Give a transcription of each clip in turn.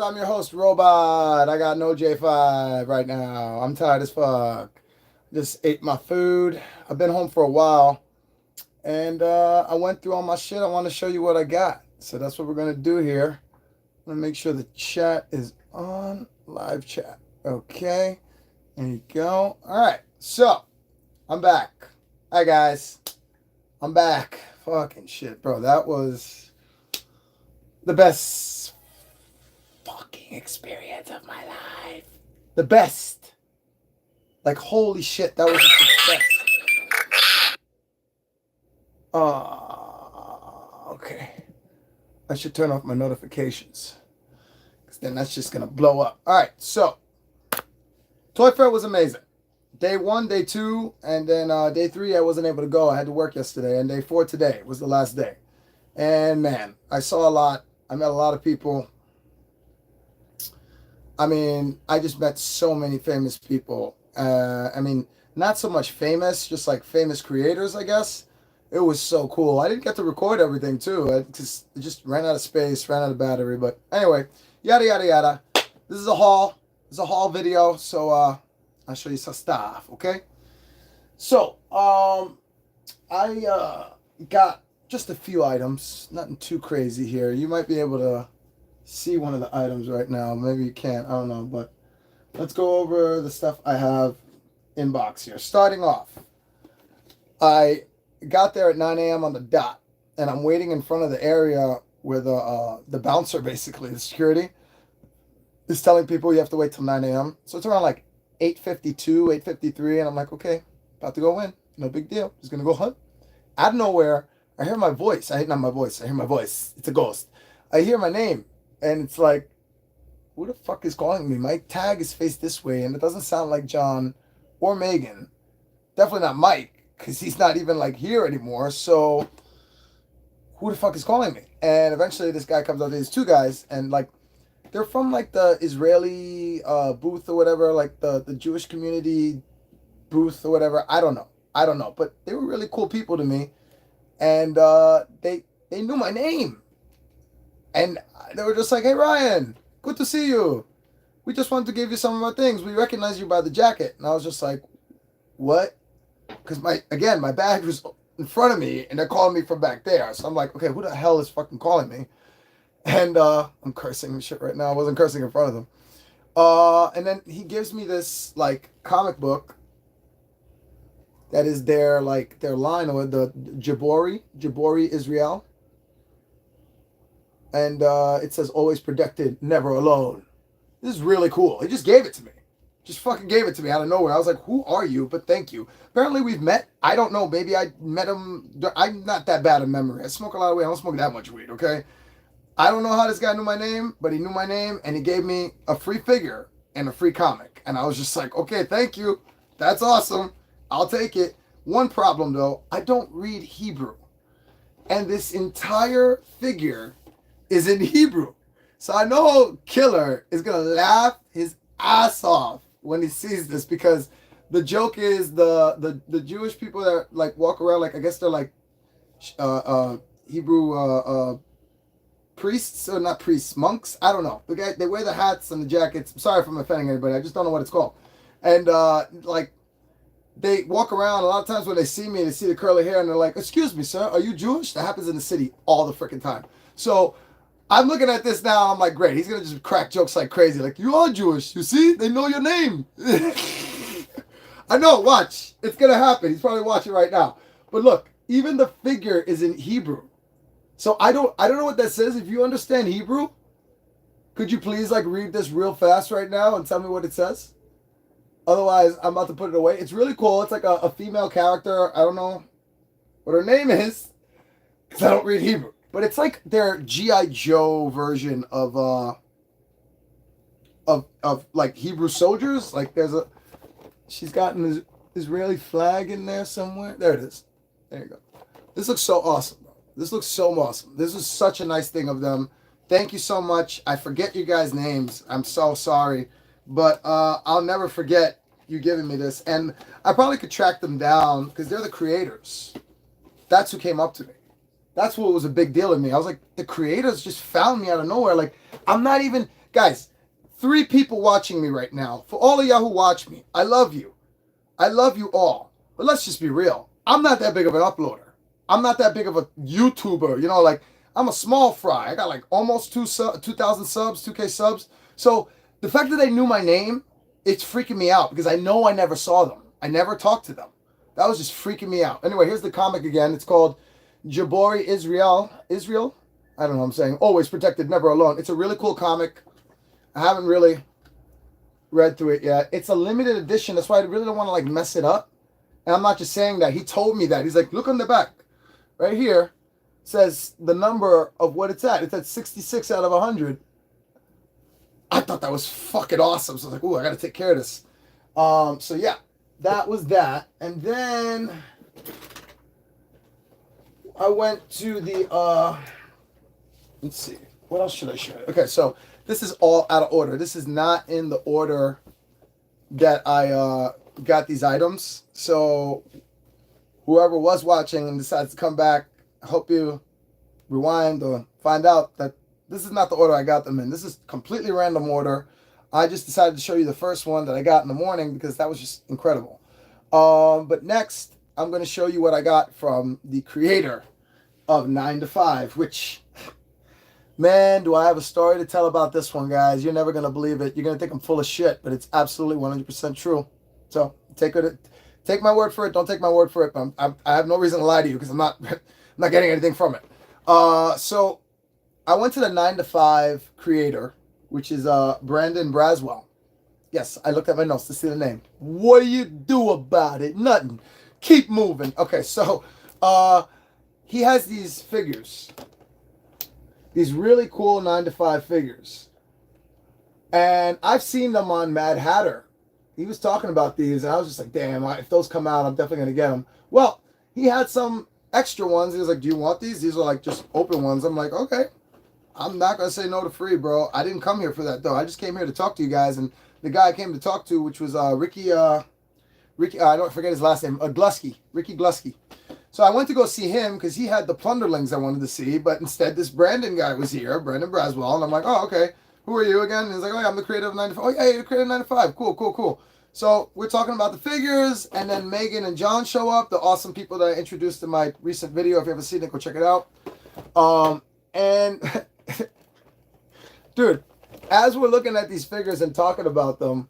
I'm your host, Robot. I got no J5 right now. I'm tired as fuck. Just ate my food. I've been home for a while. And I went through all my shit. I want to show you what I got. So that's what we're going to do here. I'm going to make sure the chat is on. Live chat. Okay. There you go. All right. So, I'm back. Hi, guys. I'm back. Fucking shit, bro. That was the best fucking experience of my life. The best. Like, holy shit, that was just the best. Okay. I should turn off my notifications. Because then that's just going to blow up. All right, so. Toyfair was amazing. Day 1, day 2, and then day 3 I wasn't able to go. I had to work yesterday. And day 4 today was the last day. And man, I saw a lot. I met a lot of people. I mean, I just met so many famous people. I mean, not so much famous, just like famous creators, I guess. It was so cool. I didn't get to record everything too. It just ran out of space, ran out of battery. But anyway, yada yada yada. This is a haul. It's a haul video, so I'll show you some stuff. Okay. So I got just a few items, nothing too crazy here. You might be able to see one of the items right now. Maybe you can't. I don't know, but let's go over the stuff I have in box here. Starting off, I got there at 9 a.m. on the dot, and I'm waiting in front of the area where the bouncer, basically the security, is telling people you have to wait till 9 a.m. So it's around like 8:52, 8:53, and I'm like, okay, about to go in. No big deal. Just gonna go hunt. Out of nowhere, I hear my voice. Not my voice. I hear my voice. It's a ghost. I hear my name, and it's like, who the fuck is calling me? My tag is faced this way, and it doesn't sound like John or Megan. Definitely not Mike, because he's not even like here anymore. So who the fuck is calling me? And eventually this guy comes up, these two guys, and like they're from like the Israeli booth or whatever, like the Jewish community booth or whatever. I don't know. But they were really cool people to me. And they knew my name. And they were just like, hey Ryan, good to see you. We just wanted to give you some of our things. We recognize you by the jacket. And I was just like, what? Because my badge was in front of me and they're calling me from back there. So I'm like, okay, who the hell is fucking calling me? And I'm cursing and shit right now. I wasn't cursing in front of them. And then he gives me this like comic book that is their line, or the Jabori Israel. And it says always protected, never alone. This is really cool. He just gave it to me. Just fucking gave it to me out of nowhere. I was like, who are you? But thank you. Apparently we've met. I don't know. Maybe I met him. I'm not that bad of memory. I smoke a lot of weed. I don't smoke that much weed, okay? I don't know how this guy knew my name, but he knew my name, and he gave me a free figure and a free comic. And I was just like, okay, thank you. That's awesome. I'll take it. One problem, though, I don't read Hebrew. And this entire figure is in Hebrew. So I know Killer is going to laugh his ass off when he sees this, because the joke is the Jewish people that like walk around, like I guess they're like Hebrew priests, or not priests, monks. I don't know. They wear the hats and the jackets. I'm sorry if I'm offending anybody. I just don't know what it's called. And like they walk around. A lot of times when they see me, they see the curly hair and they're like, "Excuse me, sir, are you Jewish?" That happens in the city all the freaking time. So I'm looking at this now. I'm like, great. He's gonna just crack jokes like crazy. Like, you are Jewish. You see? They know your name. I know. Watch. It's gonna happen. He's probably watching right now. But look, even the figure is in Hebrew. So I don't know what that says. If you understand Hebrew, could you please like read this real fast right now and tell me what it says? Otherwise, I'm about to put it away. It's really cool. It's like a female character. I don't know what her name is because I don't read Hebrew. But it's like their G.I. Joe version of like Hebrew soldiers. Like she's got an Israeli flag in there somewhere. There it is. There you go. This looks so awesome. This looks so awesome. This is such a nice thing of them. Thank you so much. I forget you guys' names. I'm so sorry. But I'll never forget you giving me this. And I probably could track them down because they're the creators. That's who came up to me. That's what was a big deal in me. I was like, the creators just found me out of nowhere. Like, I'm not even, Guys, 3 people watching me right now. For all of y'all who watch me, I love you. I love you all. But let's just be real. I'm not that big of an uploader. I'm not that big of a YouTuber. You know, like, I'm a small fry. I got like almost 2,000 subs, 2K subs. So the fact that they knew my name, it's freaking me out because I know I never saw them. I never talked to them. That was just freaking me out. Anyway, here's the comic again. It's called Jabari Israel. Israel? I don't know what I'm saying. Always protected, never alone. It's a really cool comic. I haven't really read through it yet. It's a limited edition. That's why I really don't want to like mess it up. And I'm not just saying that. He told me that. He's like, look on the back. Right here says the number of what it's at. It's at 66 out of 100. I thought that was fucking awesome. So I was like, ooh, I got to take care of this. So yeah, that was that. And then I went to the, let's see, what else should I show you? Okay, so this is all out of order. This is not in the order that I got these items. So whoever was watching and decides to come back, I hope you rewind or find out that this is not the order I got them in. This is completely random order. I just decided to show you the first one that I got in the morning because that was just incredible. But next, I'm going to show you what I got from the creator of 9 to 5, which, man, do I have a story to tell about this one, guys. You're never going to believe it. You're going to think I'm full of shit, but it's absolutely 100% true. So take my word for it. Don't take my word for it. I have no reason to lie to you because I'm not getting anything from it. So I went to the 9 to 5 creator, which is Brandon Braswell. Yes, I looked at my notes to see the name. What do you do about it? Nothing. Keep moving. Okay, so he has these figures. These really cool 9 to 5 figures. And I've seen them on Mad Hatter. He was talking about these, and I was just like, damn, if those come out, I'm definitely going to get them. Well, he had some extra ones. He was like, do you want these? These are like just open ones. I'm like, okay. I'm not going to say no to free, bro. I didn't come here for that, though. I just came here to talk to you guys. And the guy I came to talk to, which was Ricky, I don't forget his last name, Glusky, Ricky Glusky. So I went to go see him because he had the Plunderlings I wanted to see. But instead, this Brandon guy was here, Brandon Braswell. And I'm like, oh, okay. Who are you again? And he's like, oh, yeah, I'm the creator of 9 to 5. Oh, yeah, you're the creator of 9 to 5. Cool, cool, cool. So we're talking about the figures. And then Megan and John show up, the awesome people that I introduced in my recent video. If you haven't seen it, go check it out. And... Dude, as we're looking at these figures and talking about them,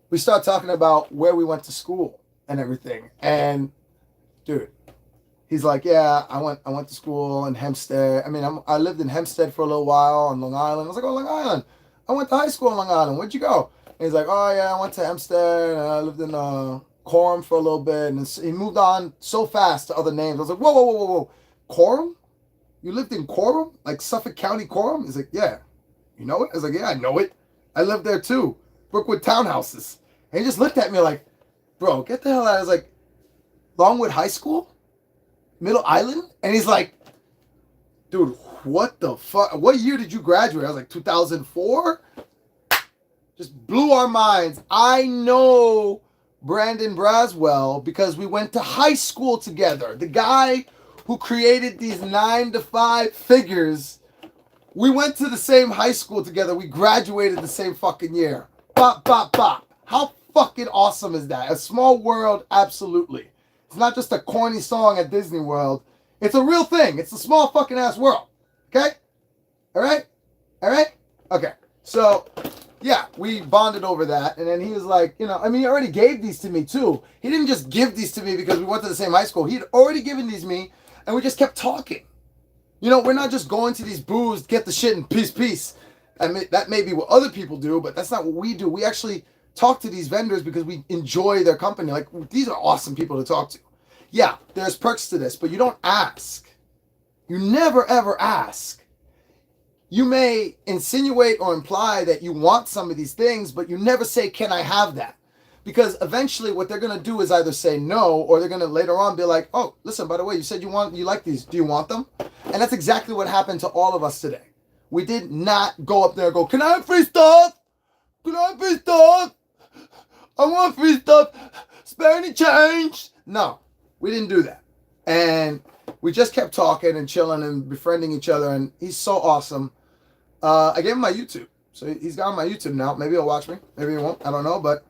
we start talking about where we went to school and everything. And dude, he's like, yeah, I went to school in Hempstead. I mean, I lived in Hempstead for a little while on Long Island. I was like, oh, Long Island. I went to high school in Long Island. Where'd you go? And he's like, oh, yeah, I went to Hempstead. And I lived in Coram for a little bit. And he moved on so fast to other names. I was like, whoa, whoa, whoa, whoa, whoa. Coram? You lived in Coram? Like Suffolk County Coram? He's like, yeah. You know it? I was like, yeah, I know it. I lived there too. Brookwood townhouses. And he just looked at me like, bro, get the hell out. I was like, Longwood High School? Middle Island? And he's like, dude, what the fuck? What year did you graduate? I was like, 2004? Just blew our minds. I know Brandon Braswell because we went to high school together. The guy who created these 9 to 5 figures, we went to the same high school together. We graduated the same fucking year. Bop, bop, bop. How fucking awesome is that? A small world, absolutely. It's not just a corny song at Disney World. It's a real thing. It's a small fucking ass world. Okay? All right? All right? Okay. So, yeah, we bonded over that. And then he was like, you know, I mean, he already gave these to me too. He didn't just give these to me because we went to the same high school. He'd already given these me. And we just kept talking. You know, we're not just going to these booths, get the shit and peace. I mean, that may be what other people do, but that's not what we do. We actually talk to these vendors because we enjoy their company. Like, these are awesome people to talk to. Yeah, there's perks to this, but you don't ask. You never, ever ask. You may insinuate or imply that you want some of these things, but you never say, can I have that? Because eventually what they're going to do is either say no, or they're going to later on be like, oh, listen, by the way, you said you like these. Do you want them? And that's exactly what happened to all of us today. We did not go up there and go, can I have free stuff? Can I have free stuff? I want free stuff. Spare any change? No, we didn't do that. And we just kept talking and chilling and befriending each other. And he's so awesome. I gave him my YouTube. So he's got my YouTube now. Maybe he'll watch me. Maybe he won't. I don't know. But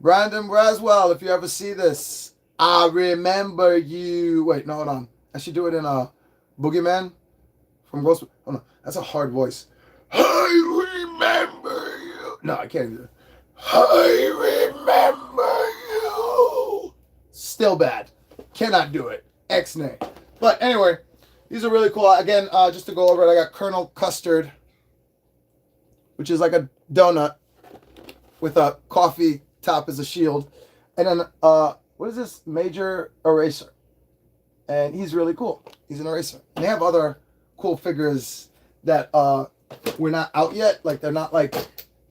Brandon Braswell, if you ever see this, I remember you. Wait, no, hold on. I should do it in a Boogeyman from Ghost. Hold on. That's a hard voice. I remember you. No, I can't do that. I remember you. Still bad. Cannot do it. X-nay. But anyway, these are really cool. Again, just to go over it, I got Colonel Custard, which is like a donut with a coffee top as a shield. And then, what is this? Major Eraser. And he's really cool. He's an eraser. And they have other cool figures that we're not out yet. Like, they're not like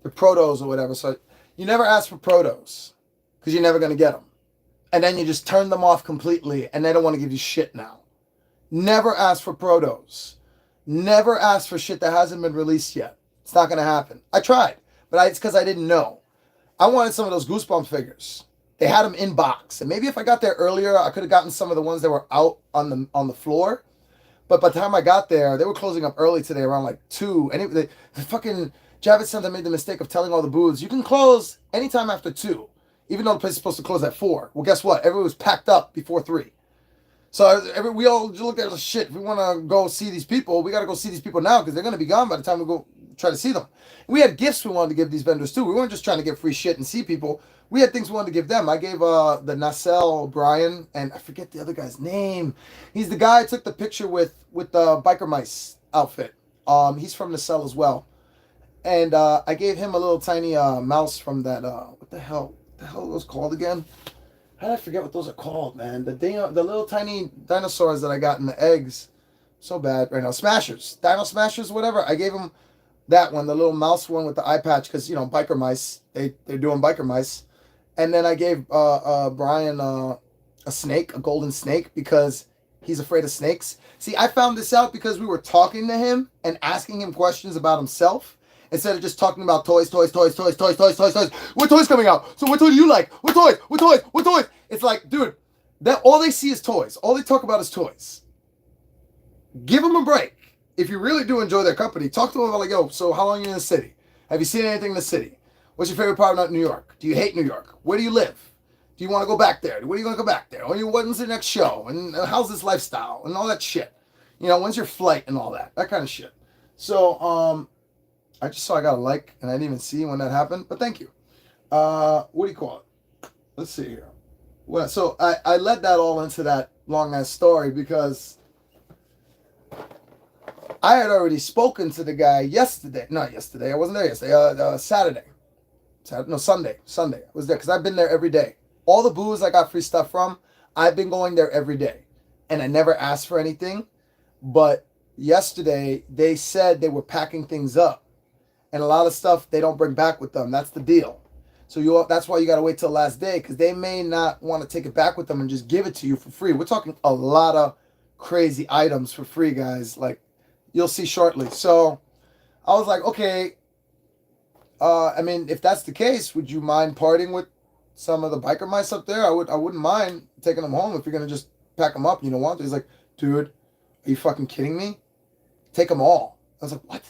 the protos or whatever. So you never ask for protos because you're never going to get them. And then you just turn them off completely and they don't want to give you shit now. Never ask for protos. Never ask for shit that hasn't been released yet. It's not going to happen. I tried, but it's because I didn't know. I wanted some of those Goosebump figures. They had them in box. And maybe if I got there earlier, I could have gotten some of the ones that were out on the floor. But by the time I got there, they were closing up early today around like 2. And the fucking Javits Center made the mistake of telling all the booths, you can close anytime after 2, even though the place is supposed to close at 4. Well, guess what? Everyone was packed up before 3. So we all looked at it, shit, if we want to go see these people, we got to go see these people now because they're going to be gone by the time we go try to see them. We had gifts we wanted to give these vendors too. We weren't just trying to get free shit and see people. We had things we wanted to give them. I gave the Nacelle Brian, and I forget the other guy's name. He's the guy I took the picture with the Biker Mice outfit. He's from Nacelle as well. And I gave him a little tiny mouse from that, what the hell are those called again? How did I forget what those are called, man? The little tiny dinosaurs that I got in the eggs. So bad right now. Smashers. Dino Smashers, whatever. I gave him that one, the little mouse one with the eye patch, because, you know, Biker Mice. They're doing Biker Mice. And then I gave Brian a snake, a golden snake, because he's afraid of snakes. See, I found this out because we were talking to him and asking him questions about himself. Instead of just talking about toys. What toy's coming out? So what toy do you like? What toys? It's like, dude, that all they see is toys. All they talk about is toys. Give them a break. If you really do enjoy their company, talk to them about like, yo, so how long are you in the city? Have you seen anything in the city? What's your favorite part about New York? Do you hate New York? Where do you live? Do you want to go back there? When are you going to go back there? When's the next show? And how's this lifestyle? And all that shit. You know, when's your flight and all that? That kind of shit. So, I just saw I got a like, and I didn't even see when that happened, but thank you. What do you call it? Let's see here. Well, so I led that all into that long-ass story because I had already spoken to the guy yesterday. Not yesterday. I wasn't there yesterday. Saturday. Sunday. I was there because I've been there every day. All the booths I got free stuff from, I've been going there every day. And I never asked for anything. But yesterday, they said they were packing things up. And a lot of stuff they don't bring back with them. That's the deal. So that's why you got to wait till the last day, because they may not want to take it back with them and just give it to you for free. We're talking a lot of crazy items for free, guys. Like, you'll see shortly. So I was like, okay. I mean, if that's the case, would you mind parting with some of the Biker Mice up there? I wouldn't mind taking them home if you're going to just pack them up and you don't want to. He's like, dude, are you fucking kidding me? Take them all. I was like, what?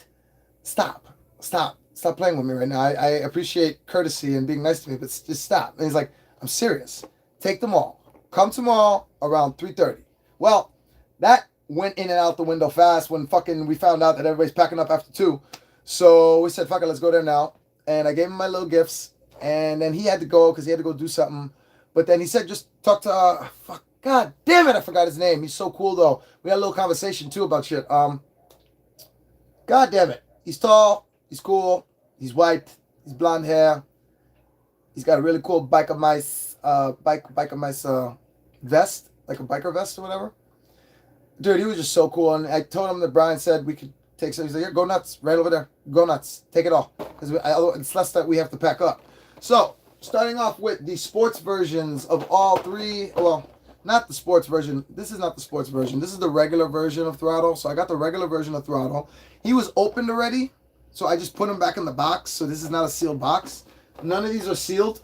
Stop playing with me right now. I appreciate courtesy and being nice to me, but just stop. And he's like, I'm serious. Take them all. Come tomorrow around 3:30. Well, that went in and out the window fast when fucking we found out that everybody's packing up after 2. So we said, fuck it, let's go there now. And I gave him my little gifts. And then he had to go because he had to go do something. But then he said, just talk to, God damn it, I forgot his name. He's so cool though. We had a little conversation too about shit. God damn it. He's tall. He's cool. He's white. He's blonde hair. He's got a really cool biker mice vest, like a biker vest or whatever. Dude, he was just so cool. And I told him that Brian said we could take some. He's like, yeah, go nuts, right over there. Go nuts. Take it all. Because it's less that we have to pack up. So, starting off with the sports versions of all 3. Well, not the sports version. This is not the sports version. This is the regular version of Throttle. So I got the regular version of Throttle. He was opened already. So I just put them back in the box. So this is not a sealed box. None of these are sealed.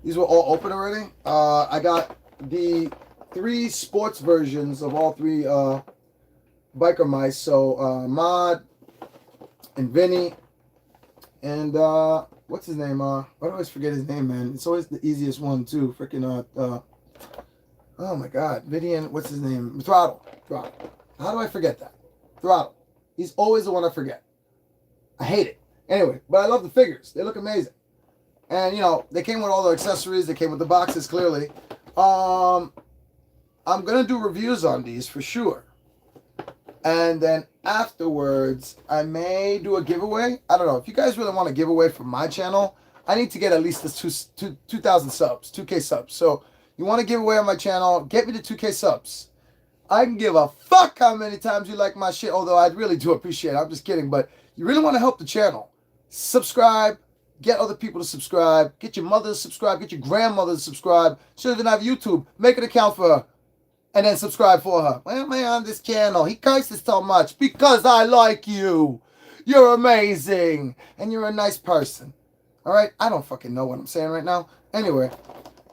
These were all open already. I got the 3 sports versions of all 3 Biker Mice. So Mod, and Vinny, and what's his name? I always forget his name, man. It's always the easiest one too. Freaking oh my God, Vinny and what's his name? Throttle. How do I forget that? Throttle. He's always the one I forget. I hate it. Anyway, but I love the figures. They look amazing. And, you know, they came with all the accessories. They came with the boxes, clearly. I'm going to do reviews on these for sure. And then afterwards, I may do a giveaway. I don't know. If you guys really want a giveaway from my channel, I need to get at least this 2,000 subs, 2K subs. So you want to give away on my channel, get me to 2K subs. I can give a fuck how many times you like my shit, although I really do appreciate it. I'm just kidding, but you really want to help the channel. Subscribe, get other people to subscribe, get your mother to subscribe, get your grandmother to subscribe. She doesn't have YouTube. Make an account for her, and then subscribe for her. Why am I on this channel? He curses so much because I like you. You're amazing, and you're a nice person. All right? I don't fucking know what I'm saying right now. Anyway.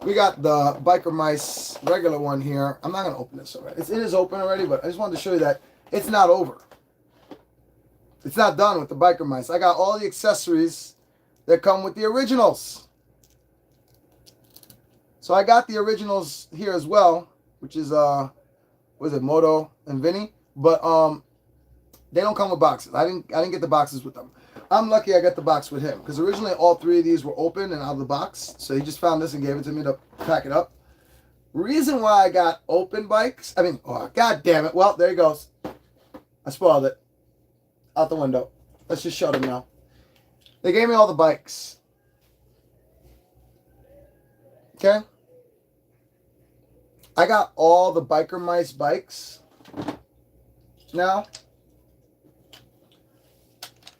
We got the Biker Mice regular one here. I'm not going to open this already. It is open already, but I just wanted to show you that it's not over. It's not done with the Biker Mice. I got all the accessories that come with the originals. So I got the originals here as well, which is, what is it, Moto and Vinny. But they don't come with boxes. I didn't get the boxes with them. I'm lucky I got the box with him, because originally all three of these were open and out of the box. So he just found this and gave it to me to pack it up. Reason why I got open bikes, oh, God damn it. Well, there he goes. I spoiled it. Out the window. Let's just show them now. They gave me all the bikes. Okay? I got all the Biker Mice bikes now.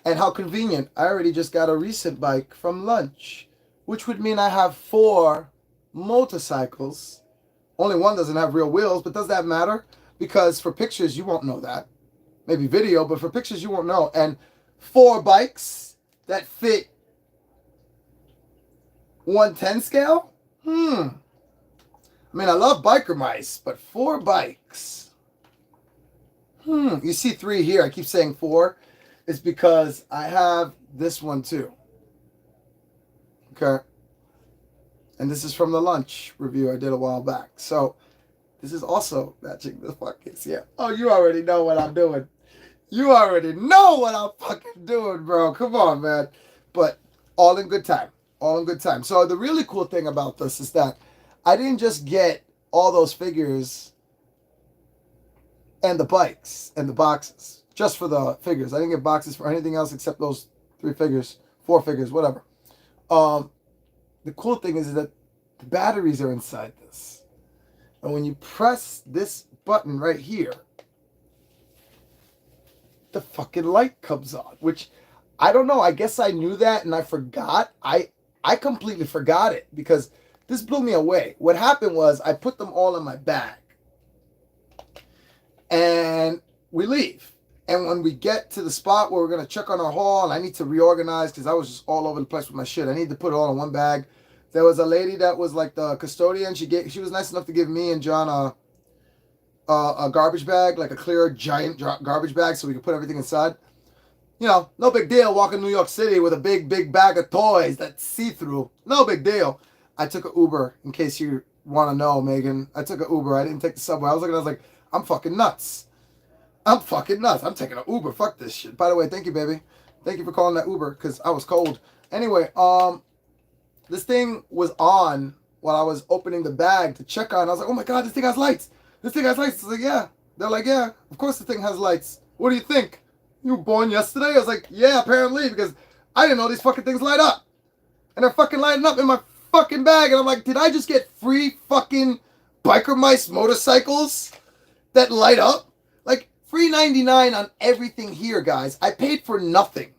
And how convenient. I already just got a recent bike from lunch, which would mean I have 4 motorcycles. Only one doesn't have real wheels, but does that matter? Because for pictures, you won't know that. Maybe video, but for pictures, you won't know. And 4 bikes that fit 110 scale? I love Biker Mice, but 4 bikes. You see 3 here. I keep saying 4. It's because I have this one too. Okay. And this is from the lunch review I did a while back. So this is also matching the fucking, yeah. Oh, you already know what I'm doing. You already know what I'm fucking doing, bro. Come on, man. But all in good time. All in good time. So the really cool thing about this is that I didn't just get all those figures and the bikes and the boxes. Just for the figures. I didn't get boxes for anything else except those 3 figures, 4 figures, whatever. The cool thing is that the batteries are inside this. And when you press this button right here, the fucking light comes on. Which, I don't know. I guess I knew that and I forgot. I completely forgot it because this blew me away. What happened was I put them all in my bag. And we leave. And when we get to the spot where we're going to check on our haul, and I need to reorganize because I was just all over the place with my shit. I need to put it all in one bag. There was a lady that was like the custodian. She was nice enough to give me and John a garbage bag, like a clear giant garbage bag so we could put everything inside. You know, no big deal walking New York City with a big bag of toys that's see-through. No big deal. I took an Uber, in case you want to know, Megan. I took an Uber. I didn't take the subway. I was like, I'm fucking nuts. I'm taking an Uber. Fuck this shit. By the way, thank you, baby. Thank you for calling that Uber, because I was cold. Anyway, this thing was on while I was opening the bag to check on. I was like, oh my God, this thing has lights. This thing has lights. I was like, yeah. They're like, yeah, of course the thing has lights. What do you think? You were born yesterday? I was like, yeah, apparently, because I didn't know these fucking things light up. And they're fucking lighting up in my fucking bag. And I'm like, did I just get free fucking Biker Mice motorcycles that light up? Like, FREE.99 on everything here, guys. I paid for nothing.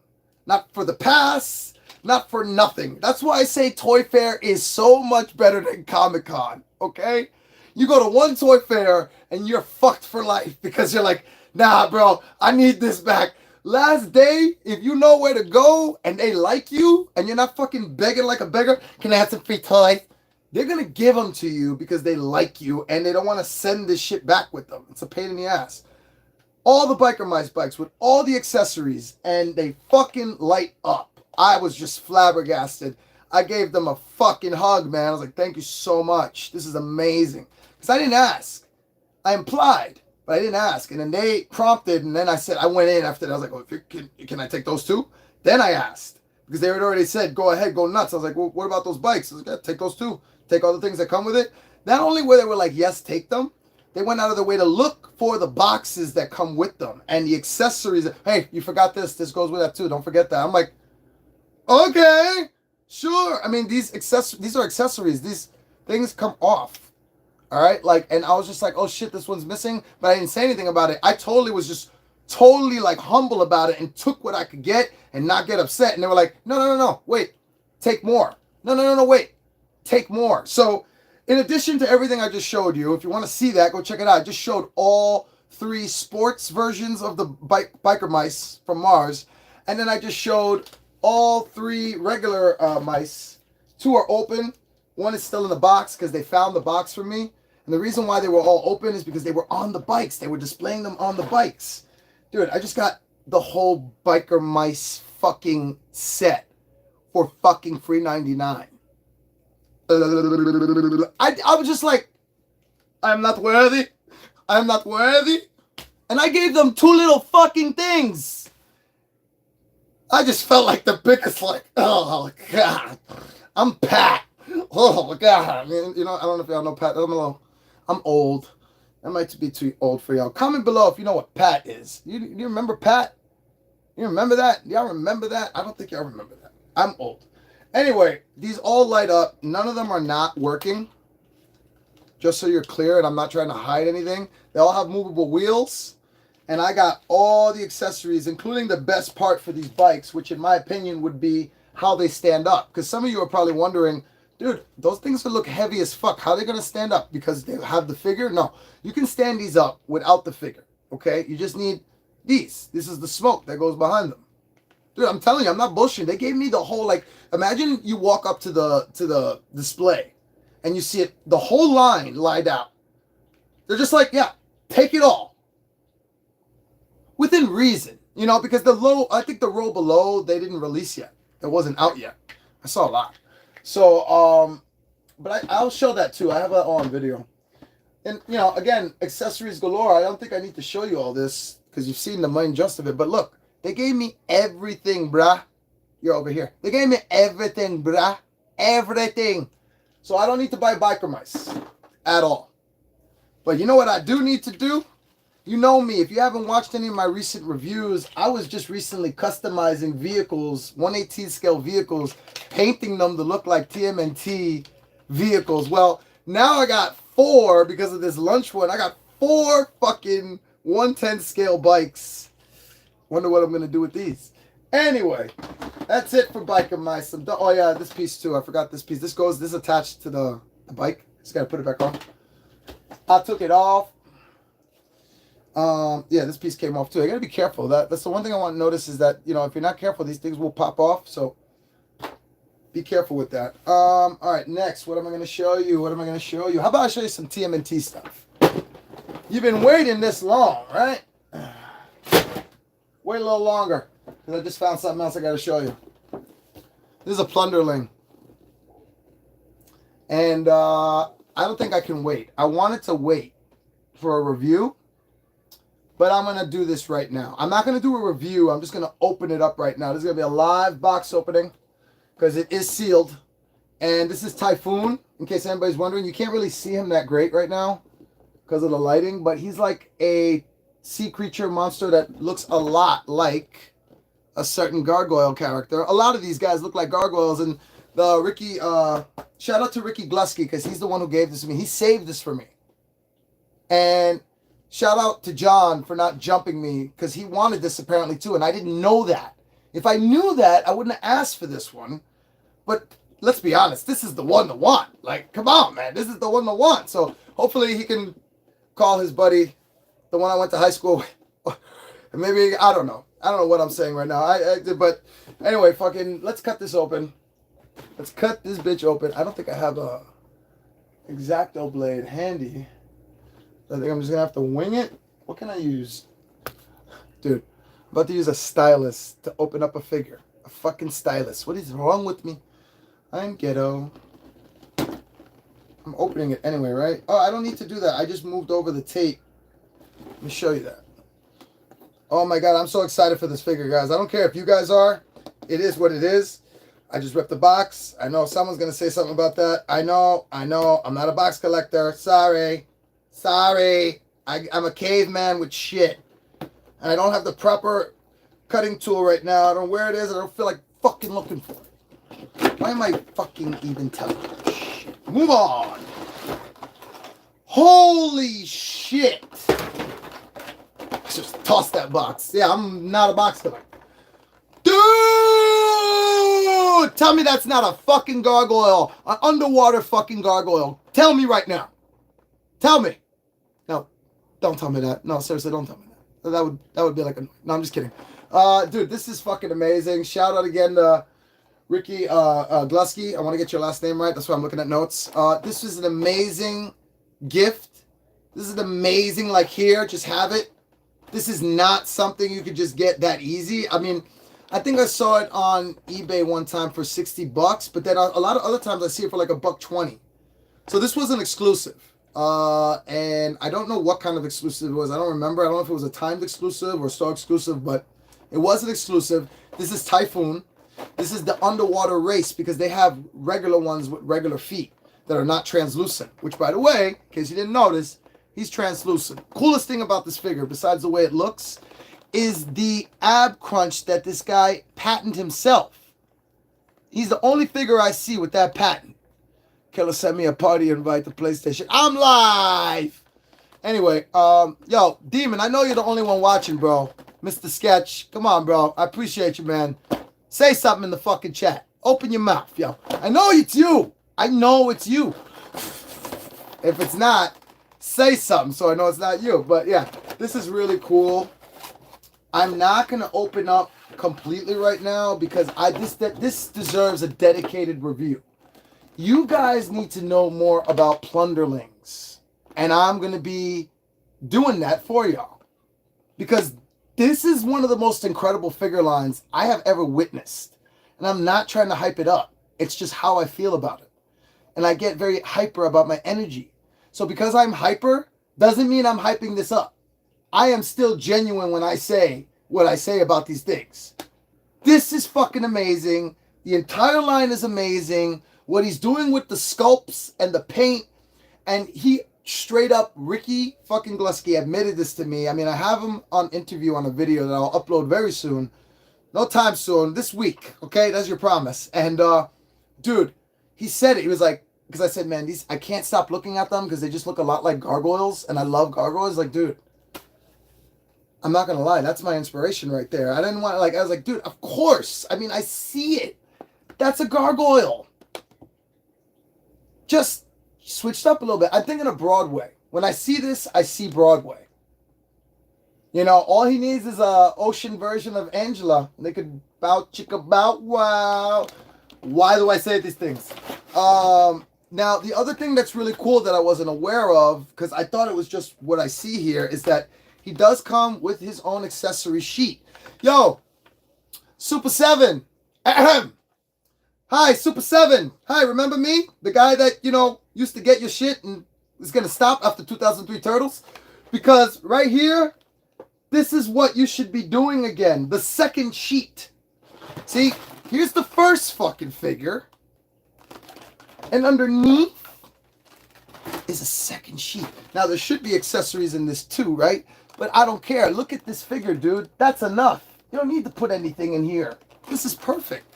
Not for the pass. Not for nothing. That's why I say Toyfair is so much better than Comic-Con, okay? You go to one Toyfair and you're fucked for life because you're like, nah, bro, I need this back. Last day, if you know where to go and they like you and you're not fucking begging like a beggar, can I have some free toys? They're going to give them to you because they like you and they don't want to send this shit back with them. It's a pain in the ass. all the Biker Mice bikes with all the accessories, and they fucking light up. I was just flabbergasted. I gave them a fucking hug, man. I was like, thank you so much. This is amazing. Because I didn't ask. I implied, but I didn't ask. And then they prompted, and then I said, I went in after that. I was like, oh, can I take those too? Then I asked. Because they had already said, go ahead, go nuts. I was like, well, what about those bikes? I was like, yeah, take those too. Take all the things that come with it. Not only were they like, yes, take them, they went out of their way to look for the boxes that come with them and the accessories. Hey, you forgot this. This goes with that too. Don't forget that. I'm like, okay, sure. I mean, these are accessories. These things come off. All right. Like, and I was just like, oh shit, this one's missing. But I didn't say anything about it. I totally was just totally like humble about it and took what I could get and not get upset. And they were like, no, wait, take more. No, wait, take more. So in addition to everything I just showed you, if you want to see that, go check it out. I just showed all 3 sports versions of the Biker Mice from Mars. And then I just showed all 3 regular mice. 2 are open. 1 is still in the box because they found the box for me. And the reason why they were all open is because they were on the bikes. They were displaying them on the bikes. Dude, I just got the whole Biker Mice fucking set for fucking $3.99. I was just like, I'm not worthy. I'm not worthy. And I gave them 2 little fucking things. I just felt like the biggest, like, oh, God. I'm Pat. Oh, God. I mean, you know, I don't know if y'all know Pat. I'm old. I might be too old for y'all. Comment below if you know what Pat is. You remember Pat? You remember that? Y'all remember that? I don't think y'all remember that. I'm old. Anyway, these all light up. None of them are not working. Just so you're clear, and I'm not trying to hide anything. They all have movable wheels. And I got all the accessories, including the best part for these bikes, which in my opinion would be how they stand up. Because some of you are probably wondering, dude, those things would look heavy as fuck. How are they going to stand up? Because they have the figure? No. You can stand these up without the figure. Okay? You just need these. This is the smoke that goes behind them. Dude, I'm telling you, I'm not bullshitting. They gave me the whole, like, imagine you walk up to the display and you see it, the whole line lined out. They're just like, yeah, take it all. Within reason. You know, because I think the row below, they didn't release yet. It wasn't out yet. I saw a lot. So, but I'll show that too. I have that on video. And, you know, again, accessories galore. I don't think I need to show you all this because you've seen the main just of it. But look, they gave me everything, bruh. You're over here. They gave me everything, bruh. Everything. So I don't need to buy Biker Mice at all. But you know what I do need to do? You know me. If you haven't watched any of my recent reviews, I was just recently customizing vehicles, 1/18 scale vehicles, painting them to look like TMNT vehicles. Well, now I got 4 because of this lunch one. I got 4 fucking 1/10 scale bikes. Wonder what I'm going to do with these. Anyway, that's it for Biker Mice. Oh yeah, this piece too. I forgot this piece. This is attached to the bike. Just got to put it back on. I took it off. Yeah, this piece came off too. I gotta be careful. That's the one thing I want to notice is that, you know, if you're not careful, these things will pop off. So be careful with that. All right, next, what am I gonna show you? How about I show you some TMNT stuff? You've been waiting this long, right? Wait a little longer, because I just found something else I gotta show you. This is a Plunderling. And I don't think I can wait. I wanted to wait for a review, but I'm going to do this right now. I'm not going to do a review. I'm just going to open it up right now. This is going to be a live box opening because it is sealed. And this is Typhoon, in case anybody's wondering. You can't really see him that great right now because of the lighting, but he's like a sea creature monster that looks a lot like a certain gargoyle character. A lot of these guys look like gargoyles, and the Ricky, shout out to Ricky Glusky because he's the one who gave this to me. He saved this for me. And shout out to John for not jumping me because he wanted this apparently too, and I didn't know that. If I knew that, I wouldn't have asked for this one. But let's be honest, this is the one to want. Like, come on, man, this is the one to want. So hopefully he can call his buddy, the one I went to high school with. Maybe, I don't know. I don't know what I'm saying right now. But anyway, fucking, let's cut this open. Let's cut this bitch open. I don't think I have a X-Acto blade handy. I think I'm just going to have to wing it. What can I use? Dude, I'm about to use a stylus to open up a figure. A fucking stylus. What is wrong with me? I'm ghetto. I'm opening it anyway, right? Oh, I don't need to do that. I just moved over the tape. Let me show you that. Oh my God, I'm so excited for this figure, guys. I don't care if you guys are. It is what it is. I just ripped the box. I know someone's going to say something about that. I know. I'm not a box collector. Sorry. I'm a caveman with shit. And I don't have the proper cutting tool right now. I don't know where it is. I don't feel like fucking looking for it. Why am I fucking even telling you? Move on. Holy shit. Let's just toss that box. Yeah, I'm not a box collector. Dude! Tell me that's not a fucking gargoyle. An underwater fucking gargoyle. Tell me right now. Tell me. No, don't tell me that. No, seriously, don't tell me that. That would be like a... No, I'm just kidding. Dude, this is fucking amazing. Shout out again to Ricky Glusky. I want to get your last name right. That's why I'm looking at notes. This is an amazing gift. This is an amazing, like, here, just have it. This is not something you could just get that easy. I mean, I think I saw it on eBay one time for $60, but then a lot of other times I see it for like $1.20. So this was an exclusive. And I don't know what kind of exclusive it was. I don't remember. I don't know if it was a timed exclusive or store exclusive, but it was an exclusive. This is Typhoon. This is the underwater race because they have regular ones with regular feet that are not translucent, which, by the way, in case you didn't notice, he's translucent. Coolest thing about this figure, besides the way it looks, is the ab crunch that this guy patented himself. He's the only figure I see with that patent. Killer sent me a party invite to PlayStation. I'm live! Anyway, yo, Demon, I know you're the only one watching, bro. Mr. Sketch, come on, bro. I appreciate you, man. Say something in the fucking chat. Open your mouth, yo. I know it's you. I know it's you. If it's not, say something so I know it's not you. But yeah, this is really cool. I'm not going to open up completely right now because this deserves a dedicated review. You guys need to know more about plunderlings. And I'm going to be doing that for y'all. Because this is one of the most incredible figure lines I have ever witnessed. And I'm not trying to hype it up. It's just how I feel about it. And I get very hyper about my energy. So because I'm hyper, doesn't mean I'm hyping this up. I am still genuine when I say what I say about these things. This is fucking amazing. The entire line is amazing. What he's doing with the sculpts and the paint. And he straight up, Ricky fucking Glusky admitted this to me. I mean, I have him on interview on a video that I'll upload very soon. No time soon. This week. Okay? That's your promise. And, dude, he said it. He was like, because I said, man, I can't stop looking at them because they just look a lot like gargoyles. And I love gargoyles. Like, dude, I'm not going to lie. That's my inspiration right there. I didn't want to, like, I was like, dude, of course. I mean, I see it. That's a gargoyle. Just switched up a little bit. I'm thinking of Broadway. When I see this, I see Broadway. You know, all he needs is a ocean version of Angela. They could bow chicka bow wow. Why do I say these things? Now, the other thing that's really cool that I wasn't aware of, because I thought it was just what I see here, is that he does come with his own accessory sheet. Yo, Super 7. Ahem. Hi, Super 7. Hi, remember me? The guy that, you know, used to get your shit and is going to stop after 2003 Turtles? Because right here, this is what you should be doing again. The second sheet. See, here's the first fucking figure. And underneath is a second sheet. Now, there should be accessories in this too, right? But I don't care. Look at this figure, dude. That's enough. You don't need to put anything in here. This is perfect.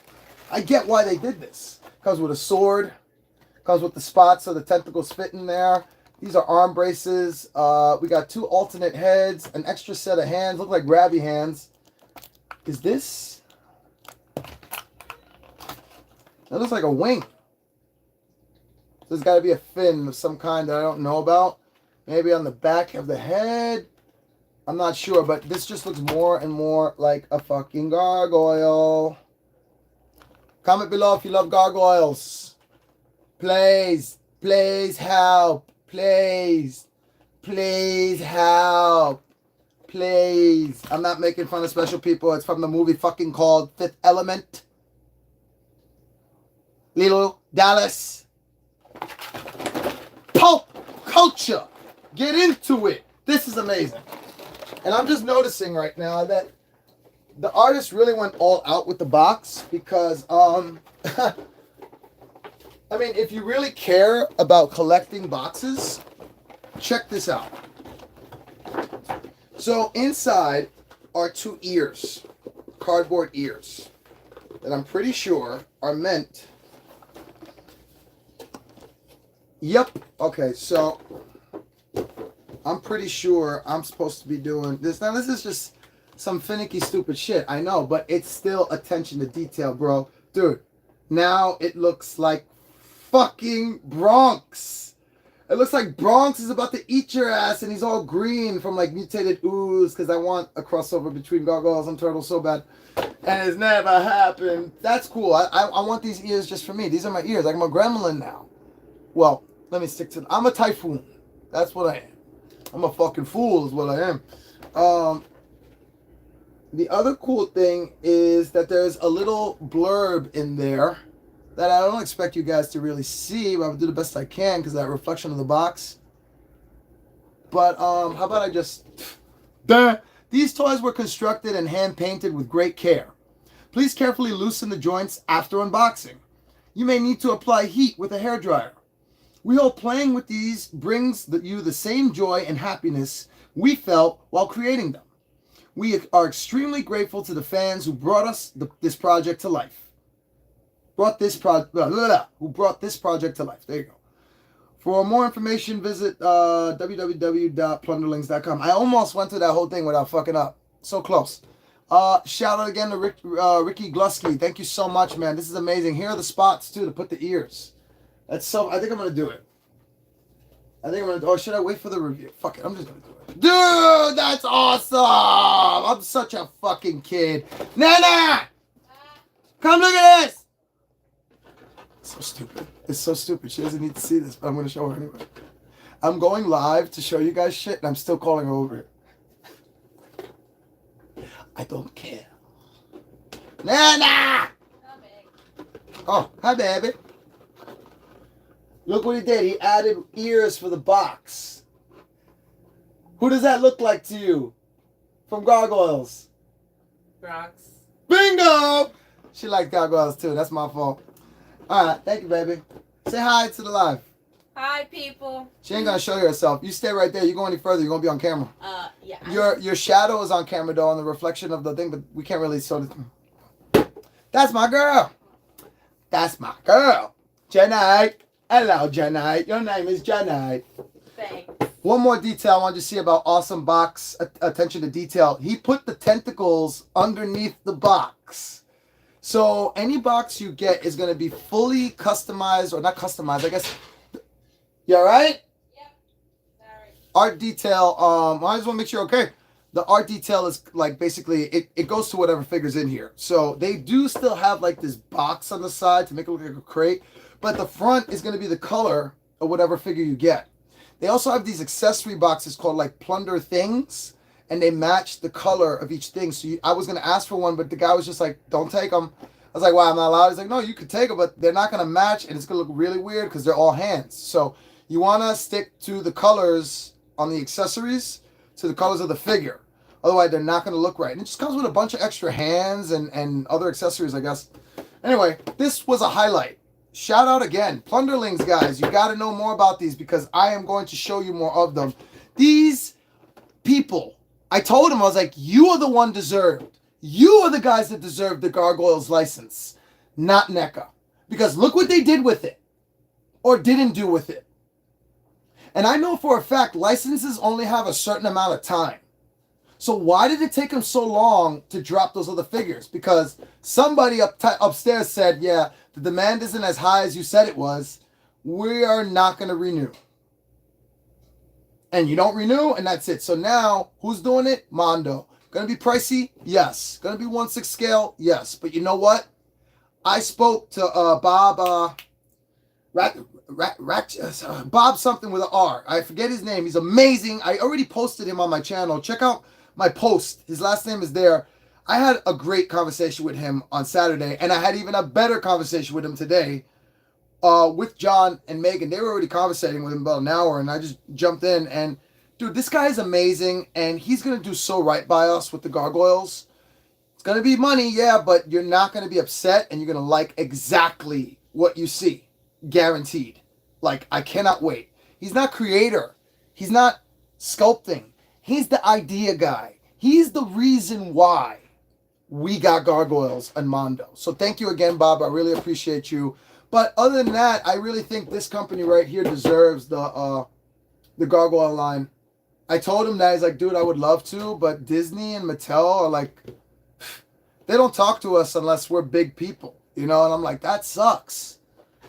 I get why they did this. Comes with a sword. Comes with the spots so the tentacles fit in there. These are arm braces. We got 2 alternate heads. An extra set of hands. Look like grabby hands. Is this? That looks like a wing. There's got to be a fin of some kind that I don't know about. Maybe on the back of the head. I'm not sure, but this just looks more and more like a fucking gargoyle. Comment below if you love gargoyles. Please, please help. Please, please help. Please. I'm not making fun of special people. It's from the movie fucking called Fifth Element. Lilo Dallas. Pulp culture. Get into it. This is amazing. And I'm just noticing right now that the artist really went all out with the box because, I mean, if you really care about collecting boxes, check this out. So inside are 2 ears, cardboard ears, that I'm pretty sure are meant. Yep. Okay, so I'm pretty sure I'm supposed to be doing this. Now, this is just some finicky, stupid shit, I know, but it's still attention to detail, bro. Dude, now it looks like fucking Bronx. It looks like Bronx is about to eat your ass, and he's all green from, like, mutated ooze, because I want a crossover between gargoyles and turtles so bad, and it's never happened. That's cool. I want these ears just for me. These are my ears. I'm a gremlin now. Well, let me stick to... I'm a typhoon. That's what I am. I'm a fucking fool is what I am. The other cool thing is that there's a little blurb in there that I don't expect you guys to really see, but I'll do the best I can because of that reflection of the box. But how about I just... These toys were constructed and hand-painted with great care. Please carefully loosen the joints after unboxing. You may need to apply heat with a hairdryer. We hope playing with these brings you the same joy and happiness we felt while creating them. We are extremely grateful to the fans who brought us this project to life. Who brought this project to life. There you go. For more information, visit www.plunderlings.com. I almost went through that whole thing without fucking up. So close. Shout out again to Ricky Glusky. Thank you so much, man. This is amazing. Here are the spots, too, to put the ears. That's so... I think I'm going to do it. Oh, should I wait for the review? Fuck it. I'm just going to do it. Dude, that's awesome. I'm such a fucking kid. Nana! Come look at this. It's so stupid. It's so stupid. She doesn't need to see this, but I'm going to show her anyway. I'm going live to show you guys shit, and I'm still calling her over it. I don't care. Nana! Oh, hi, baby. Look what he did. He added ears for the box. Who does that look like to you? From Gargoyles? Bronx. Bingo! She likes Gargoyles too. That's my fault. Alright, thank you, baby. Say hi to the live. Hi, people. She ain't gonna show you herself. You stay right there. You go any further, you're gonna be on camera. Yeah. Your shadow is on camera though, on the reflection of the thing, but we can't really show the... That's my girl. That's my girl. Jenny. Hello, Jenny. Your name is Jenny. Thanks. One more detail I wanted to see about Awesome Box. Attention to detail. He put the tentacles underneath the box. So any box you get is going to be fully customized, or not customized, I guess. You all right? Yep. Sorry. Art detail. I just want to make sure, okay. The art detail is like basically, it goes to whatever figures in here. So they do still have like this box on the side to make it look like a crate. But the front is going to be the color of whatever figure you get. They also have these accessory boxes called like plunder things, and they match the color of each thing. So I was going to ask for one, but the guy was just like, don't take them. I was like, why, I'm not allowed? He's like, no, you could take them, but they're not going to match, and it's going to look really weird because they're all hands. So you want to stick to the colors on the accessories, to the colors of the figure. Otherwise, they're not going to look right. And it just comes with a bunch of extra hands and other accessories, I guess. Anyway, this was a highlight. Shout out again. Plunderlings, guys. You got to know more about these because I am going to show you more of them. These people, I told him, I was like, you are the one deserved. You are the guys that deserve the Gargoyles license, not NECA. Because look what they did with it. Or didn't do with it. And I know for a fact licenses only have a certain amount of time. So why did it take them so long to drop those other figures? Because somebody upstairs said, yeah, the demand isn't as high as you said it was. We are not going to renew. And you don't renew, and that's it. So now, who's doing it? Mondo. Going to be pricey? Yes. Going to be 1/6 scale? Yes. But you know what? I spoke to Bob, Bob something with an R. I forget his name. He's amazing. I already posted him on my channel. Check out my post. His last name is there. I had a great conversation with him on Saturday, and I had even a better conversation with him today. With John and Megan. They were already conversating with him about an hour, and I just jumped in. And dude, this guy is amazing, and he's gonna do so right by us with the gargoyles. It's gonna be money, yeah, but you're not gonna be upset, and you're gonna like exactly what you see, guaranteed. Like, I cannot wait. He's not creator. He's not sculpting. He's the idea guy. He's the reason why we got gargoyles and Mondo. So thank you again, Bob. I really appreciate you. But other than that, I really think this company right here deserves the gargoyle line. I told him that. He's like, dude, I would love to, but Disney and Mattel are like, they don't talk to us unless we're big people, you know? And I'm like, that sucks.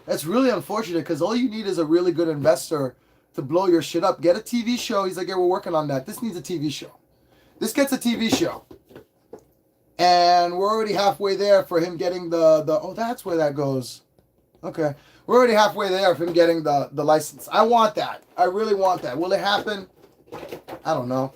That's really unfortunate because all you need is a really good investor to blow your shit up. Get a TV show. He's like, yeah, we're working on that. This needs a TV show. This gets a TV show. And we're already halfway there for him getting the oh, that's where that goes. Okay. We're already halfway there of him getting the license. I want that. I really want that. Will it happen? I don't know.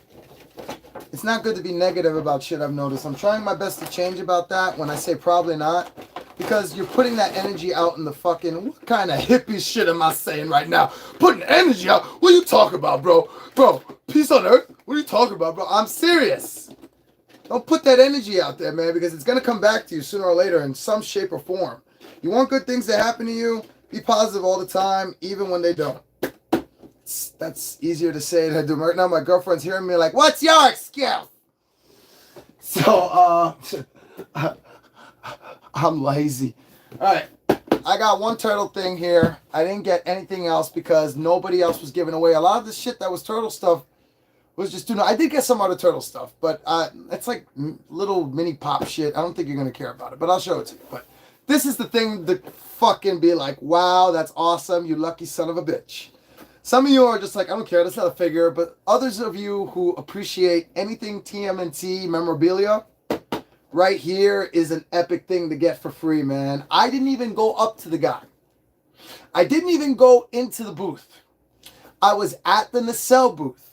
It's not good to be negative about shit, I've noticed. I'm trying my best to change about that when I say probably not. Because you're putting that energy out in the fucking... What kind of hippie shit am I saying right now? Putting energy out? What are you talking about, bro? Bro, peace on earth? What are you talking about, bro? I'm serious. Don't put that energy out there, man, because it's going to come back to you sooner or later in some shape or form. You want good things to happen to you? Be positive all the time, even when they don't. That's easier to say than to do. Right now, my girlfriend's hearing me like, what's your excuse? So, I'm lazy. All right. I got one turtle thing here. I didn't get anything else because nobody else was giving away. A lot of the shit that was turtle stuff was just doing. I did get some other turtle stuff, but it's like little mini pop shit. I don't think you're going to care about it, but I'll show it to you. But this is the thing to fucking be like, wow, that's awesome, you lucky son of a bitch. Some of you are just like, I don't care, that's not a figure. But others of you who appreciate anything TMNT memorabilia, right here is an epic thing to get for free, man. I didn't even go up to the guy. I didn't even go into the booth. I was at the nacelle booth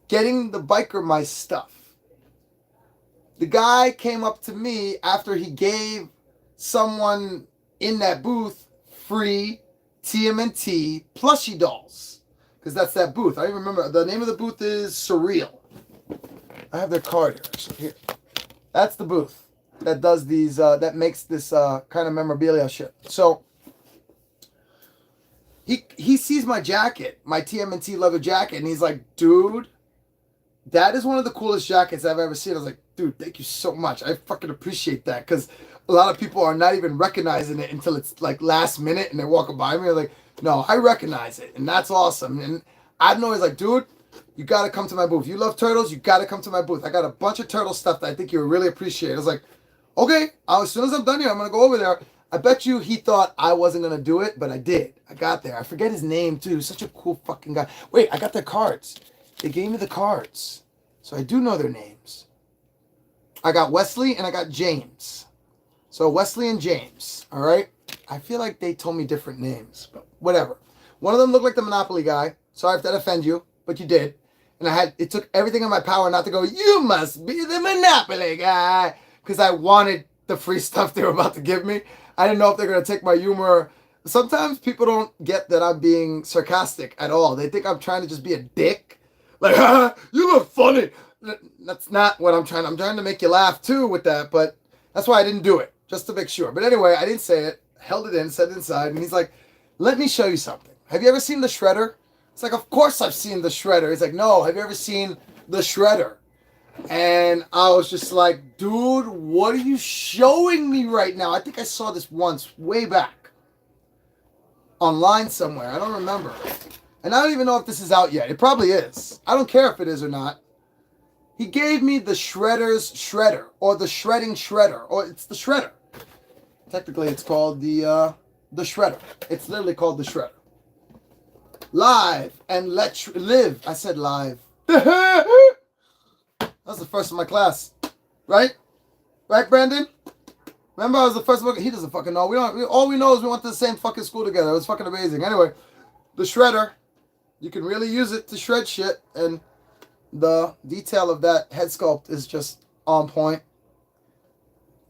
getting the Biker Mice stuff. The guy came up to me after he gave someone in that booth free TMNT plushie dolls. Because that's that booth. I even remember, the name of the booth is Surreal. I have their card here, actually. Here. That's the booth that does these, that makes this kind of memorabilia shit. So, he sees my jacket, my TMNT leather jacket, and he's like, dude, that is one of the coolest jackets I've ever seen. I was like, dude, thank you so much. I fucking appreciate that. Because a lot of people are not even recognizing it until it's like last minute and they're walking by me. They're like, no, I recognize it. And that's awesome. And I'm always like, dude, you got to come to my booth. You love turtles, you got to come to my booth. I got a bunch of turtle stuff that I think you would really appreciate. I was like, okay, as soon as I'm done here, I'm going to go over there. I bet you he thought I wasn't going to do it, but I did. I got there. I forget his name, too. He's such a cool fucking guy. Wait, I got their cards. They gave me the cards. So I do know their names. I got Wesley and I got James. So Wesley and James, all right? I feel like they told me different names, but whatever. One of them looked like the Monopoly guy. Sorry if that offended you, but you did. And it took everything in my power not to go, you must be the Monopoly guy. Because I wanted the free stuff they were about to give me. I didn't know if they're going to take my humor. Sometimes people don't get that I'm being sarcastic at all. They think I'm trying to just be a dick. Like, you look funny. That's not what I'm trying. I'm trying to make you laugh too with that, but that's why I didn't do it, just to make sure. But anyway, I didn't say it, held it in, said it inside, and he's like, let me show you something. Have you ever seen the Shredder? It's like, of course I've seen the Shredder. He's like, no, have you ever seen the Shredder? And I was just like, dude, what are you showing me right now? I think I saw this once, way back, online somewhere. I don't remember. And I don't even know if this is out yet. It probably is. I don't care if it is or not. He gave me the Shredder's Shredder, or the Shredding Shredder, or it's the Shredder. Technically, it's called the Shredder. It's literally called the Shredder. Live and let live. I said live. That was the first in my class, right? Right, Brandon? Remember, I was the first one. He doesn't fucking know. All we know is we went to the same fucking school together. It was fucking amazing. Anyway, the Shredder. You can really use it to shred shit, and The detail of that head sculpt is just on point.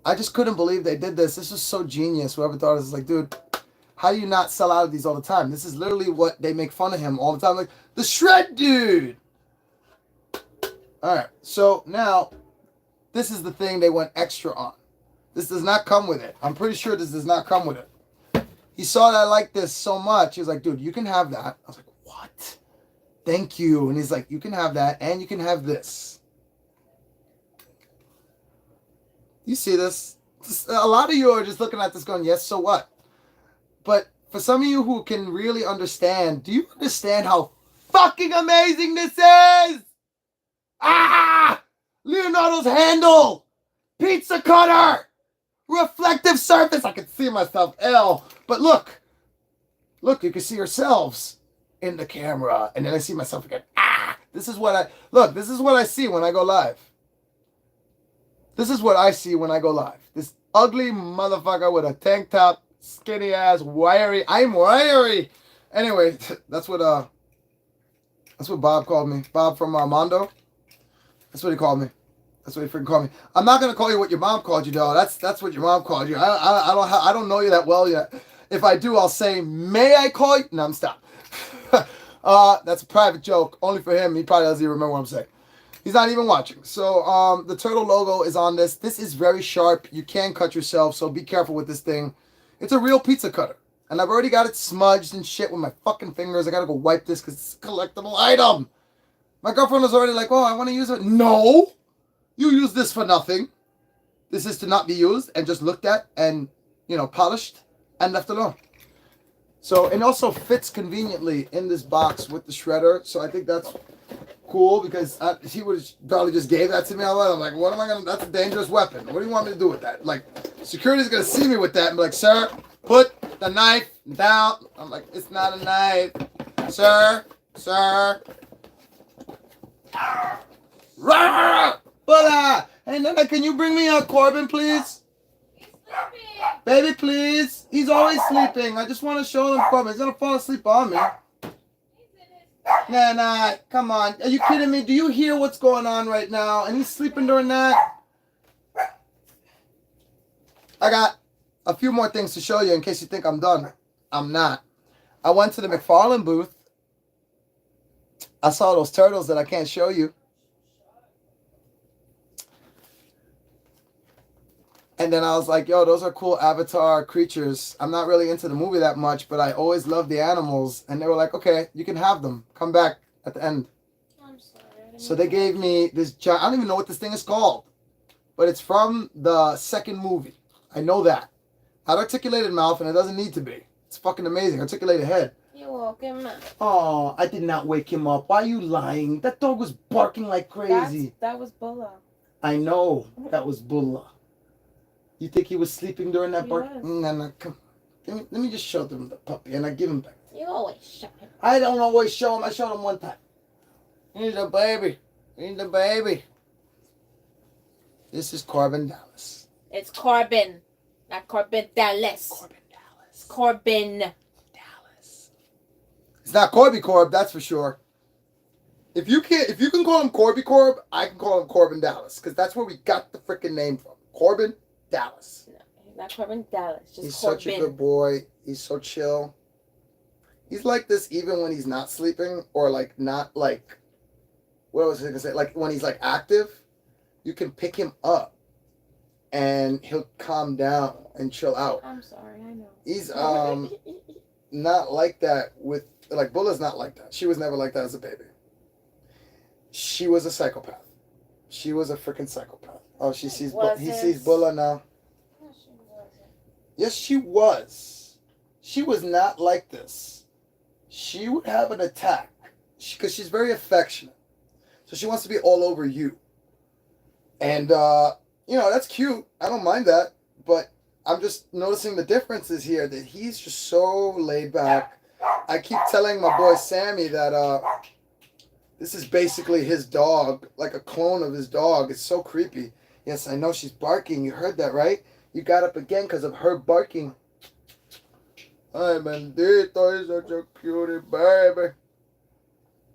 I just couldn't believe they did this. This was so genius. Whoever thought of this is like, dude, how do you not sell out of these all the time? This is literally what they make fun of him all the time. Like, the shred dude! Alright, so now, this is the thing they went extra on. This does not come with it. I'm pretty sure this does not come with it. He saw that I liked this so much. He was like, dude, you can have that. I was like, what? Thank you. And he's like, you can have that, and you can have this. You see this? A lot of you are just looking at this going, yes, so what? But for some of you who can really understand, do you understand how fucking amazing this is? Ah! Leonardo's handle! Pizza cutter! Reflective surface! I can see myself, but look! Look, you can see yourselves in the camera. And then I see myself again. Ah! This is what I see when I go live. This is what I see when I go live. This ugly motherfucker with a tank top, skinny ass, wiry. I'm wiry. Anyway, that's what Bob called me. Bob from Armando. That's what he called me. That's what he freaking called me. I'm not gonna call you what your mom called you, though. That's what your mom called you. I don't know you that well yet. If I do, I'll say, may I call you? No, I'm stop. That's a private joke, only for him. He probably doesn't even remember what I'm saying. He's not even watching. So the turtle logo is on this. This is very sharp. You can cut yourself, so be careful with this thing. It's a real pizza cutter. And I've already got it smudged and shit with my fucking fingers. I gotta go wipe this because it's a collectible item. My girlfriend was already like, oh, I want to use it. No! You use this for nothing. This is to not be used and just looked at and, polished and left alone. So, it also fits conveniently in this box with the shredder. So, I think that's cool because he would probably just gave that to me. I'm like, what am I going to, that's a dangerous weapon. What do you want me to do with that? Like, security's going to see me with that and be like, sir, put the knife down. I'm like, it's not a knife. Sir. Hola! Hey, Nana, can you bring me a Corbin, please? He's sleeping. Baby, please. He's always sleeping. I just want to show him Corbin. He's going to fall asleep on me. He's in his Nana, come on. Are you kidding me? Do you hear what's going on right now? And he's sleeping during that? I got a few more things to show you in case you think I'm done. I'm not. I went to the McFarlane booth. I saw those turtles that I can't show you. And then I was like, yo, those are cool Avatar creatures. I'm not really into the movie that much, but I always love the animals. And they were like, okay, you can have them. Come back at the end. I'm sorry. So they gave me this giant, I don't even know what this thing is called. But it's from the second movie. I know that. Had articulated mouth, and it doesn't need to be. It's fucking amazing. Articulated head. You woke him up. Oh, I did not wake him up. Why are you lying? That dog was barking like crazy. That was Bulla. I know. That was Bulla. You think he was sleeping during that bark? was. No, come. Let me just show them the puppy, and I give him back. You always show him. I don't always show him. I showed him one time. He's a baby. He's a baby. This is Corbin Dallas. It's Corbin, not Corbin Dallas. Corbin Dallas. Corbin Dallas. It's not Corby Corb, that's for sure. If you can call him Corby Corb, I can call him Corbin Dallas, because that's where we got the freaking name from. Corbin Dallas. No, he's not Corbin Dallas. Just He's Corbin. such a good boy. He's so chill. He's like this even when he's not sleeping, or like not like, what was I gonna say? Like when he's like active, you can pick him up, and he'll calm down and chill out. I'm sorry, I know. He's not like that with like Bulla's not like that. She was never like that as a baby. She was a psychopath. She was a freaking psychopath. Oh, he sees Bulla now. No, she wasn't. Yes, she was. She was not like this. She would have an attack because she's very affectionate. So she wants to be all over you. And, that's cute. I don't mind that. But I'm just noticing the differences here that he's just so laid back. I keep telling my boy Sammy that this is basically his dog, like a clone of his dog. It's so creepy. Yes, I know she's barking. You heard that, right? You got up again because of her barking. Ay, bendito, he's such a cutie baby.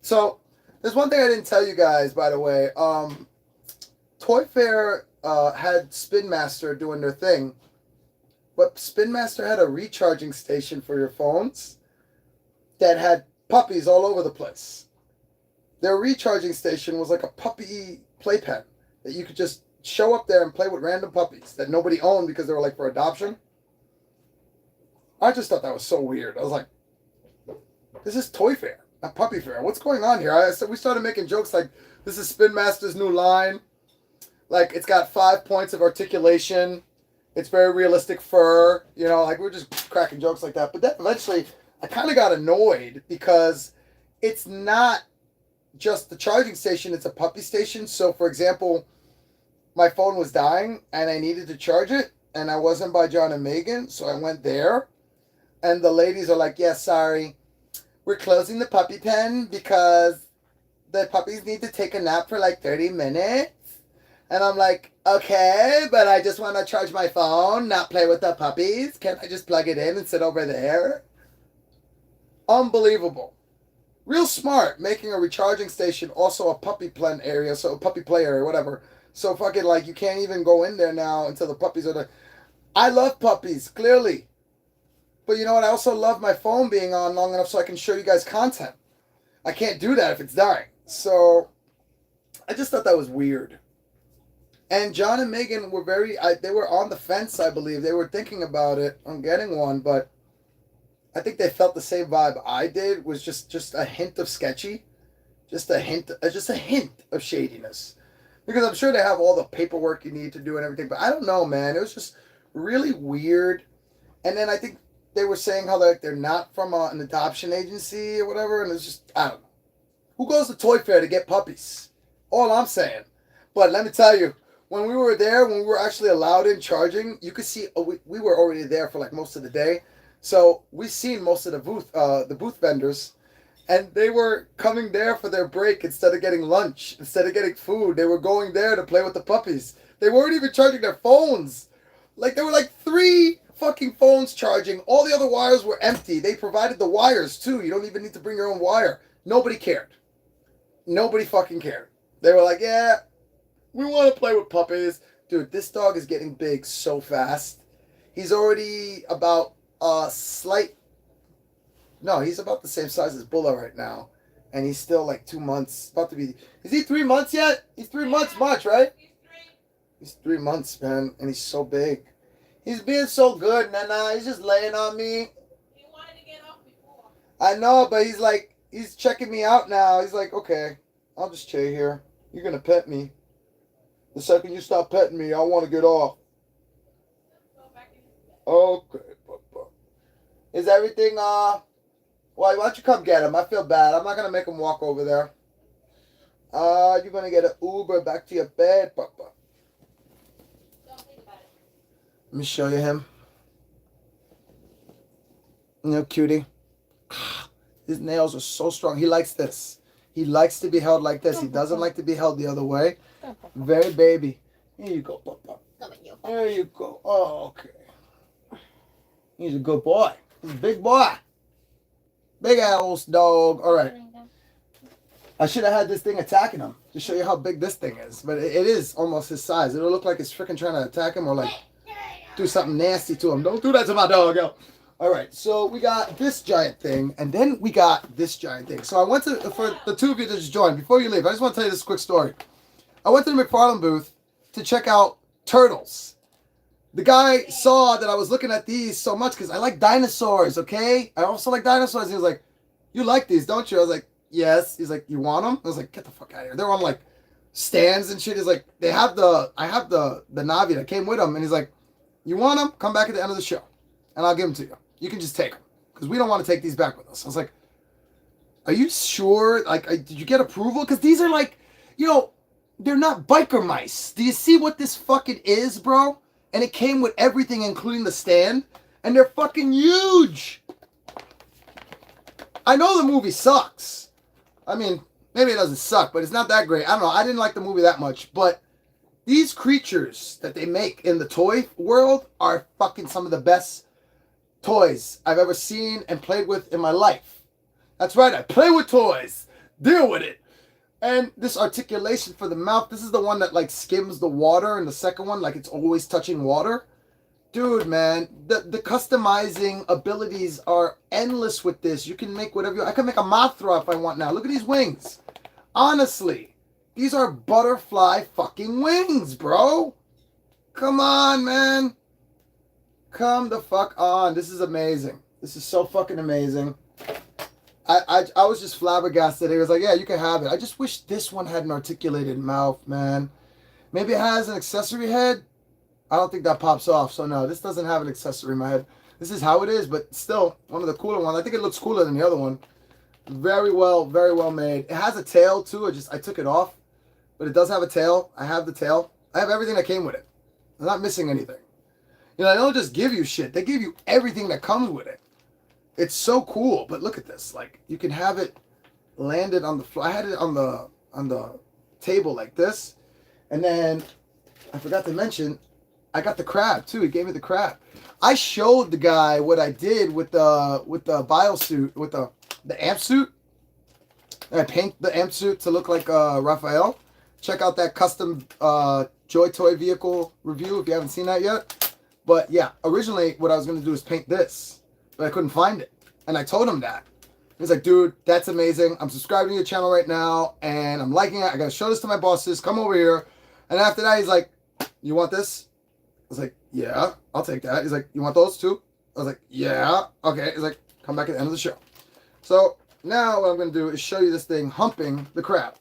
So, There's one thing I didn't tell you guys, by the way. Toyfair had Spin Master doing their thing, but Spin Master had a recharging station for your phones that had puppies all over the place. Their recharging station was like a puppy playpen that you could just show up there and play with random puppies that nobody owned because they were like for adoption. I just thought that was so weird. I was like, this is Toy Fair, not Puppy Fair. What's going on here? We started making jokes like, this is Spin Master's new line. Like, it's got 5 points of articulation. It's very realistic fur. You know, like, we were just cracking jokes like that. But then eventually, I kind of got annoyed because it's not just the charging station. It's a puppy station. So, for example, my phone was dying and I needed to charge it. And I wasn't by John and Megan. So I went there. And the ladies are like, yeah, sorry. We're closing the puppy pen because the puppies need to take a nap for like 30 minutes. And I'm like, okay, but I just want to charge my phone, not play with the puppies. Can't I just plug it in and sit over there? Unbelievable. Real smart, making a recharging station also a puppy pen area, so a puppy play area, whatever. So fucking like you can't even go in there now until the puppies are there. I love puppies, clearly. But you know what? I also love my phone being on long enough so I can show you guys content. I can't do that if it's dying. So I just thought that was weird. And John and Megan were they were on the fence, I believe. They were thinking about it on getting one, but I think they felt the same vibe I did, was just a hint of sketchy. Just a hint of shadiness. Because I'm sure they have all the paperwork you need to do and everything, but I don't know, man. It was just really weird. And then I think they were saying how they're not from an adoption agency or whatever, and it's just, I don't know. Who goes to Toy Fair to get puppies? All I'm saying. But let me tell you, when we were there, when we were actually allowed in charging, you could see, we were already there for like most of the day. So we seen most of the booth vendors, and they were coming there for their break instead of getting lunch, instead of getting food. They were going there to play with the puppies. They weren't even charging their phones. Like, there were like 3 fucking phones charging. All the other wires were empty. They provided the wires too. You don't even need to bring your own wire. Nobody cared. Nobody fucking cared. They were like, yeah, we want to play with puppies. Dude, this dog is getting big so fast. He's already about he's about the same size as Bulla right now. And he's still like 2 months. About to be, is he 3 months yet? He's 3 months much, right? He's 3 months, man. And he's so big. He's being so good, Nana. He's just laying on me. He wanted to get off before. I know, but he's checking me out now. He's like, okay, I'll just chill here. You're going to pet me. The second you stop petting me, I want to get off. Okay, Papa. Is everything, why don't you come get him? I feel bad. I'm not going to make him walk over there. You're going to get an Uber back to your bed, Papa. Let me show you him. You know, cutie. His nails are so strong. He likes this. He likes to be held like this. He doesn't like to be held the other way. Very baby. Here you go, Papa. There you go. Oh, okay. He's a good boy. He's a big boy. Big ass dog. All right. I should have had this thing attacking him to show you how big this thing is. But it is almost his size. It'll look like it's freaking trying to attack him or like do something nasty to him. Don't do that to my dog, yo. All right, so we got this giant thing, and then we got this giant thing. So I went to, for the two of you that just joined, before you leave, I just want to tell you this quick story. I went to the McFarlane booth to check out turtles. The guy saw that I was looking at these so much because I like dinosaurs, okay? I also like dinosaurs. He was like, you like these, don't you? I was like, yes. He's like, you want them? I was like, get the fuck out of here. They're on like stands and shit. He's like, I have the Navi that came with them, and he's like, you want them? Come back at the end of the show, and I'll give them to you. You can just take them because we don't want to take these back with us. I was like, are you sure? Like, did you get approval? Because these are like, you know, they're not biker mice. Do you see what this fucking is, bro? And it came with everything, including the stand, and they're fucking huge. I know the movie sucks. I mean, maybe it doesn't suck, but it's not that great. I don't know. I didn't like the movie that much, but these creatures that they make in the toy world are fucking some of the best toys I've ever seen and played with in my life. That's right, I play with toys. Deal with it. And this articulation for the mouth, this is the one that like skims the water, and the second one, like it's always touching water. Dude, man, the customizing abilities are endless with this. You can make whatever I can make a Mothra if I want now. Look at these wings. Honestly, these are butterfly fucking wings, bro. Come on, man. Come the fuck on. This is amazing. This is so fucking amazing. I was just flabbergasted. He was like, yeah, you can have it. I just wish this one had an articulated mouth, man. Maybe it has an accessory head. I don't think that pops off. So no, this doesn't have an accessory in my head. This is how it is, but still one of the cooler ones. I think it looks cooler than the other one. Very well made. It has a tail too. I took it off, but it does have a tail. I have the tail. I have everything that came with it. I'm not missing anything. You know, they don't just give you shit. They give you everything that comes with it. It's so cool. But look at this. Like, you can have it landed on the floor. I had it on the table like this. And then I forgot to mention, I got the crab too. He gave me the crab. I showed the guy what I did with the biosuit, with the amp suit. And I paint the amp suit to look like Raphael. Check out that custom Joy Toy vehicle review if you haven't seen that yet. But yeah, originally what I was going to do is paint this, but I couldn't find it. And I told him that. He's like, dude, that's amazing. I'm subscribing to your channel right now, and I'm liking it. I got to show this to my bosses. Come over here. And after that, he's like, you want this? I was like, yeah, I'll take that. He's like, you want those too? I was like, yeah. Okay. He's like, come back at the end of the show. So now what I'm going to do is show you this thing humping the crab.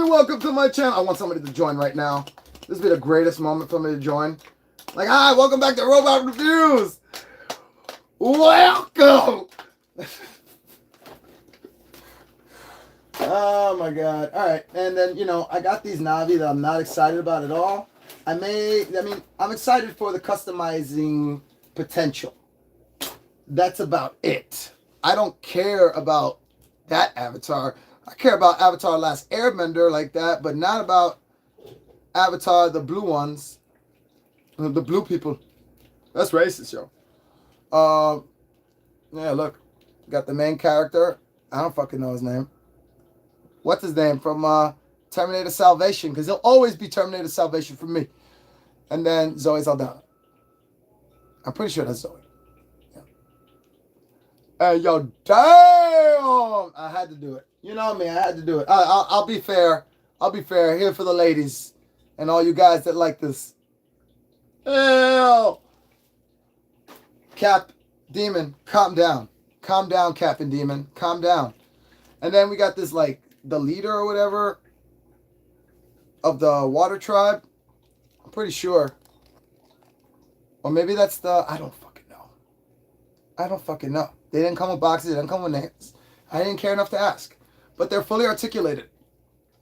Welcome to my channel. I want somebody to join right now. This would be the greatest moment for me to join. Like, hi, welcome back to Robot Reviews. Welcome. Oh my God. All right. And then, you know, I got these Navi that I'm not excited about at all. I'm excited for the customizing potential. That's about it. I don't care about that avatar. I care about Avatar Last Airbender like that, but not about Avatar, the blue ones. The blue people. That's racist, yo. Yeah, look. Got the main character. I don't fucking know his name. What's his name? From Terminator Salvation, because he'll always be Terminator Salvation for me. And then Zoe Saldana. I'm pretty sure that's Zoe. Yeah. Hey, yo, damn! I had to do it. You know me, I had to do it. I'll be fair. I'll be fair. Here for the ladies and all you guys that like this. Ew. Cap, Demon, calm down. Calm down, Cap and Demon. Calm down. And then we got this, like, the leader or whatever of the water tribe. I'm pretty sure. Or maybe that's the... I don't fucking know. I don't fucking know. They didn't come with boxes. They didn't come with names. I didn't care enough to ask. But they're fully articulated.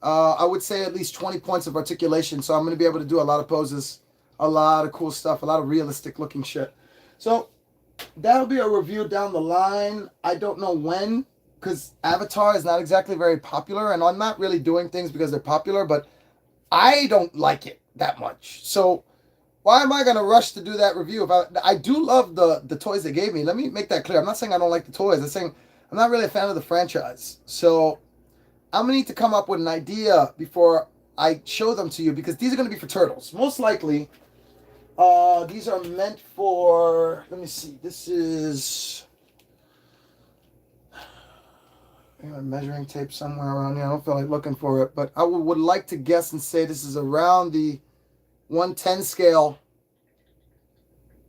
I would say at least 20 points of articulation. So I'm going to be able to do a lot of poses. A lot of cool stuff. A lot of realistic looking shit. So that'll be a review down the line. I don't know when. Because Avatar is not exactly very popular. And I'm not really doing things because they're popular. But I don't like it that much. So why am I going to rush to do that review? If I do love the toys they gave me. Let me make that clear. I'm not saying I don't like the toys. I'm saying I'm not really a fan of the franchise. So I'm going to need to come up with an idea before I show them to you, because these are going to be for turtles. Most likely, these are meant for, let me see, this is, I got a measuring tape somewhere around here. I don't feel like looking for it, but I would like to guess and say this is around the 110 scale,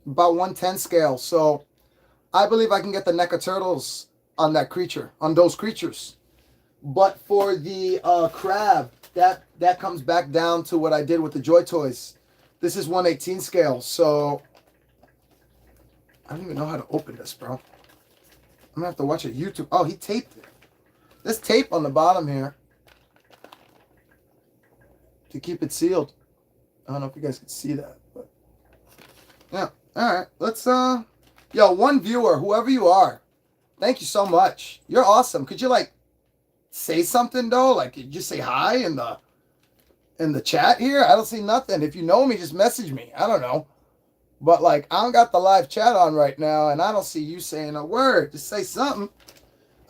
about 110 scale. So I believe I can get the neck of turtles on that creature, on those creatures. But for the crab, that comes back down to what I did with the Joy Toys. This is 118 scale, so I don't even know how to open this, bro. I'm gonna have to watch a YouTube. Oh, he taped it. There's tape on the bottom here to keep it sealed. I don't know if you guys can see that, but yeah. All right, let's yo, one viewer, whoever you are, thank you so much. You're awesome. Could you like say something though? Like, could you just say hi in the chat here? I don't see nothing. If you know me, just message me. I don't know. But like, I don't got the live chat on right now, and I don't see you saying a word. Just say something.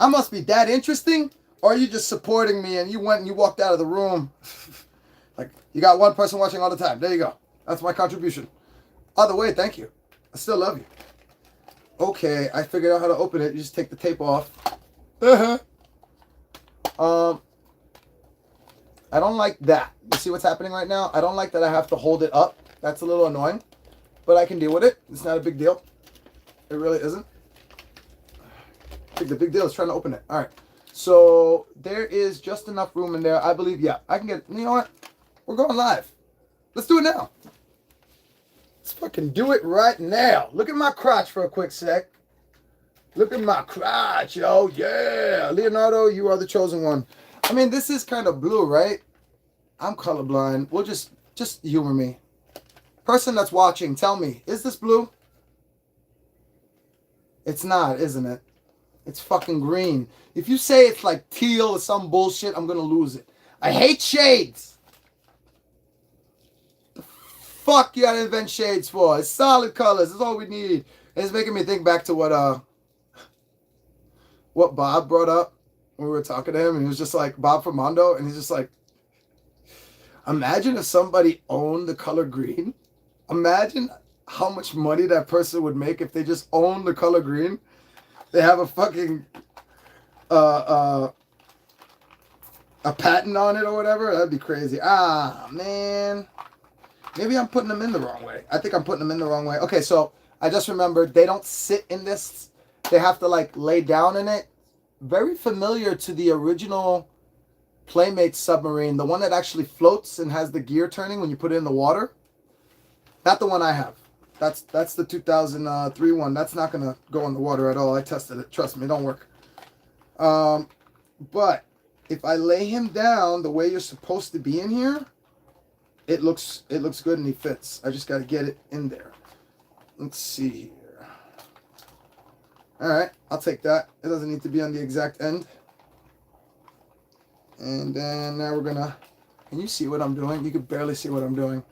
I must be that interesting, or are you just supporting me and you went and you walked out of the room? Like, you got one person watching all the time. There you go. That's my contribution. Other way, thank you. I still love you. Okay, I figured out how to open it. You just take the tape off. I don't like that. You see what's happening right now? I don't like that I have to hold it up. That's a little annoying. But I can deal with it. It's not a big deal. It really isn't. I think the big deal is trying to open it. All right. So there is just enough room in there. I believe, yeah, I can get, you know what? We're going live. Let's do it now. Let's fucking do it right now. Look at my crotch for a quick sec. Look at my crotch, yo. Yeah. Leonardo, you are the chosen one. I mean, this is kind of blue, right? I'm colorblind. We'll just humor me. Person that's watching, tell me, is this blue? It's not, isn't it? It's fucking green. If you say it's like teal or some bullshit, I'm gonna lose it. I hate shades. The fuck you gotta invent shades for? It's solid colors. That's all we need. And it's making me think back to what Bob brought up when we were talking to him, and he was just like, Bob from Mondo, and he's just like, imagine if somebody owned the color green. Imagine how much money that person would make if they just owned the color green. They have a fucking a patent on it or whatever. That'd be crazy. Ah, man. Maybe I'm putting them in the wrong way. I think I'm putting them in the wrong way. Okay, so I just remembered they don't sit in this. They have to like lay down in it. Very familiar to the original Playmate submarine, the one that actually floats and has the gear turning when you put it in the water. Not the one I have. That's the 2003 one. That's not gonna go in the water at all. I tested it. Trust me, it don't work. But if I lay him down the way you're supposed to be in here, it looks good and he fits. I just got to get it in there. Let's see here. All right, I'll take that. It doesn't need to be on the exact end. And then now we're gonna. Can you see what I'm doing? You can barely see what I'm doing.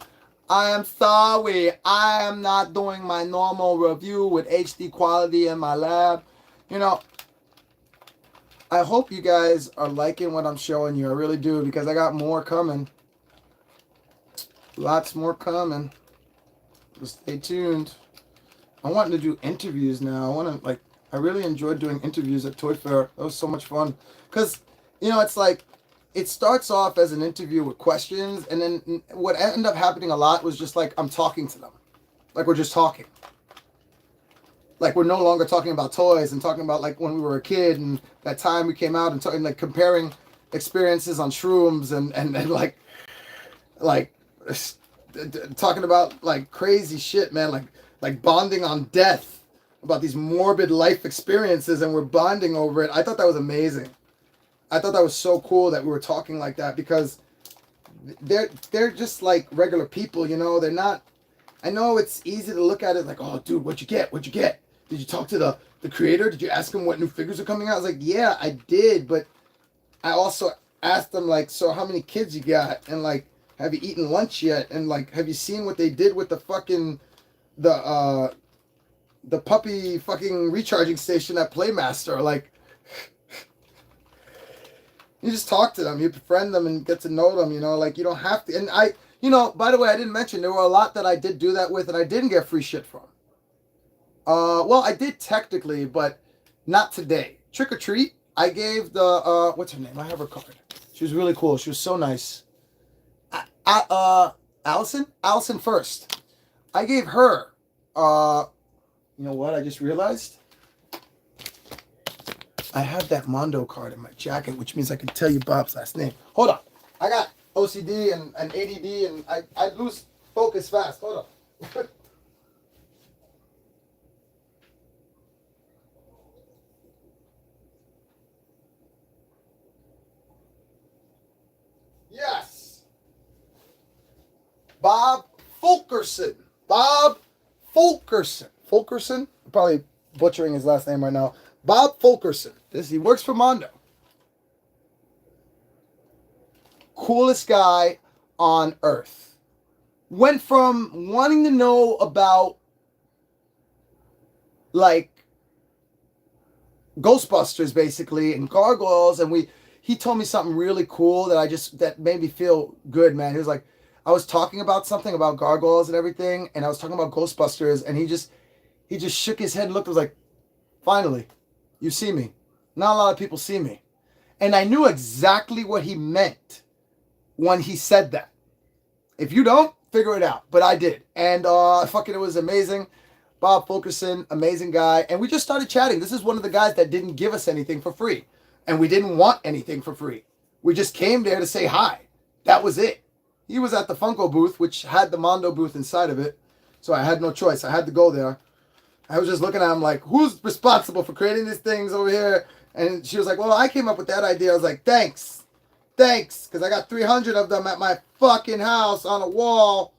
I am sorry. I am not doing my normal review with HD quality in my lab. You know, I hope you guys are liking what I'm showing you. I really do, because I got more coming. Lots more coming. Just stay tuned. I'm wanting to do interviews now. I really enjoyed doing interviews at Toyfair. That was so much fun. Because, you know, it's like, it starts off as an interview with questions, and then what ended up happening a lot was just like I'm talking to them. Like we're just talking. Like we're no longer talking about toys and talking about like when we were a kid and that time we came out and talking, like comparing experiences on shrooms and like talking about like crazy shit, man, like bonding on death, about these morbid life experiences, and we're bonding over it. I thought that was amazing. I thought that was so cool that we were talking like that, because they're just like regular people, you know. They're not. I know it's easy to look at it like, oh, dude, what'd you get? What'd you get? Did you talk to the creator? Did you ask him what new figures are coming out? I was like, yeah, I did, but I also asked them like, so how many kids you got? And like, have you eaten lunch yet? And like, have you seen what they did with the fucking the puppy fucking recharging station at Playmaster? Like. You just talk to them, you befriend them and get to know them, you know, like you don't have to. And you know, by the way, I didn't mention, there were a lot that I did do that with and I didn't get free shit from. Well, I did technically, but not today. Trick or Treat, I gave the, what's her name? I have her card. She was really cool. She was so nice. Allison First. I gave her, you know what, I just realized? I have that Mondo card in my jacket, which means I can tell you Bob's last name. Hold on. I got OCD and ADD, and I lose focus fast. Hold on. Yes. Bob Fulkerson. Bob Fulkerson. Fulkerson? I'm probably butchering his last name right now. Bob Fulkerson. He works for Mondo. Coolest guy on earth. Went from wanting to know about like Ghostbusters basically and gargoyles, and he told me something really cool that made me feel good, man. He was like, I was talking about something about gargoyles and everything, and I was talking about Ghostbusters, and he just shook his head and looked. Was like, finally, you see me. Not a lot of people see me, and I knew exactly what he meant when he said that. If you don't, figure it out. But I did, and fucking, it was amazing. Bob Fulkerson, amazing guy, and we just started chatting. This is one of the guys that didn't give us anything for free, and we didn't want anything for free. We just came there to say hi. That was it. He was at the Funko booth, which had the Mondo booth inside of it, so I had no choice. I had to go there. I was just looking at him like, who's responsible for creating these things over here? And she was like, well, I came up with that idea. I was like, thanks, because I got 300 of them at my fucking house on a wall.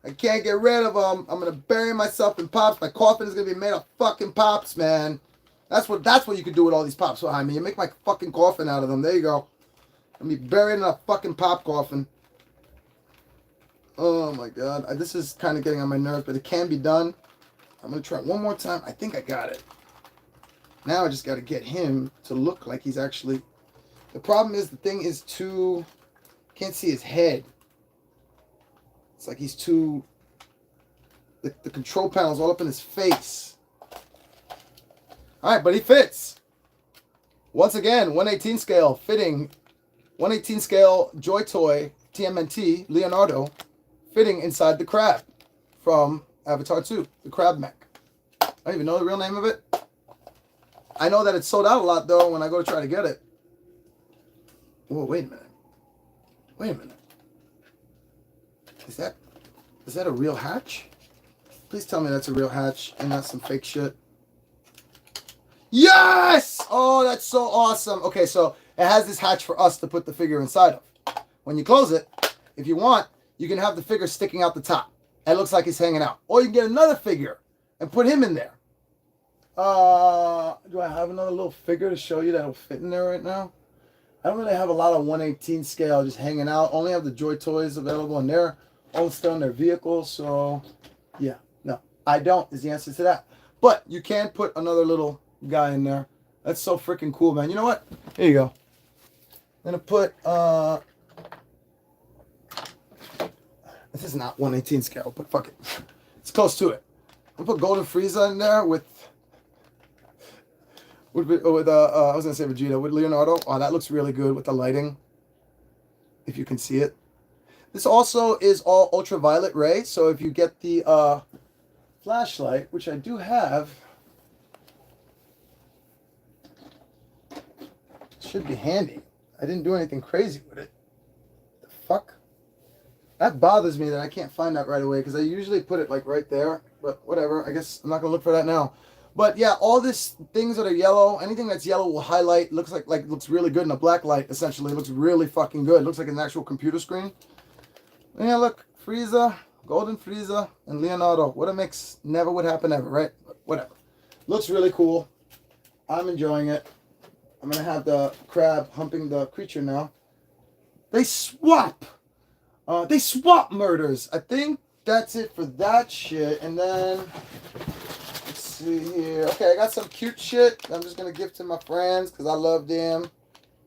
I can't get rid of them. I'm going to bury myself in pops. My coffin is going to be made of fucking pops, man. That's what you can do with all these pops behind me. You make my fucking coffin out of them. There you go. I'm going to be buried in a fucking pop coffin. Oh, my God. This is kind of getting on my nerves, but it can be done. I'm going to try it one more time. I think I got it. Now I just got to get him to look like he's actually... The problem is the thing is too... Can't see his head. It's like he's too... The control panel's all up in his face. Alright, but he fits. Once again, 1/18 scale fitting. 1/18 scale Joy Toy TMNT Leonardo fitting inside the crab from Avatar 2, the crab mech. I don't even know the real name of it. I know that it's sold out a lot, though, when I go to try to get it. Whoa, wait a minute. Wait a minute. Is that a real hatch? Please tell me that's a real hatch and not some fake shit. Yes! Oh, that's so awesome. Okay, so it has this hatch for us to put the figure inside of. When you close it, if you want, you can have the figure sticking out the top. It looks like he's hanging out. Or you can get another figure and put him in there. Do I have another little figure to show you that'll fit in there right now? I don't really have a lot of 1/18 scale just hanging out. Only have the Joy Toys available, and they're all still in their vehicle. So, yeah, no, I don't is the answer to that. But you can put another little guy in there. That's so freaking cool, man. You know what? Here you go. I'm gonna put this is not 1/18 scale, but fuck it. It's close to it. I'm gonna put Golden Frieza in there with I was gonna say Vegeta with Leonardo. Oh, that looks really good with the lighting. If you can see it. This also is all ultraviolet ray, so if you get the flashlight, which I do have, it should be handy. I didn't do anything crazy with it. The fuck? That bothers me that I can't find that right away because I usually put it like right there. But whatever. I guess I'm not gonna look for that now. But yeah, all these things that are yellow, anything that's yellow will highlight. Looks like looks really good in a black light. Essentially, it looks really fucking good. It looks like an actual computer screen. And yeah, look, Frieza, Golden Frieza, and Leonardo. What a mix! Never would happen ever, right? But whatever. Looks really cool. I'm enjoying it. I'm gonna have the crab humping the creature now. They swap. They swap murders. I think that's it for that shit. And then let's see here. Okay, I got some cute shit. I'm just gonna give to my friends because I love them.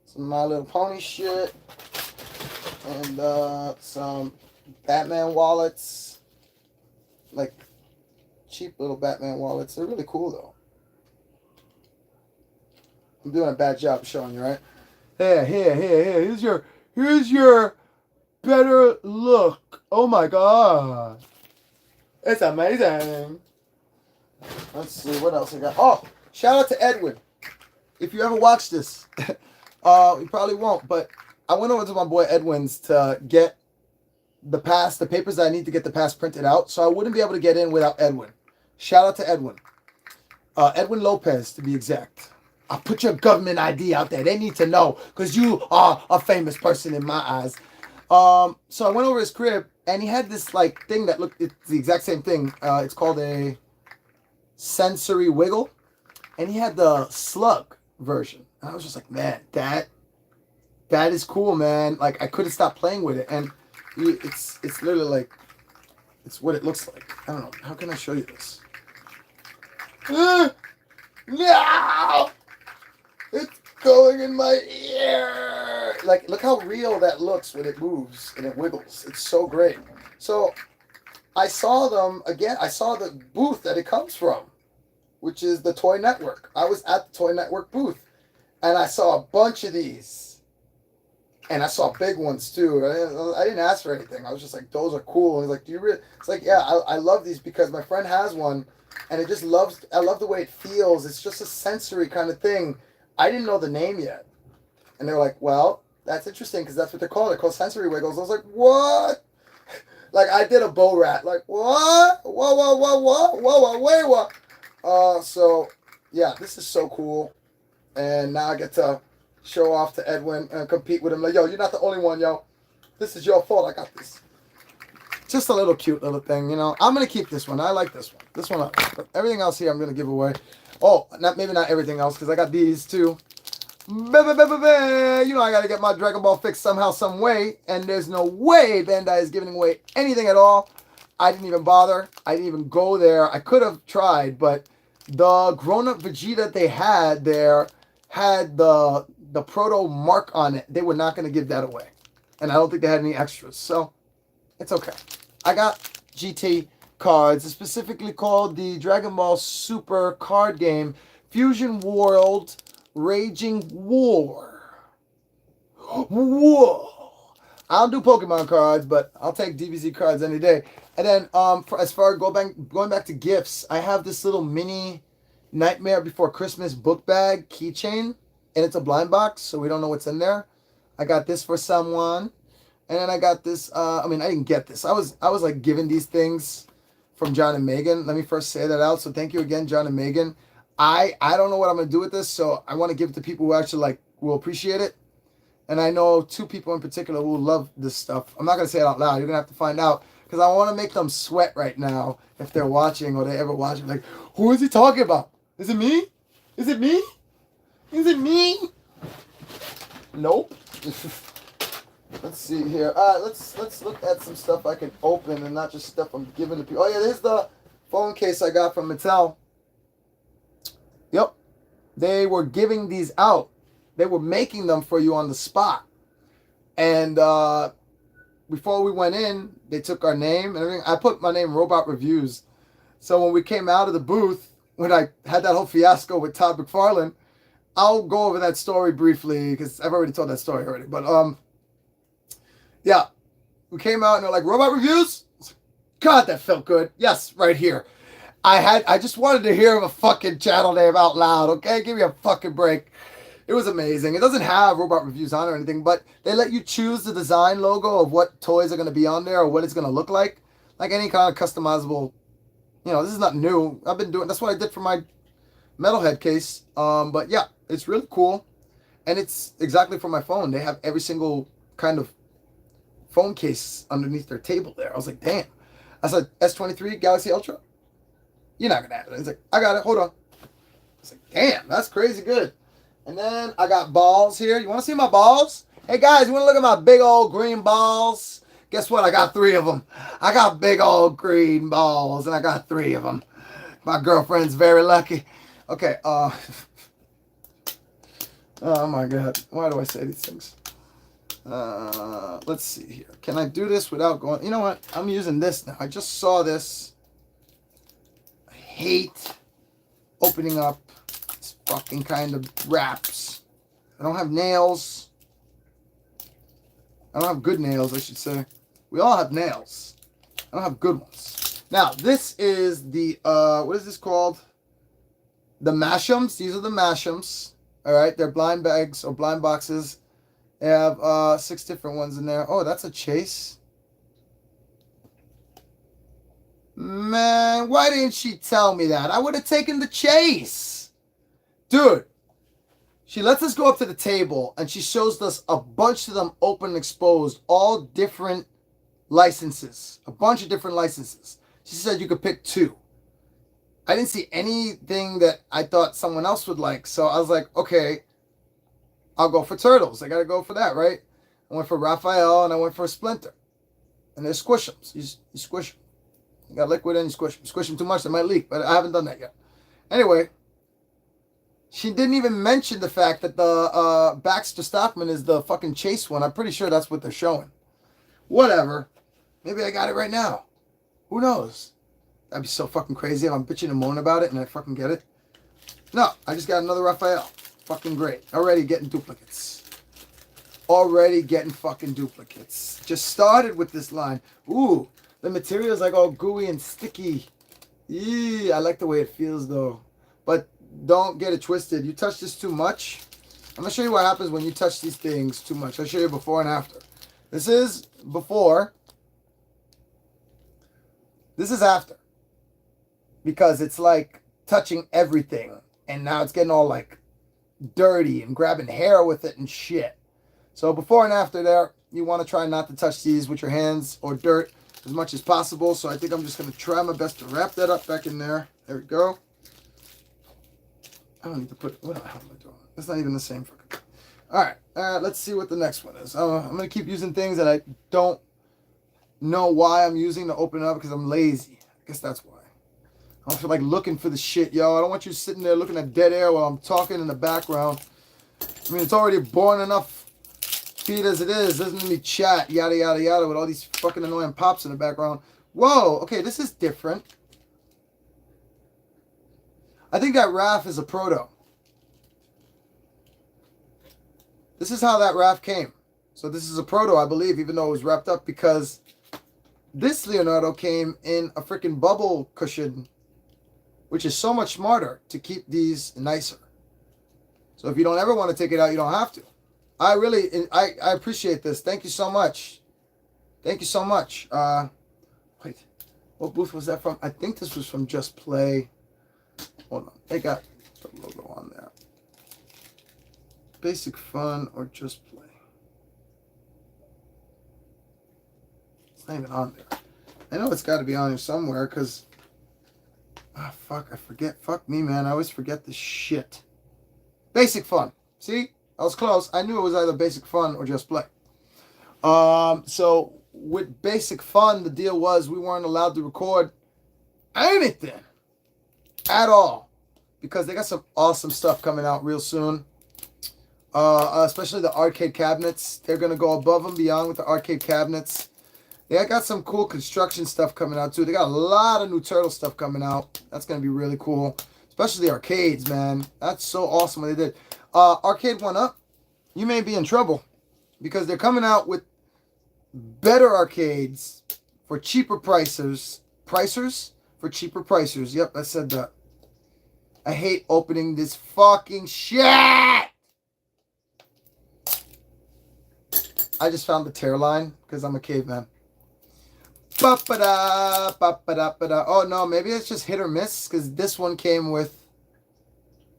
Some My Little Pony shit. And some Batman wallets. Like cheap little Batman wallets. They're really cool though. I'm doing a bad job showing you, right? Here. Here's your better look. Oh my god. It's amazing. Let's see what else I got. Oh, shout out to Edwin. If you ever watch this, you probably won't, but I went over to my boy Edwin's to get the papers that I need to get the pass printed out, so I wouldn't be able to get in without Edwin. Shout out to Edwin. Edwin Lopez, to be exact. I'll put your government ID out there. They need to know because you are a famous person in my eyes. So I went over his crib and he had this like thing that looked, it's the exact same thing. It's called a sensory wiggle. And he had the slug version. And I was just like, man, that is cool, man. Like I couldn't stop playing with it. And it's literally like, it's what it looks like. I don't know. How can I show you this? No! going in my ear. Like, look how real that looks when it moves and it wiggles. It's so great. So I saw them again. I saw the booth that it comes from, which is the Toy Network. I was at the Toy Network booth, and I saw a bunch of these. And I saw big ones too. I didn't ask for anything. I was just like, those are cool. And he's like, do you really? It's like, yeah, I love these because my friend has one, and it just loves. I love the way it feels. It's just a sensory kind of thing. I didn't know the name yet, and they were like, well, that's interesting because that's what they're called. They're called sensory wiggles. I was like, what? Like I did a bow rat. Like what? Whoa, wait, what? So yeah, this is so cool, and now I get to show off to Edwin and compete with him. Like, yo, you're not the only one, yo. This is your fault. I got this. Just a little cute little thing, you know. I'm gonna keep this one. I like this one. This one, but everything else here, I'm gonna give away. Oh, maybe not everything else because I got these too. You know, I gotta get my Dragon Ball fix somehow, some way, and there's no way Bandai is giving away anything at all. I didn't even bother. I didn't even go there. I could have tried, but the grown-up Vegeta they had there had the proto mark on it. They were not going to give that away. And I don't think they had any extras. So, it's okay. I got GT cards. It's specifically called the Dragon Ball Super card game, Fusion World Raging War. Whoa! I don't do Pokemon cards, but I'll take DBZ cards any day. And then, as far as going back to gifts, I have this little mini Nightmare Before Christmas book bag keychain. And it's a blind box, so we don't know what's in there. I got this for someone. And then I got this, I didn't get this. I was like given these things from John and Megan. Let me first say that out. So thank you again, John and Megan. I don't know what I'm going to do with this, so I want to give it to people who actually will appreciate it. And I know 2 people in particular who love this stuff. I'm not going to say it out loud. You're going to have to find out. Because I want to make them sweat right now if they're watching or they ever watch it. Like, who is he talking about? Is it me? Is it me? Is it me? Nope. Let's see here. Let's look at some stuff I can open and not just stuff I'm giving to people. Oh yeah, there's the phone case I got from Mattel. Yep. They were giving these out. They were making them for you on the spot. And before we went in, they took our name and everything. I put my name Robot Reviews. So when we came out of the booth, when I had that whole fiasco with Todd McFarlane, I'll go over that story briefly because I've already told that story already. But yeah, we came out and they're like, Robot Reviews? God, that felt good. Yes, right here. I just wanted to hear a fucking channel name out loud, okay? Give me a fucking break. It was amazing. It doesn't have Robot Reviews on or anything, but they let you choose the design logo of what toys are going to be on there or what it's going to look like. Like any kind of customizable, this is not new. I've been doing, that's what I did for my Metalhead case. But yeah, it's really cool. And it's exactly for my phone. They have every single kind of phone case underneath their table there. I was like, damn. I said, S23 Galaxy Ultra? You're not going to have it. He's like, I got it. Hold on. I was like, damn, that's crazy good. And then I got balls here. You want to see my balls? Hey, guys, you want to look at my big old green balls? Guess what? I got 3 of them. I got big old green balls, and I got 3 of them. My girlfriend's very lucky. Okay, oh my God. Why do I say these things? Let's see here. Can I do this without going? You know what? I'm using this now. I just saw this. I hate opening up this fucking kind of wraps. I don't have nails. I don't have good nails, I should say. We all have nails. I don't have good ones. Now, this is the, what is this called? The Mash'ems. These are the Mash'ems. All right, they're blind bags or blind boxes. They have 6 different ones in there. Oh, that's a chase. Man, why didn't she tell me that? I would have taken the chase. Dude, she lets us go up to the table and she shows us a bunch of them open and exposed, all different licenses. A bunch of different licenses. She said you could pick 2. I didn't see anything that I thought someone else would like. So I was like, okay, I'll go for Turtles. I got to go for that, right? I went for Raphael and I went for Splinter. And they're squish them. You squish them. You got liquid and you squish them. Squish them too much, they might leak. But I haven't done that yet. Anyway, She didn't even mention the fact that the Baxter Stockman is the fucking chase one. I'm pretty sure that's what they're showing. Whatever. Maybe I got it right now. Who knows? That'd be so fucking crazy if I'm bitching and moaning about it and I fucking get it. No, I just got another Raphael. Fucking great. Already getting duplicates. Already getting fucking duplicates. Just started with this line. Ooh, the material's like all gooey and sticky. Yeah, I like the way it feels though. But don't get it twisted. You touch this too much. I'm going to show you what happens when you touch these things too much. I'll show you before and after. This is before. This is after. Because it's like touching everything. And now it's getting all like dirty and grabbing hair with it and shit. So before and after there, you want to try not to touch these with your hands or dirt as much as possible. So I think I'm just going to try my best to wrap that up back in there. There we go. I don't need to put, what the hell am I doing? It's not even the same fucking. All right, let's see what the next one is. I'm going to keep using things that I don't know why I'm using to open it up because I'm lazy. I guess that's why. I don't feel like looking for the shit, yo. I don't want you sitting there looking at dead air while I'm talking in the background. I mean, it's already boring enough feed as it is. Doesn't need chat, yada, yada, yada, with all these fucking annoying pops in the background. Whoa, okay, this is different. I think that RAF is a proto. This is how that RAF came. So this is a proto, I believe, even though it was wrapped up, because this Leonardo came in a freaking bubble cushion, which is so much smarter to keep these nicer. So if you don't ever want to take it out, you don't have to. I appreciate this. Thank you so much. Thank you so much. Wait, what booth was that from? I think this was from Just Play. Hold on, they got the logo on there. Basic Fun or Just Play. It's not even on there. I know it's got to be on here somewhere because, fuck, I forget. Fuck me, man. I always forget this shit. Basic Fun. See? I was close. I knew it was either Basic Fun or Just Play. So with Basic Fun, the deal was we weren't allowed to record anything at all because they got some awesome stuff coming out real soon. Especially the arcade cabinets. They're going to go above and beyond with the arcade cabinets. They got some cool construction stuff coming out too. They got a lot of new Turtle stuff coming out. That's going to be really cool. Especially the arcades, man. That's so awesome what they did. Arcade 1-Up, you may be in trouble because they're coming out with better arcades for cheaper pricers. Pricers? For cheaper pricers. Yep, I said that. I hate opening this fucking shit. I just found the tear line because I'm a caveman. Ba-ba-da, ba-ba-da-ba-da. Oh, no, maybe it's just hit or miss because this one came with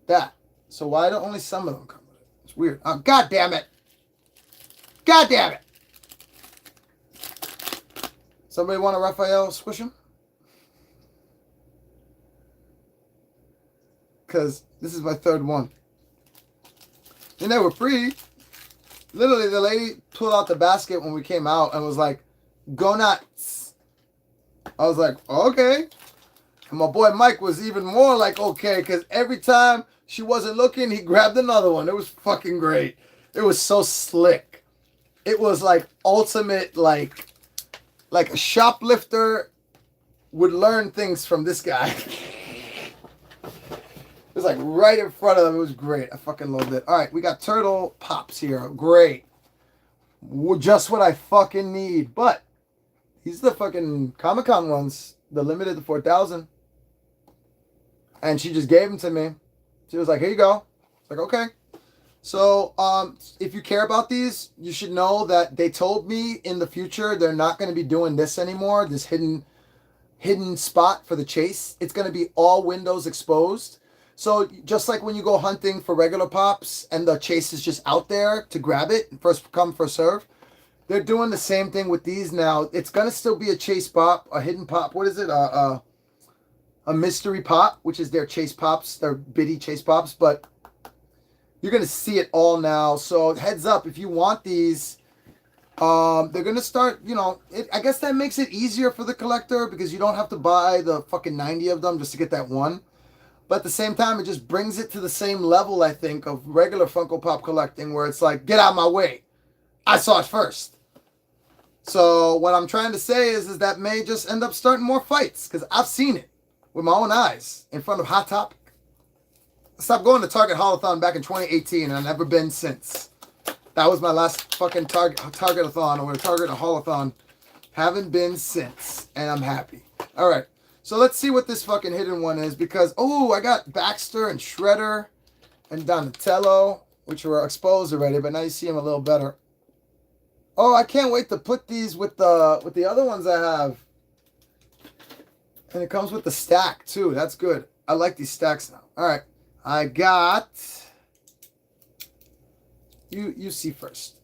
that. So why do only some of them come with it? It's weird. Oh, God damn it. God damn it. Somebody want a Raphael squish him? Because this is my third one. And they were free. Literally, the lady pulled out the basket when we came out and was like, go nuts. I was like, okay. And my boy Mike was even more like, okay, because every time she wasn't looking, he grabbed another one. It was fucking great. It was so slick. It was like ultimate, like a shoplifter would learn things from this guy. It was like right in front of them. It was great. I fucking loved it. All right, we got Turtle Pops here. Great. Just what I fucking need. But these are the fucking Comic-Con ones. The limited to 4,000. And she just gave them to me. She was like, here you go. I was like, okay. So, if you care about these, you should know that they told me in the future they're not going to be doing this anymore. This hidden spot for the chase. It's going to be all windows exposed. So just like when you go hunting for regular pops and the chase is just out there to grab it, first come, first serve, they're doing the same thing with these now. It's going to still be a chase pop, a hidden pop. What is it? A mystery pop, which is their chase pops, their biddy chase pops. But you're going to see it all now. So heads up, if you want these, they're going to start, I guess that makes it easier for the collector because you don't have to buy the fucking 90 of them just to get that one. But at the same time, it just brings it to the same level, I think, of regular Funko Pop collecting, where it's like, get out of my way. I saw it first. So what I'm trying to say is that may just end up starting more fights, because I've seen it with my own eyes in front of Hot Topic. I stopped going to Target Holothon back in 2018, and I've never been since. That was my last fucking Target-a-thon or Target Holothon. Haven't been since, and I'm happy. All right, so let's see what this fucking hidden one is, because, I got Baxter and Shredder and Donatello, which were exposed already, but now you see them a little better. Oh, I can't wait to put these with the other ones I have. And it comes with the stack, too. That's good. I like these stacks now. All right. I got... You see first.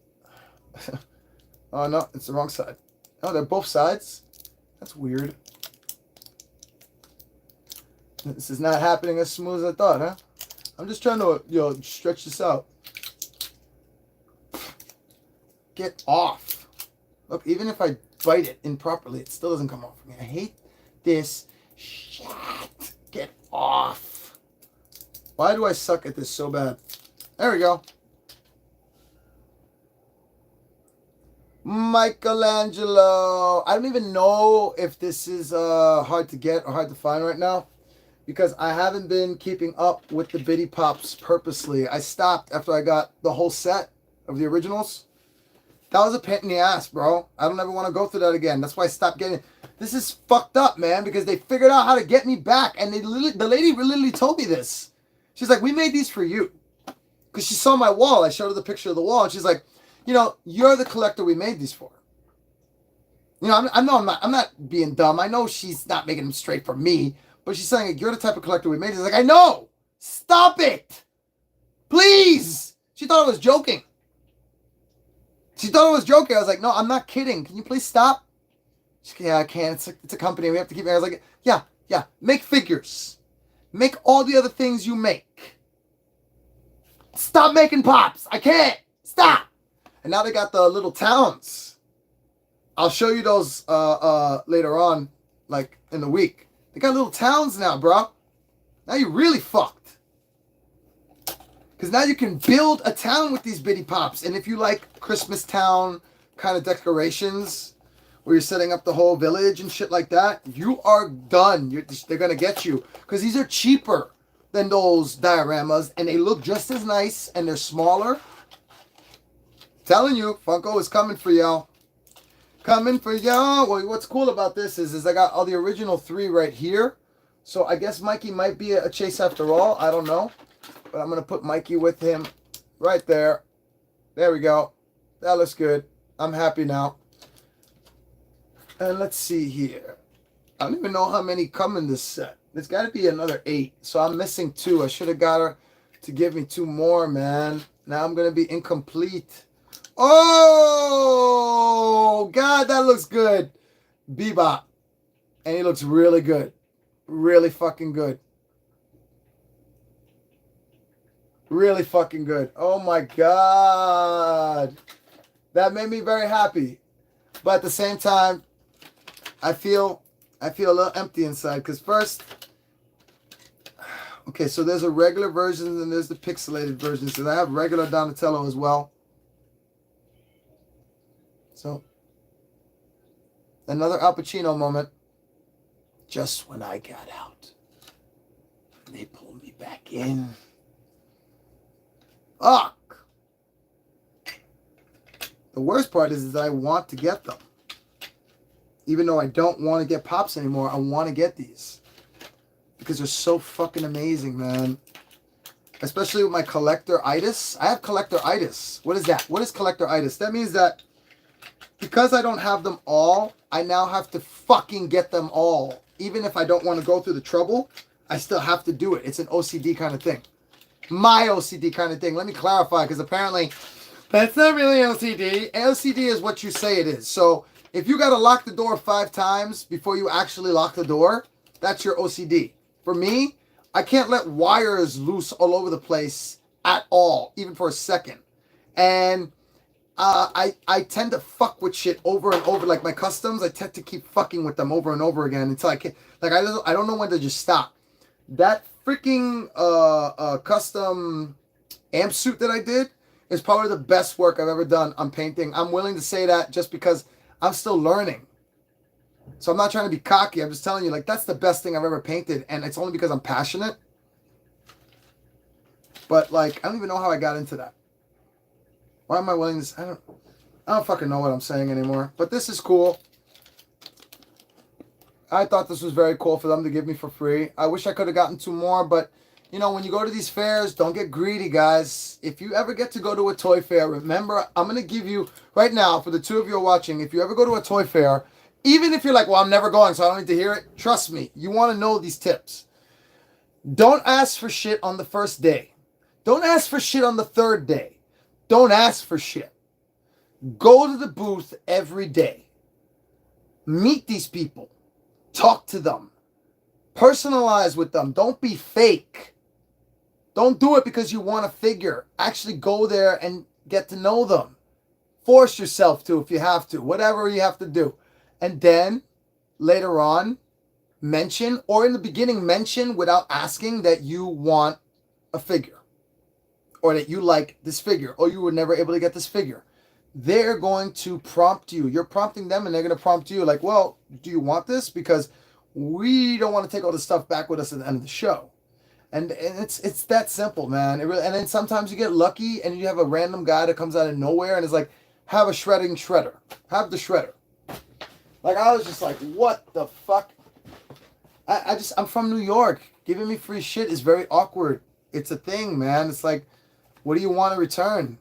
Oh, no. It's the wrong side. Oh, they're both sides? That's weird. This is not happening as smooth as I thought, huh? I'm just trying to, stretch this out. Get off. Look, even if I bite it improperly, it still doesn't come off for me. I hate this shit. Get off. Why do I suck at this so bad? There we go. Michelangelo. I don't even know if this is hard to get or hard to find right now, because I haven't been keeping up with the Bitty Pops purposely. I stopped after I got the whole set of the originals. That was a pain in the ass, bro. I don't ever want to go through that again. That's why I stopped getting... This is fucked up, man, because they figured out how to get me back. And the lady literally told me this. She's like, we made these for you. Because she saw my wall. I showed her the picture of the wall. And she's like, you're the collector we made these for. I'm not being dumb. I know she's not making them straight for me. But she's saying, you're the type of collector we made. She's like, I know. Stop it. Please. She thought I was joking. I was like, no, I'm not kidding. Can you please stop? She's like, yeah, I can. It's a company. We have to keep it. I was like, yeah. Make figures. Make all the other things you make. Stop making pops. I can't. Stop. And now they got the little towns. I'll show you those later on, like in the week. They got little towns now, bro. Now you're really fucked. Because now you can build a town with these Bitty Pops. And if you like Christmas town kind of decorations, where you're setting up the whole village and shit like that, you are done. They're going to get you. Because these are cheaper than those dioramas. And they look just as nice. And they're smaller. Telling you, Funko is coming for y'all. Coming for y'all. Well, what's cool about this is I got all the original 3 right here. So I guess Mikey might be a chase after all. I don't know. But I'm going to put Mikey with him right there. There we go. That looks good. I'm happy now. And let's see here. I don't even know how many come in this set. There's got to be another 8. So I'm missing 2. I should have got her to give me 2 more, man. Now I'm going to be incomplete. Oh, God, that looks good. Bebop. And he looks really good. Really fucking good. Really fucking good. Oh my God. That made me very happy. But at the same time, I feel a little empty inside. Because first, okay, so there's a regular version and there's the pixelated version. So I have regular Donatello as well. So, another Al Pacino moment. Just when I got out, they pulled me back in. Fuck. The worst part is that I want to get them. Even though I don't want to get Pops anymore, I want to get these. Because they're so fucking amazing, man. Especially with my collector-itis. I have collector-itis. What is that? What is collector-itis? That means that because I don't have them all, I now have to fucking get them all. Even if I don't want to go through the trouble, I still have to do it. It's an OCD kind of thing. My OCD kind of thing. Let me clarify, because apparently that's not really OCD. OCD is what you say it is. So if you got to lock the door 5 times before you actually lock the door, that's your OCD. For me, I can't let wires loose all over the place at all, even for a second. And I tend to fuck with shit over and over. Like my customs, I tend to keep fucking with them over and over again until I can't. Like I don't know when to just stop. That freaking custom amp suit that I did is probably the best work I've ever done on painting. I'm willing to say that just because I'm still learning. So I'm not trying to be cocky. I'm just telling you, like, that's the best thing I've ever painted, and it's only because I'm passionate. But like, I don't even know how I got into that. Why am I willing to? I don't fucking know what I'm saying anymore. But this is cool. I thought this was very cool for them to give me for free. I wish I could have gotten 2 more, but you know, when you go to these fairs, don't get greedy, guys. If you ever get to go to a toy fair, remember, I'm going to give you, right now, for the 2 of you watching, if you ever go to a toy fair, even if you're like, well, I'm never going, so I don't need to hear it, trust me, you want to know these tips. Don't ask for shit on the first day. Don't ask for shit on the 3rd day. Don't ask for shit. Go to the booth every day. Meet these people. Talk to them. Personalize with them. Don't be fake. Don't do it because you want a figure. Actually go there and get to know them. Force yourself to if you have to. Whatever you have to do. And then, later on, mention, or in the beginning, mention without asking that you want a figure. Or that you like this figure. Or you were never able to get this figure. They're going to prompt you. You're prompting them and they're going to prompt you like, well, do you want this? Because we don't want to take all this stuff back with us at the end of the show. And it's that simple, man. And then sometimes you get lucky and you have a random guy that comes out of nowhere and is like, have a shredding shredder. Have the shredder. Like, I was just like, what the fuck? I'm from New York. Giving me free shit is very awkward. It's a thing, man. It's like, what do you want in return?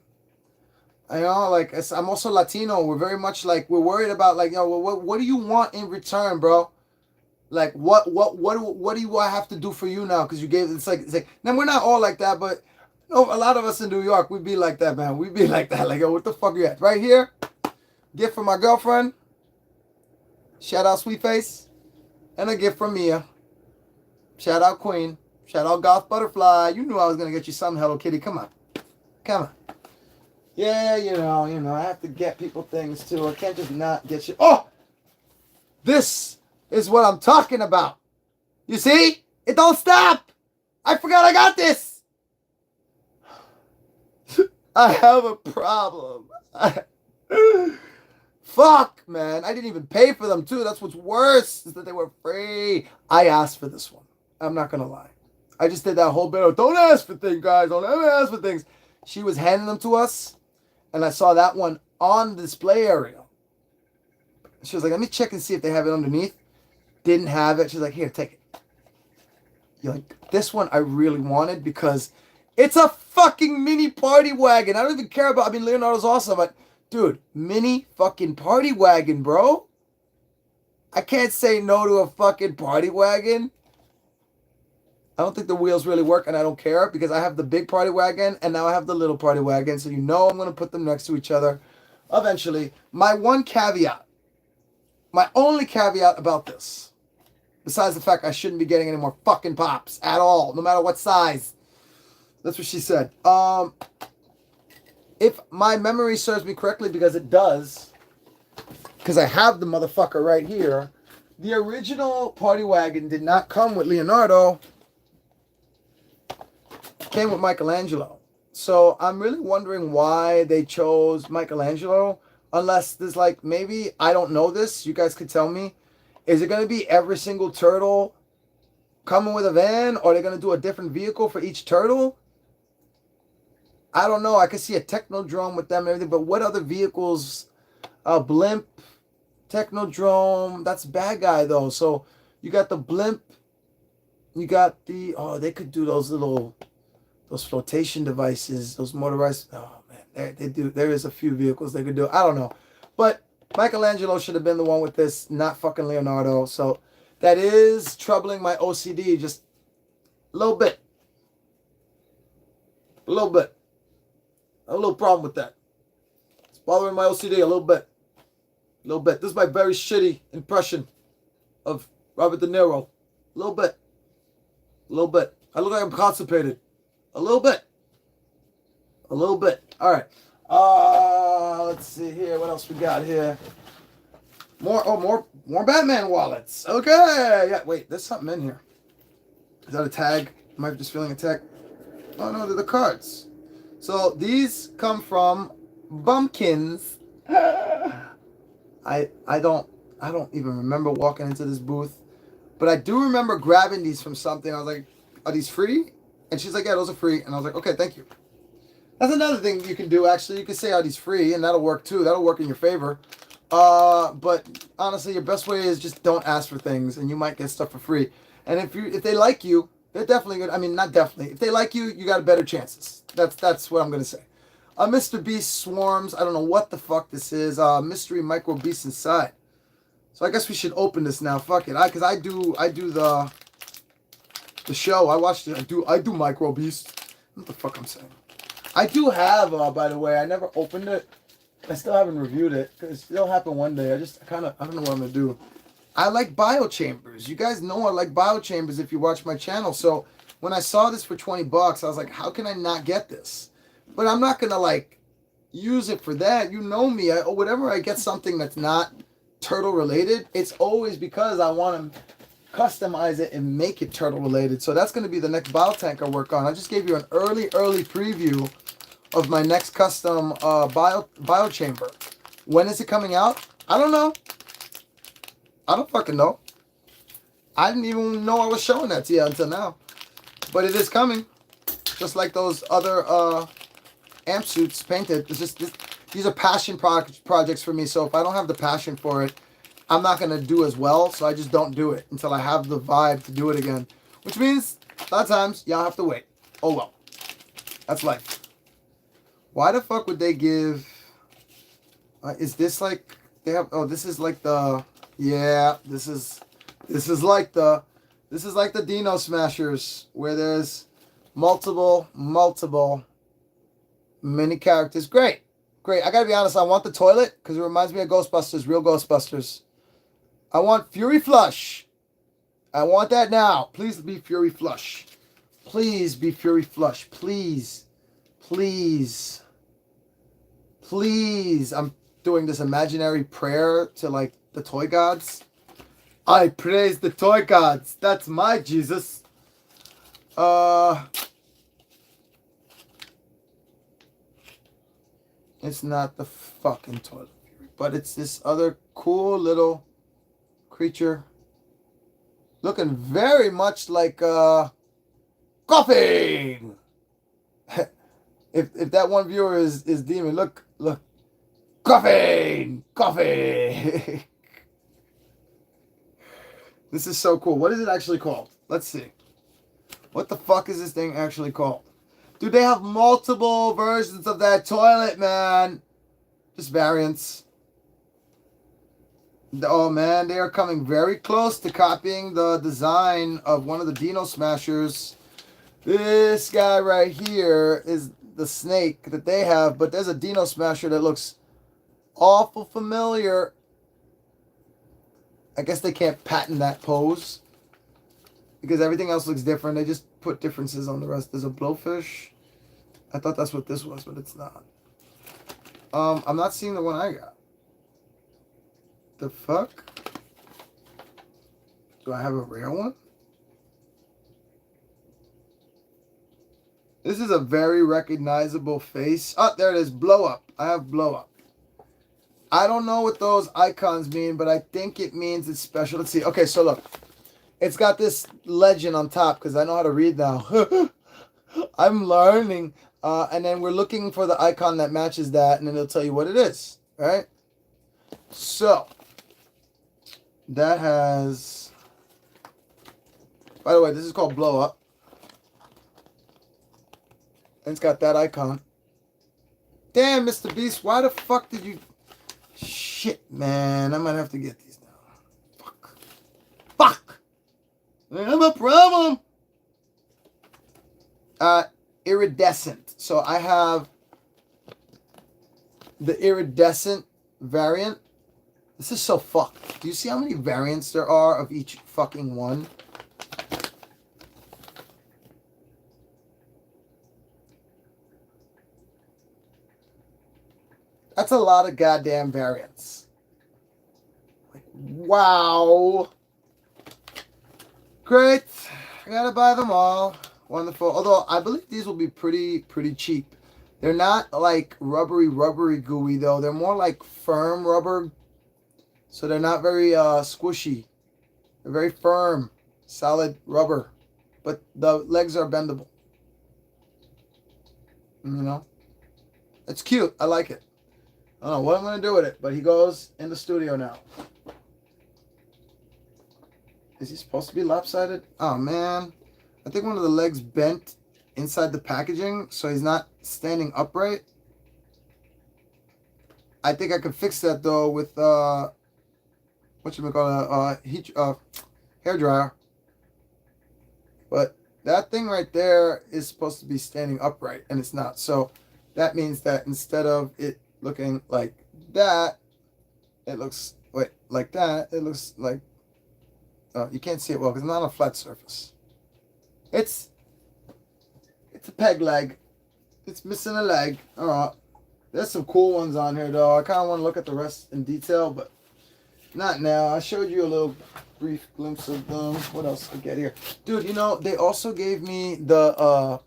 I know, like, I'm also Latino. We're very much like, we're worried about, like, yo, what do you want in return, bro? Like, what do you have to do for you now? Because you gave, it's like, now we're not all like that, but you know, a lot of us in New York, we be like that, man. We be like that. Like, yo, what the fuck are you at? Right here, gift from my girlfriend. Shout out Sweet Face. And a gift from Mia. Shout out Queen. Shout out Goth Butterfly. You knew I was going to get you something, Hello Kitty. Come on. Come on. Yeah, you know, I have to get people things too. I can't just not get you. Oh! This is what I'm talking about. You see? It don't stop. I forgot I got this. I have a problem. Fuck, man. I didn't even pay for them too. That's what's worse, is that they were free. I asked for this one. I'm not going to lie. I just did that whole bit of, don't ask for things, guys. Don't ever ask for things. She was handing them to us. And I saw that one on the display area. She was like, let me check and see if they have it underneath. Didn't have it. She's like, here, take it. You're like, this one I really wanted because it's a fucking mini party wagon. I don't even care about, I mean, Leonardo's awesome, but dude, mini fucking party wagon, bro. I can't say no to a fucking party wagon. I don't think the wheels really work, and I don't care because I have the big party wagon, and now I have the little party wagon, so you know I'm going to put them next to each other eventually. My one caveat, my only caveat about this, besides the fact I shouldn't be getting any more fucking pops at all, no matter what size. That's what she said. If my memory serves me correctly, because it does, because I have the motherfucker right here, the original party wagon did not come with Leonardo. Came with Michelangelo. So I'm really wondering why they chose Michelangelo, unless there's like, maybe, I don't know this, you guys could tell me. Is it going to be every single turtle coming with a van, or are they going to do a different vehicle for each turtle? I don't know. I could see a Technodrome with them and everything, but what other vehicles? Blimp, Technodrome, that's bad guy though. So you got the blimp, you got the, oh, they could do those little, those flotation devices, those motorized, oh man, they do, there is a few vehicles they could do. I don't know. But Michelangelo should have been the one with this, not fucking Leonardo. So that is troubling my OCD just a little bit. A little bit. I have a little problem with that. It's bothering my OCD a little bit. A little bit. This is my very shitty impression of Robert De Niro. A little bit. A little bit. I look like I'm constipated. A little bit. A little bit. All right. Let's see here. What else we got here? More Batman wallets. Okay. Yeah. Wait. There's something in here. Is that a tag? Am I just feeling attacked? Oh no, they're the cards. So these come from Bumpkins. I don't even remember walking into this booth, but I do remember grabbing these from something. I was like, "Are these free?" And she's like, "Yeah, those are free." And I was like, "Okay, thank you." That's another thing you can do. Actually, you can say, "Are these free?" And that'll work too. That'll work in your favor. But honestly, your best way is just don't ask for things, and you might get stuff for free. And if they like you, they're definitely good. I mean, not definitely. If they like you, you got better chances. That's what I'm gonna say. Mr. Beast swarms. I don't know what the fuck this is. Mystery micro beast inside. So I guess we should open this now. Fuck it. Because I do the show. I watched it. I do micro beast. What the fuck I'm saying? I do have. By the way, I never opened it. I still haven't reviewed it because it'll happen one day. I don't know what I'm gonna do. I like biochambers. You guys know I like biochambers if you watch my channel. So when I saw this for $20, I was like, how can I not get this? But I'm not gonna like use it for that. You know me. Whenever I get something that's not turtle related, it's always because I want to customize it and make it turtle related. So that's gonna be the next bio tank I work on. I just gave you an early preview of my next custom bio chamber. When is it coming out? I don't know. I don't fucking know. I didn't even know I was showing that to you until now. But it is coming. Just like those other amp suits painted. It's just these are passion projects for me. So if I don't have the passion for it, I'm not going to do as well. So I just don't do it until I have the vibe to do it again. Which means a lot of times y'all have to wait. Oh well. That's life. Why the fuck would they give... is this like... They have... Oh, this is like the... Yeah, this is like the Dino Smashers where there's multiple mini characters. Great. I gotta be honest, I want the toilet because it reminds me of Ghostbusters, real Ghostbusters. I want Fury Flush. I want that now. Please be Fury Flush. Please be Fury Flush. Please. I'm doing this imaginary prayer to like the toy gods. I praise the toy gods. That's my Jesus. It's not the fucking toilet fury, but it's this other cool little creature looking very much like coffee. if that one viewer is demon, look. Coffee. This is so cool. What is it actually called? Let's see. What the fuck is this thing actually called? Dude, they have multiple versions of that toilet, man. Just variants. Oh, man. They are coming very close to copying the design of one of the Dino Smashers. This guy right here is the snake that they have. But there's a Dino Smasher that looks awful familiar. I guess they can't patent that pose because everything else looks different. They just put differences on the rest. There's a blowfish. I thought that's what this was, but it's not. I'm not seeing the one I got. The fuck? Do I have a rare one? This is a very recognizable face. Oh, there it is. Blow up. I have blow up. I don't know what those icons mean, but I think it means it's special. Let's see. Okay, so look. It's got this legend on top because I know how to read now. I'm learning. And then we're looking for the icon that matches that, and then it'll tell you what it is. Right? So, that has... By the way, this is called Blow Up. And it's got that icon. Damn, Mr. Beast, why the fuck did you... Shit, man. I might have to get these now. Fuck. I have a problem. Iridescent. So I have the iridescent variant. This is so fucked. Do you see how many variants there are of each fucking one? That's a lot of goddamn variants. Like, wow. Great. I gotta buy them all. Wonderful. Although I believe these will be pretty cheap. They're not like rubbery gooey though. They're more like firm rubber. So they're not very squishy. They're very firm, solid rubber. But the legs are bendable. You know? It's cute. I like it. I don't know what I'm going to do with it, but he goes in the studio now. Is he supposed to be lopsided? Oh, man. I think one of the legs bent inside the packaging, so he's not standing upright. I think I could fix that, though, with, hair dryer. But that thing right there is supposed to be standing upright, and it's not. So that means that instead of it looking like that, it looks like that. It looks like you can't see it well because it's not a flat surface. It's a peg leg. It's missing a leg. All right. There's some cool ones on here though. I kind of want to look at the rest in detail, but not now. I showed you a little brief glimpse of them. What else I get here, dude? You know they also gave me the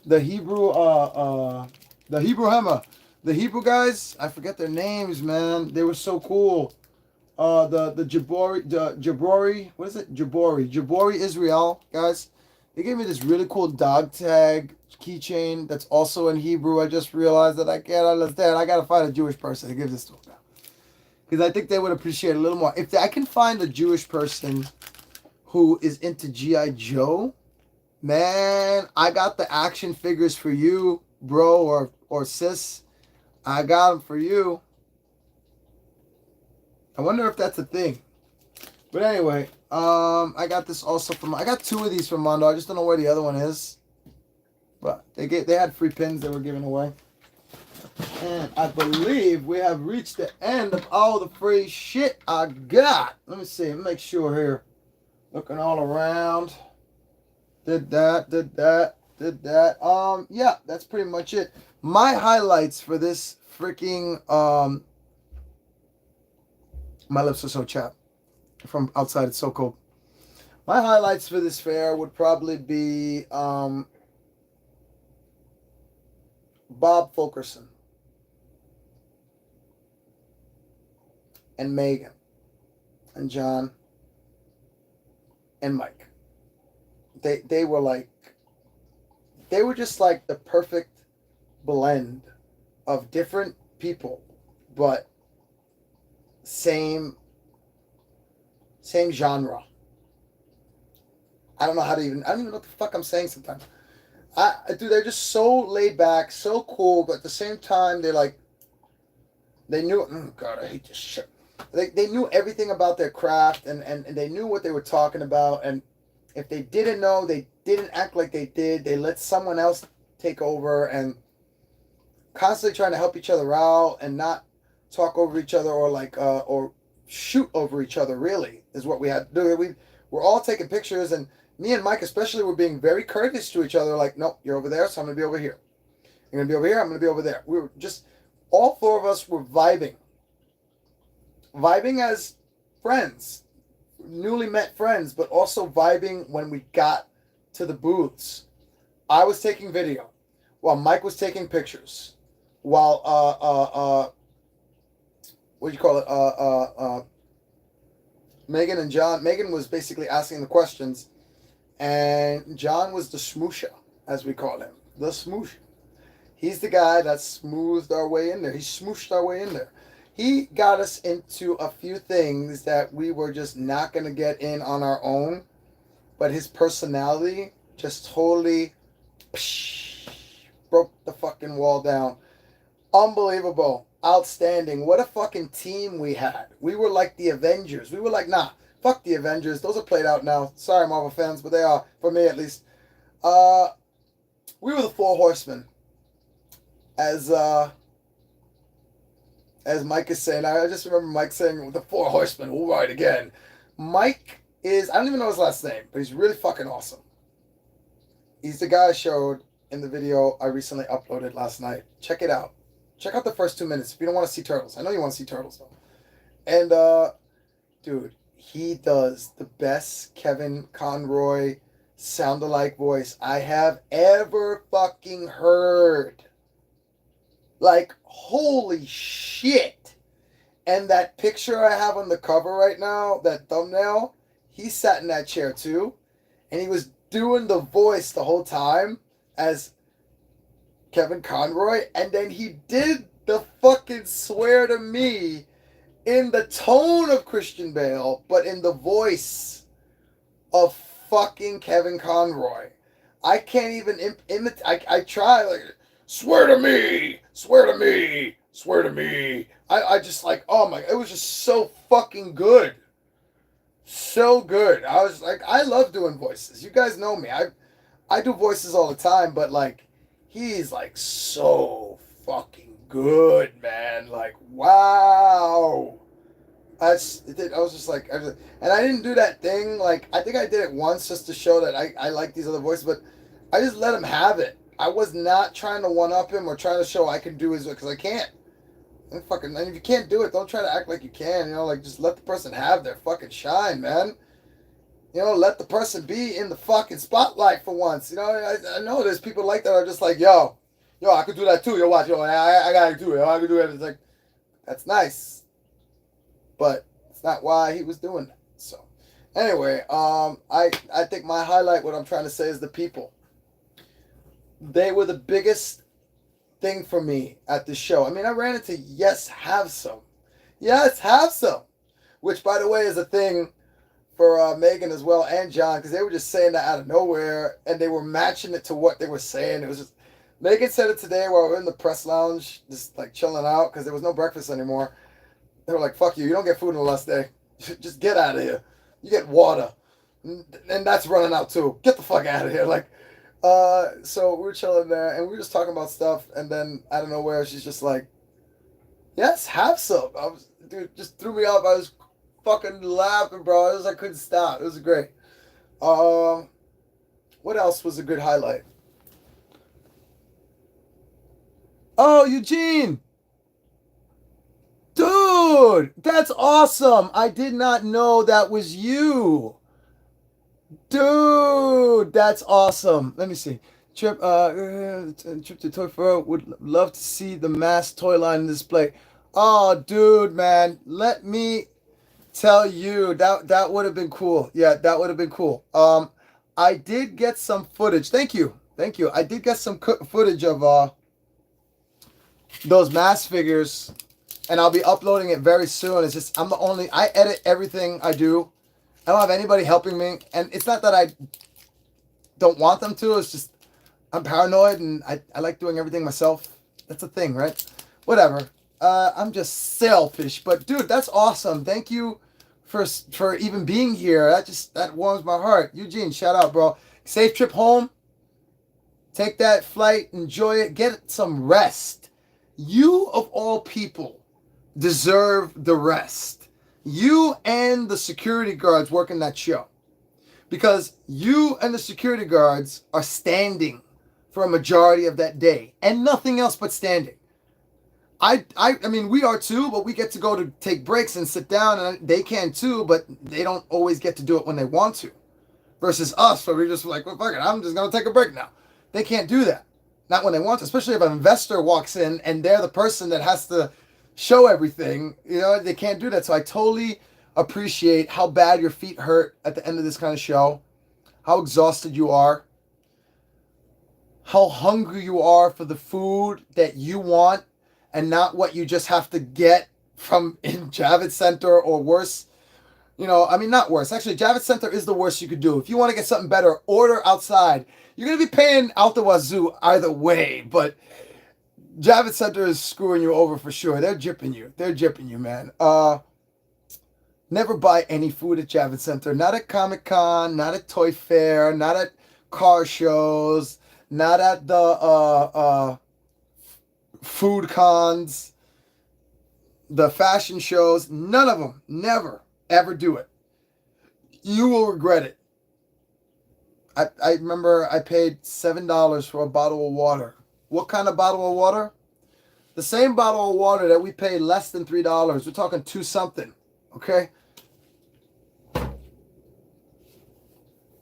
Hebrew hammer. The Hebrew guys, I forget their names, man. They were so cool. The Jabori, what is it? Jabori Israel guys. They gave me this really cool dog tag keychain that's also in Hebrew. I just realized that I can't understand. I gotta find a Jewish person to give this to them now, because I think they would appreciate it a little more. If I can find a Jewish person who is into G.I. Joe, man, I got the action figures for you, bro or sis. I got them for you. I wonder if that's a thing. But anyway, I got this also from. I got two of these from Mondo. I just don't know where the other one is. But they had free pins they were giving away. And I believe we have reached the end of all the free shit I got. Let me see. Make sure here. Looking all around. Did that. Yeah, that's pretty much it. My highlights for this freaking my lips are so chapped from outside. It's so cold. My highlights for this fair would probably be Bob Fulkerson and Megan and John and Mike. They were just like the perfect blend of different people, but same genre. I don't even know what the fuck I'm saying sometimes. Dude, they're just so laid back, so cool, but at the same time, they knew, oh God, I hate this shit. They knew everything about their craft, and they knew what they were talking about, and if they didn't know, they didn't act like they did. They let someone else take over, and constantly trying to help each other out and not talk over each other or shoot over each other, really, is what we had to do. We were all taking pictures, and me and Mike especially were being very courteous to each other, like, nope, you're over there, so I'm going to be over here. You're going to be over here, I'm going to be over there. We were just, all four of us were vibing. Vibing as friends, newly met friends, but also vibing when we got to the booths. I was taking video while Mike was taking pictures, while, what do you call it, Megan and John. Megan was basically asking the questions, and John was the smoosher, as we call him. The smoosher. He's the guy that smoothed our way in there. He smooshed our way in there. He got us into a few things that we were just not going to get in on our own, but his personality just totally broke the fucking wall down. Unbelievable. Outstanding. What a fucking team we had. We were like the Avengers. We were like, nah, fuck the Avengers. Those are played out now. Sorry, Marvel fans, but they are, for me at least. We were the Four Horsemen. As Mike is saying, I just remember Mike saying, the Four Horsemen, we'll ride again. Mike is, I don't even know his last name, but he's really fucking awesome. He's the guy I showed in the video I recently uploaded last night. Check it out. Check out the first 2 minutes if you don't want to see turtles. I know you want to see turtles, though. And, dude, he does the best Kevin Conroy sound-alike voice I have ever fucking heard. Like, holy shit. And that picture I have on the cover right now, that thumbnail, he sat in that chair too. And he was doing the voice the whole time as Kevin Conroy. And then he did the fucking swear to me in the tone of Christian Bale, but in the voice of fucking Kevin Conroy. I can't even imitate. I try, like, swear to me, swear to me, swear to me. I just like, oh my, it was just so fucking good. So good. I was like, I love doing voices. You guys know me. I do voices all the time, but like, he's like so fucking good, man. Like, wow. I was just like, and I didn't do that thing. Like, I think I did it once just to show that I like these other voices, but I just let him have it. I was not trying to one up him or trying to show I can do his, because I can't. And if you can't do it, don't try to act like you can. You know, like, just let the person have their fucking shine, man. You know, let the person be in the fucking spotlight for once. You know, I know there's people like that are just like, yo, I could do that too. Yo, watch, I gotta do it. I could do it. It's like, that's nice, but it's not why he was doing that. So, anyway, I think my highlight, what I'm trying to say, is the people. They were the biggest thing for me at the show. I mean, I ran into Yes Have Some, which, by the way, is a thing for Megan as well and John, because they were just saying that out of nowhere, and they were matching it to what they were saying. It was just, Megan said it today while we were in the press lounge, just like chilling out, because there was no breakfast anymore. They were like, fuck you don't get food on the last day. Just get out of here. You get water. And that's running out too. Get the fuck out of here. Like, so we were chilling there, and we were just talking about stuff, and then out of nowhere, she's just like, yes, have some. Dude, just threw me off. I was fucking laughing, bro. I couldn't stop. It was great. What else was a good highlight? Oh, Eugene! Dude, that's awesome. I did not know that was you. Dude, that's awesome. Let me see. Trip to Toyfair, would love to see the mass toy line display. Oh, dude, man, let me tell you, that would have been cool. Yeah, that would have been cool. I did get some footage. Thank you. I did get some footage of those mass figures, and I'll be uploading it very soon. It's just I edit everything I do. I don't have anybody helping me, and it's not that I don't want them to. It's just I'm paranoid, and I like doing everything myself. That's a thing, right? Whatever. I'm just selfish, but dude, that's awesome. Thank you for even being here. That warms my heart. Eugene, shout out, bro. Safe trip home. Take that flight, enjoy it, get some rest. You of all people deserve the rest. You and the security guards working that show, because you and the security guards are standing for a majority of that day and nothing else but standing. I mean, we are too, but we get to go to take breaks and sit down, and they can too, but they don't always get to do it when they want to. Versus us, where we're just like, well, fuck it, I'm just going to take a break now. They can't do that. Not when they want to, especially if an investor walks in and they're the person that has to show everything. You know, they can't do that. So I totally appreciate how bad your feet hurt at the end of this kind of show, how exhausted you are, how hungry you are for the food that you want and not what you just have to get from in Javits Center, or worse. You know, I mean, not worse. Actually, Javits Center is the worst you could do. If you want to get something better, order outside. You're going to be paying out the wazoo either way, but Javits Center is screwing you over for sure. They're gypping you, man. Never buy any food at Javits Center. Not at Comic-Con, not at Toyfair, not at car shows, not at the food cons, the fashion shows. None of them. Never, ever do it. You will regret it. I remember I paid $7 for a bottle of water. What kind of bottle of water? The same bottle of water that we paid less than $3. We're talking two something. Okay?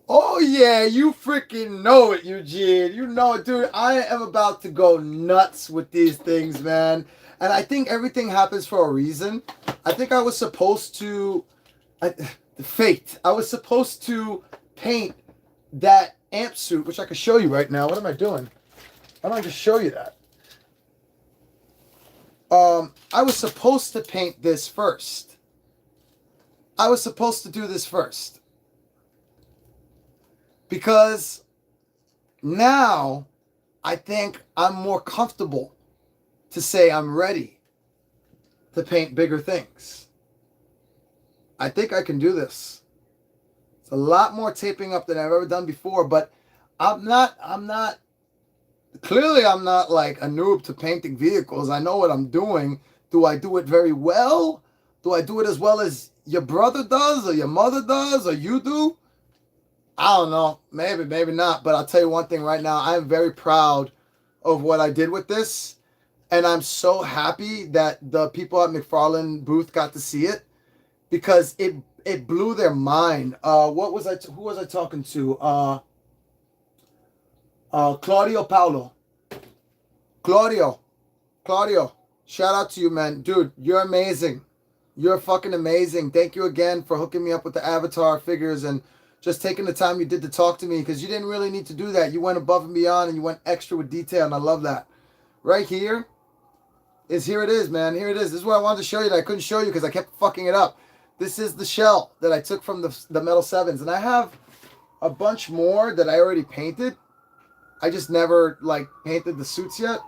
Oh yeah, you freaking know it, Eugene. You know it, dude. I am about to go nuts with these things, man. And I think everything happens for a reason. I think I was supposed to, the fate. I was supposed to paint that amp suit, which I can show you right now. What am I doing? Why don't I just show you that? I was supposed to paint this first. I was supposed to do this first. Because now I think I'm more comfortable to say I'm ready to paint bigger things. I think I can do this. It's a lot more taping up than I've ever done before, but clearly I'm not like a noob to painting vehicles. I know what I'm doing. Do I do it very well? Do I do it as well as your brother does or your mother does or you do? I don't know. Maybe, maybe not. But I'll tell you one thing right now. I am very proud of what I did with this. And I'm so happy that the people at McFarlane booth got to see it because it blew their mind. Who was I talking to? Claudio Paulo. Claudio, shout out to you, man. Dude, you're amazing. You're fucking amazing. Thank you again for hooking me up with the Avatar figures and just taking the time you did to talk to me because you didn't really need to do that. You went above and beyond and you went extra with detail, and I love that. Right here it is, man. Here it is. This is what I wanted to show you that I couldn't show you because I kept fucking it up. This is the shell that I took from the Metal 7s, and I have a bunch more that I already painted. I just never like painted the suits yet.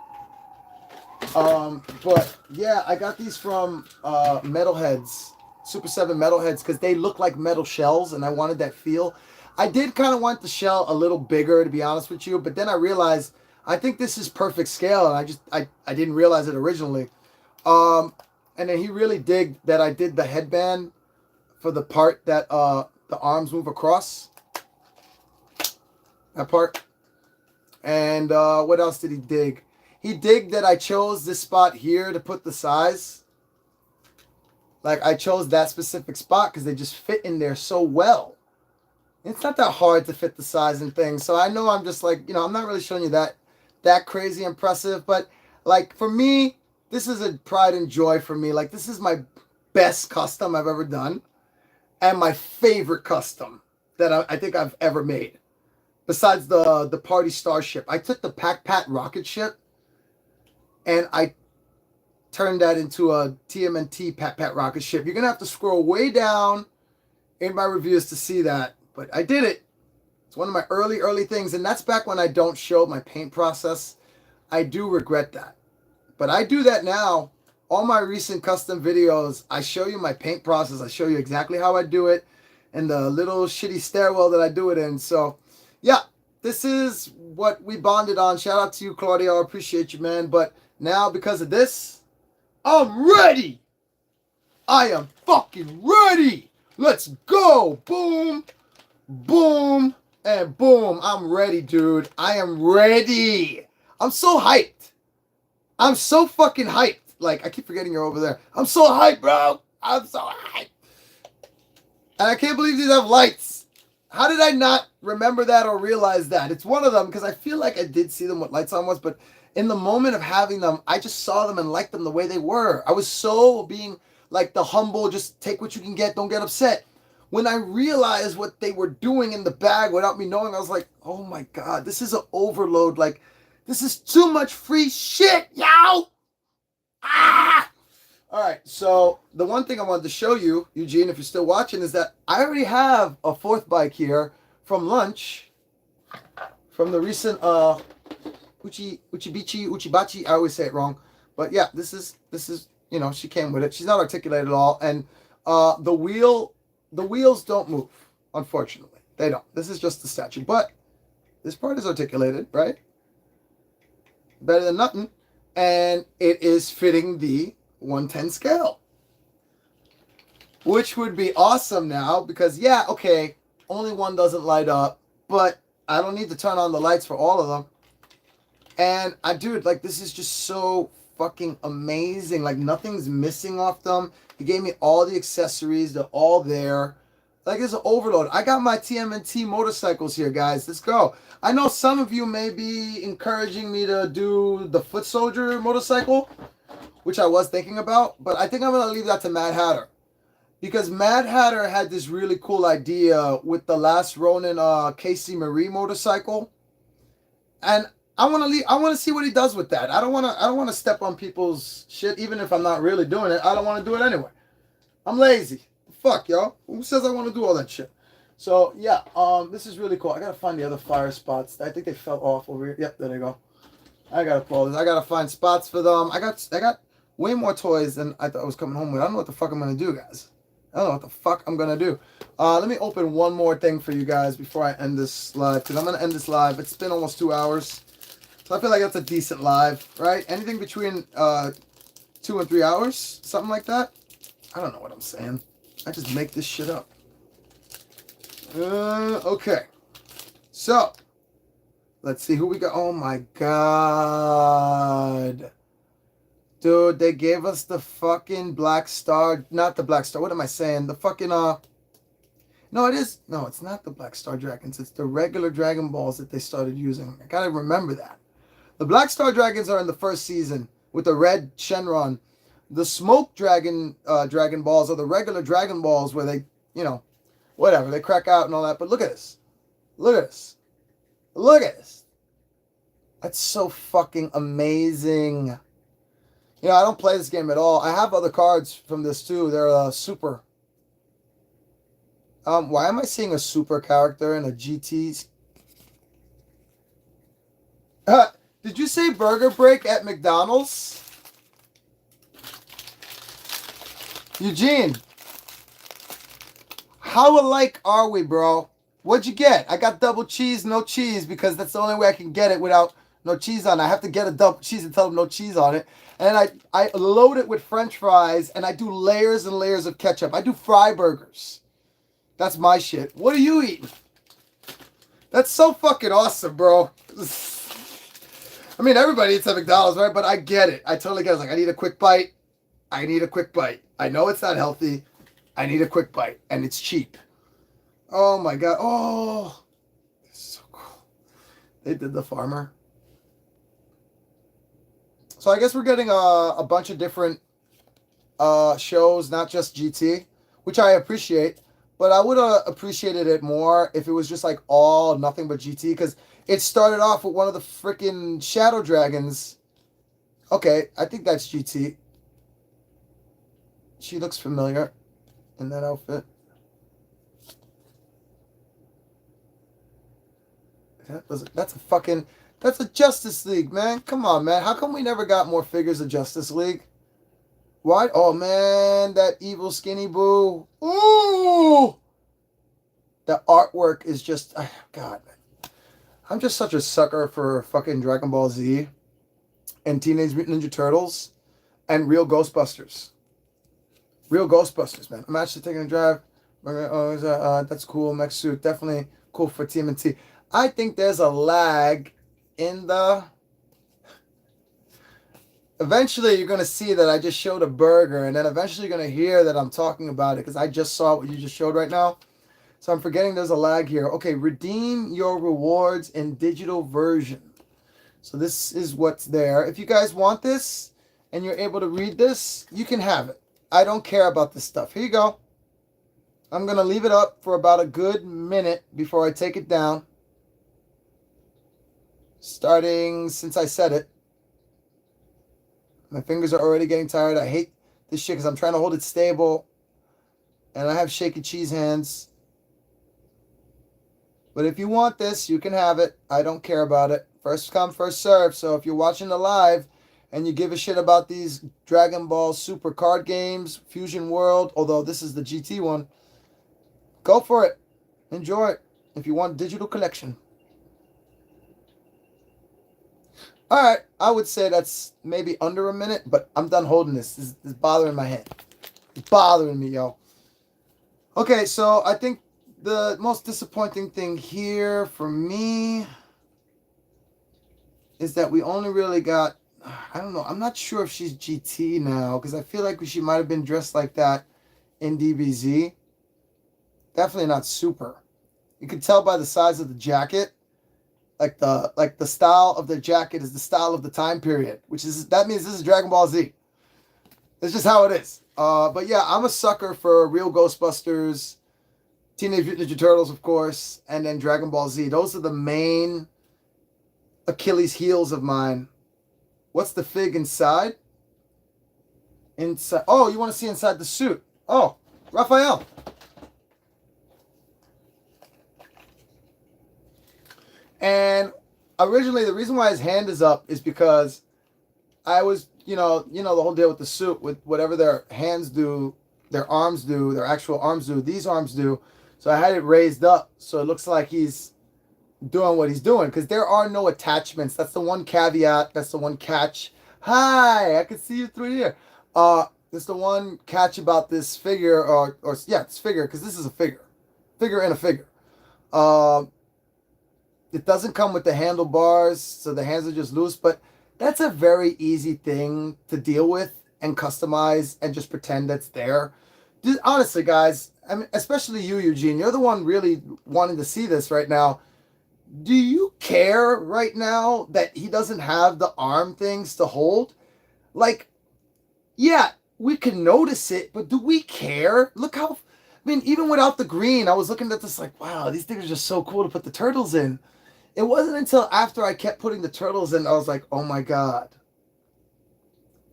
But yeah, I got these from Metalheads, Super 7 Metalheads, because they look like metal shells and I wanted that feel. I did kind of want the shell a little bigger, to be honest with you, but then I realized I think this is perfect scale, and I didn't realize it originally. And then he really digged that I did the headband for the part that the arms move across. That part. And what else did he dig? He digged that I chose this spot here to put the size. Like, I chose that specific spot because they just fit in there so well. It's not that hard to fit the size and things. So I know I'm just like, I'm not really showing you that crazy impressive. But, like, for me, this is a pride and joy for me. Like, this is my best custom I've ever done. And my favorite custom that I think I've ever made. Besides the Party Starship. I took the Pack-Pat rocket ship and I turned that into a TMNT Pat rocket ship. You're going to have to scroll way down in my reviews to see that. But I did it. It's one of my early things. And that's back when I don't show my paint process. I do regret that. But I do that now. All my recent custom videos, I show you my paint process. I show you exactly how I do it. And the little shitty stairwell that I do it in. So, yeah. This is what we bonded on. Shout out to you, Claudio. I appreciate you, man. But now, because of this, I'm ready. I am fucking ready. Let's go. Boom, boom, and boom. I'm ready, dude. I am ready. I'm so hyped. I'm so fucking hyped. Like, I keep forgetting you're over there. I'm so hyped, bro. I'm so hyped. And I can't believe these have lights. How did I not remember that or realize that? It's one of them because I feel like I did see them with lights on once, but in the moment of having them, I just saw them and liked them the way they were. I was so being like the humble, just take what you can get, don't get upset. When I realized what they were doing in the bag without me knowing, I was like, oh my God, this is an overload. Like, this is too much free shit, yo! Ah! All right, so the one thing I wanted to show you, Eugene, if you're still watching, is that I already have a fourth bike here from lunch, from the recent Uchibachi. I always say it wrong, but yeah, this is she came with it. She's not articulated at all, and the wheels don't move. Unfortunately, they don't. This is just the statue, but this part is articulated, right? Better than nothing, and it is fitting the 110 scale, which would be awesome now because only one doesn't light up, but I don't need to turn on the lights for all of them. And this is just so fucking amazing. Like, nothing's missing off them. He gave me all the accessories. They're all there. Like, it's an overload. I got my TMNT motorcycles here, guys. Let's go. I know some of you may be encouraging me to do the Foot Soldier motorcycle, which I was thinking about, but I think I'm going to leave that to Mad Hatter. Because Mad Hatter had this really cool idea with the Last Ronin Casey Marie motorcycle. And I want to see what he does with that. I don't want to step on people's shit, even if I'm not really doing it. I don't want to do it anyway. I'm lazy. Fuck, yo. Who says I want to do all that shit? So yeah, this is really cool. I gotta find the other fire spots. I think they fell off over here. Yep, there they go. I gotta pull this. I gotta find spots for them. I got way more toys than I thought I was coming home with. I don't know what the fuck I'm gonna do, guys. I don't know what the fuck I'm gonna do. Let me open one more thing for you guys before I end this live, because I'm gonna end this live. It's been almost 2 hours, so I feel like that's a decent live, right? Anything between 2 and 3 hours, something like that. I don't know what I'm saying. I just make this shit up. Okay. So, let's see who we got. Oh my god. Dude, they gave us the fucking Black Star. Not the Black Star. What am I saying? The fucking, No, it is. No, it's not the Black Star Dragons. It's the regular Dragon Balls that they started using. I gotta remember that. The Black Star Dragons are in the first season with the red Shenron. The Smoke Dragon Dragon Balls are the regular Dragon Balls where they, you know, whatever, they crack out and all that. But look at this. Look at this. Look at this. That's so fucking amazing. You know, I don't play this game at all. I have other cards from this too. They're super. Why am I seeing a super character in a GT? Did you say burger break at McDonald's? Eugene, how alike are we, bro? What'd you get? I got double cheese, no cheese, because that's the only way I can get it without no cheese on it. I have to get a double cheese and tell them no cheese on it. And I load it with French fries, and I do layers and layers of ketchup. I do fry burgers. That's my shit. What are you eating? That's so fucking awesome, bro. I mean, everybody eats at McDonald's, right? But I get it. I totally get it. It's like, I need a quick bite. I need a quick bite. I know it's not healthy. I need a quick bite. And it's cheap. Oh my god. Oh. This is so cool. They did the farmer. So I guess we're getting a bunch of different shows, not just GT, which I appreciate. But I would have appreciated it more if it was just like all nothing but GT. Because it started off with one of the freaking Shadow Dragons. Okay, I think that's GT. She looks familiar in that outfit. That's a Justice League, man. Come on, man. How come we never got more figures of Justice League? Why? Oh, man, that evil skinny boo. Ooh! The artwork is just, God, man. I'm just such a sucker for fucking Dragon Ball Z and Teenage Mutant Ninja Turtles and real Ghostbusters. Real Ghostbusters, man. I'm actually taking a drive. That's cool. Mech suit. Definitely cool for TMNT. I think there's a lag in the... Eventually, you're going to see that I just showed a burger, and then eventually you're going to hear that I'm talking about it, because I just saw what you just showed right now. So I'm forgetting there's a lag here. Okay, redeem your rewards in digital version. So this is what's there. If you guys want this, and you're able to read this, you can have it. I don't care about this stuff. Here you go. I'm going to leave it up for about a good minute before I take it down. Starting since I said it. My fingers are already getting tired. I hate this shit because I'm trying to hold it stable. And I have shaky cheese hands. But if you want this, you can have it. I don't care about it. First come, first serve. So if you're watching the live and you give a shit about these Dragon Ball Super card games, Fusion World, although this is the GT one, go for it. Enjoy it. If you want digital collection. Alright, I would say that's maybe under a minute, but I'm done holding this. This is bothering my head. It's bothering me, yo. Okay, so I think the most disappointing thing here for me is that we only really got, I don't know, I'm not sure if she's GT now, because I feel like she might have been dressed like that in DBZ. Definitely not super. You can tell by the size of the jacket. Like the style of the jacket is the style of the time period, which is that means this is Dragon Ball Z. It's just how it is. But yeah, I'm a sucker for real Ghostbusters, Teenage Mutant Ninja Turtles, of course, and then Dragon Ball Z. Those are the main Achilles heels of mine. What's the fig inside? Inside. Oh, you want to see inside the suit? Oh, Raphael. And originally, the reason why his hand is up is because I was, the whole deal with the suit, with whatever their hands do, their arms do, their actual arms do, these arms do. So I had it raised up so it looks like he's doing what he's doing, because there are no attachments. That's the one caveat. That's the one catch. Hi, I can see you through here. That's the one catch about this figure, or yeah, it's figure, because this is a figure and a figure. It doesn't come with the handlebars, so the hands are just loose, but that's a very easy thing to deal with and customize and just pretend that's there. Honestly, guys, I mean, especially you, Eugene, you're the one really wanting to see this right now. Do you care right now that he doesn't have the arm things to hold? Like, yeah, we can notice it, but do we care? Look how, I mean, even without the green, I was looking at this like, wow, these things are just so cool to put the turtles in. It wasn't until after I kept putting the turtles in, I was like, oh my God,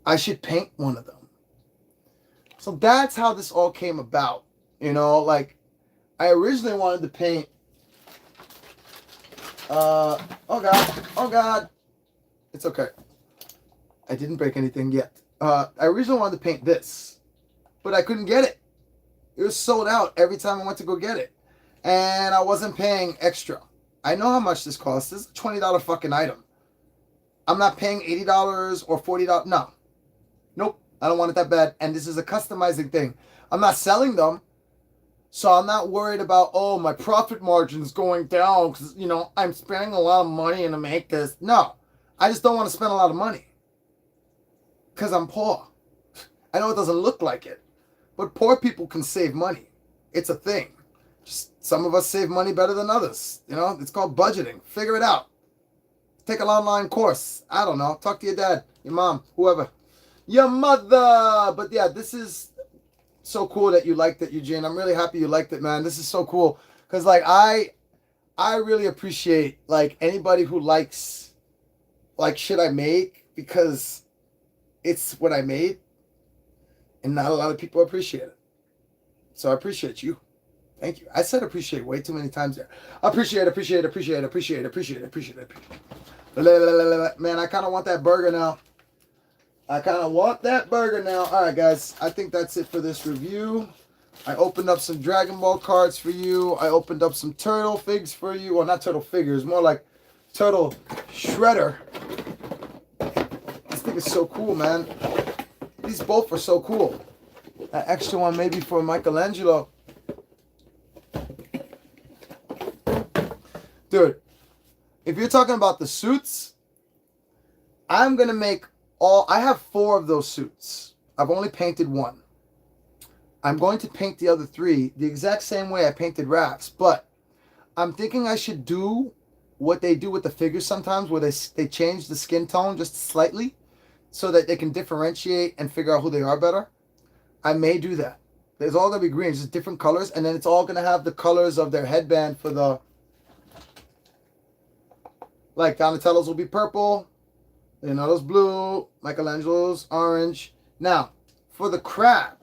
I should paint one of them. So that's how this all came about. Like, I originally wanted to paint, oh God, it's okay. I didn't break anything yet. I originally wanted to paint this, but I couldn't get it. It was sold out every time I went to go get it. And I wasn't paying extra. I know how much this costs. This is a $20 fucking item. I'm not paying $80 or $40. No. Nope. I don't want it that bad. And this is a customizing thing. I'm not selling them. So I'm not worried about, oh, my profit margin's going down because, I'm spending a lot of money to make this. No. I just don't want to spend a lot of money. Because I'm poor. I know it doesn't look like it. But poor people can save money. It's a thing. Just some of us save money better than others. It's called budgeting. Figure it out. Take an online course. I don't know. Talk to your dad, your mom, whoever. Your mother. But yeah, this is so cool that you liked it, Eugene. I'm really happy you liked it, man. This is so cool. Because, like, I really appreciate, like, anybody who likes, like, shit I make, because it's what I made. And not a lot of people appreciate it. So I appreciate you. Thank you. I said appreciate way too many times there. Appreciate. Man, I kind of want that burger now. All right, guys. I think that's it for this review. I opened up some Dragon Ball cards for you. I opened up some turtle figs for you. Well, not turtle figures. More like turtle shredder. This thing is so cool, man. These both are so cool. That extra one maybe for Michelangelo. Dude, if you're talking about the suits, I'm going to make I have 4 of those suits. I've only painted 1. I'm going to paint the other 3 the exact same way I painted Raph's, but I'm thinking I should do what they do with the figures sometimes, where they change the skin tone just slightly so that they can differentiate and figure out who they are better. I may do that. There's all going to be green, just different colors, and then it's all going to have the colors of their headband for the... Like, Donatello's will be purple, Leonardo's blue, Michelangelo's orange. Now, for the crab,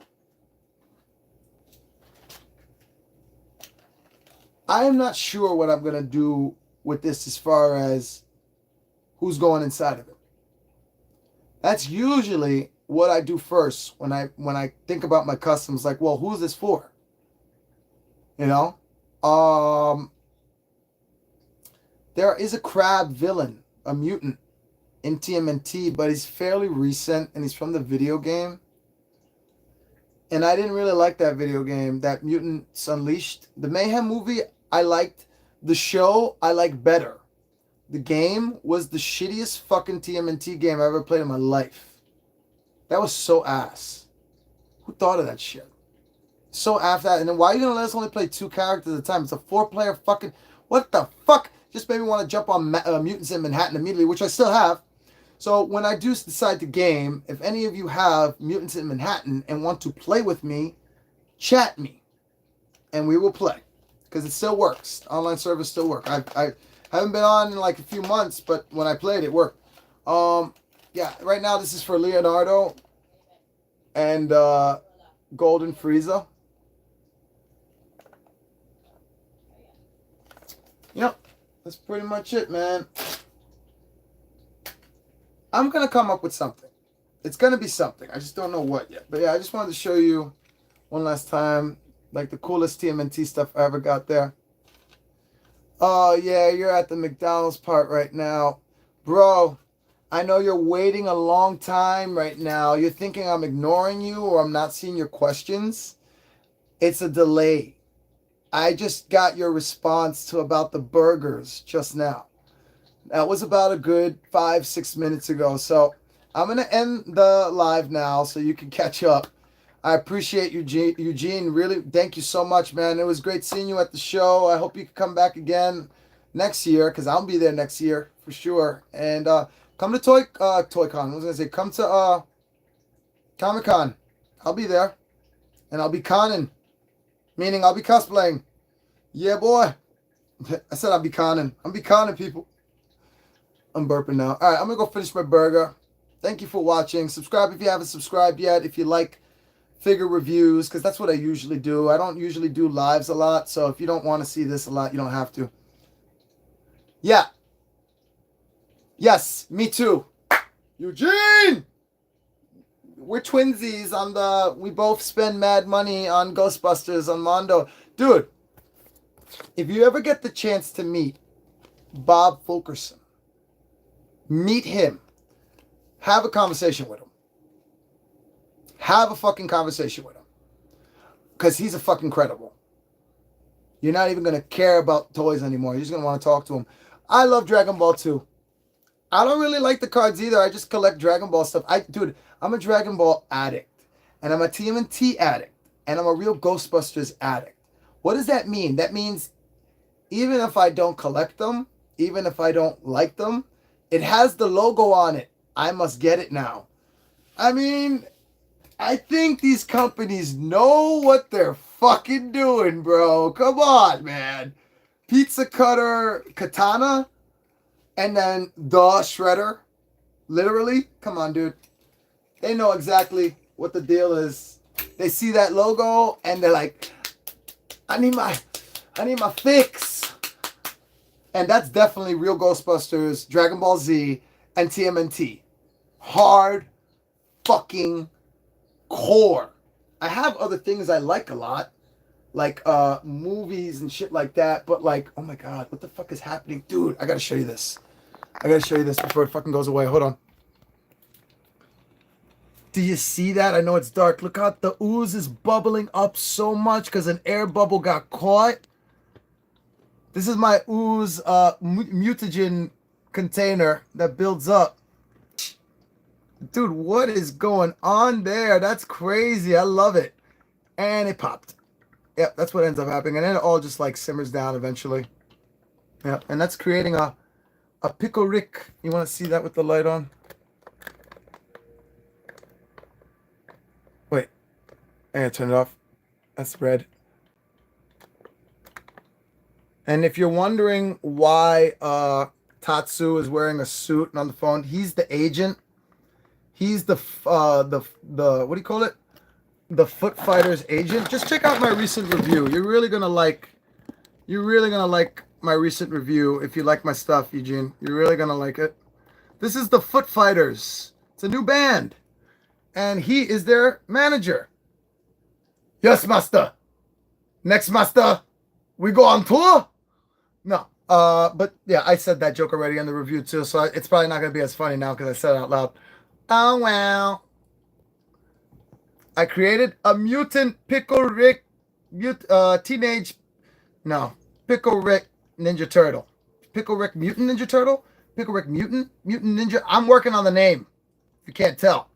I am not sure what I'm going to do with this as far as who's going inside of it. That's usually what I do first when I think about my customs. Like, well, who's this for? There is a crab villain, a mutant, in TMNT, but he's fairly recent, and he's from the video game. And I didn't really like that video game, that Mutants Unleashed. The Mayhem movie, I liked. The show, I like better. The game was the shittiest fucking TMNT game I ever played in my life. That was so ass. Who thought of that shit? So after that, and then why are you gonna let us only play 2 characters at a time? It's a 4-player fucking. What the fuck? Just made me want to jump on Mutants in Manhattan immediately, which I still have. So when I do decide to game, if any of you have Mutants in Manhattan and want to play with me, chat me, and we will play, because it still works. The online service still work. I haven't been on in like a few months, but when I played, it worked. Yeah. Right now, this is for Leonardo and Golden Frieza. Yep, that's pretty much it, man. I'm going to come up with something. It's going to be something. I just don't know what yet. But yeah, I just wanted to show you one last time, like the coolest TMNT stuff I ever got there. Oh, yeah, you're at the McDonald's part right now. Bro, I know you're waiting a long time right now. You're thinking I'm ignoring you or I'm not seeing your questions. It's a delay. I just got your response to about the burgers just now. That was about a good 5-6 minutes ago. So I'm going to end the live now so you can catch up. I appreciate you, Eugene. Really, thank you so much, man. It was great seeing you at the show. I hope you can come back again next year, because I'll be there next year for sure. And come to ToyCon. I was going to say, come to Comic-Con. I'll be there. And I'll be conning, meaning I'll be cosplaying. Yeah, boy. I said I'll be conning. I'll be conning people. I'm burping now. All right, I'm going to go finish my burger. Thank you for watching. Subscribe if you haven't subscribed yet. If you like figure reviews, because that's what I usually do. I don't usually do lives a lot, so if you don't want to see this a lot, you don't have to. Yeah. Yes, me too. Eugene! We're twinsies on the... We both spend mad money on Ghostbusters on Mondo. Dude, if you ever get the chance to meet Bob Fulkerson, meet him. Have a conversation with him. Have a fucking conversation with him. Because he's a fucking credible. You're not even going to care about toys anymore. You're just going to want to talk to him. I love Dragon Ball 2. I don't really like the cards either. I just collect Dragon Ball stuff. Dude, I'm a Dragon Ball addict. And I'm a TMNT addict. And I'm a real Ghostbusters addict. What does that mean? That means even if I don't collect them, even if I don't like them, it has the logo on it. I must get it now. I mean, I think these companies know what they're fucking doing, bro. Come on, man. Pizza Cutter Katana and then the Shredder. Literally. Come on, dude. They know exactly what the deal is. They see that logo and they're like, I need my fix. And that's definitely real Ghostbusters, Dragon Ball Z, and TMNT. Hard fucking core. I have other things I like a lot, like movies and shit like that, but like, oh my god, what the fuck is happening? Dude, I gotta show you this. I gotta show you this before it fucking goes away. Hold on. Do you see that? I know it's dark. Look how the ooze is bubbling up so much because an air bubble got caught. This is my ooze mutagen container that builds up. Dude, what is going on there? That's crazy. I love it. And it popped. Yep, that's what ends up happening. And then it all just like simmers down eventually. Yeah, and that's creating a pickle Rick. You want to see that with the light on? Wait. I gotta turn it off. That's red. And if you're wondering why Tatsu is wearing a suit and on the phone, he's the agent. He's the what do you call it? The Foot Fighters agent. Just check out my recent review. You're really gonna like my recent review if you like my stuff, Eugene. You're really gonna like it. This is the Foot Fighters. It's a new band, and he is their manager. Yes, master. Next, master. We go on tour? No. But yeah, I said that joke already in the review too, so it's probably not gonna be as funny now because I said it out loud. Oh wow. I created a mutant Pickle Rick Pickle Rick Ninja Turtle. Pickle Rick Mutant Ninja Turtle? Pickle Rick Mutant Ninja. I'm working on the name. If you can't tell.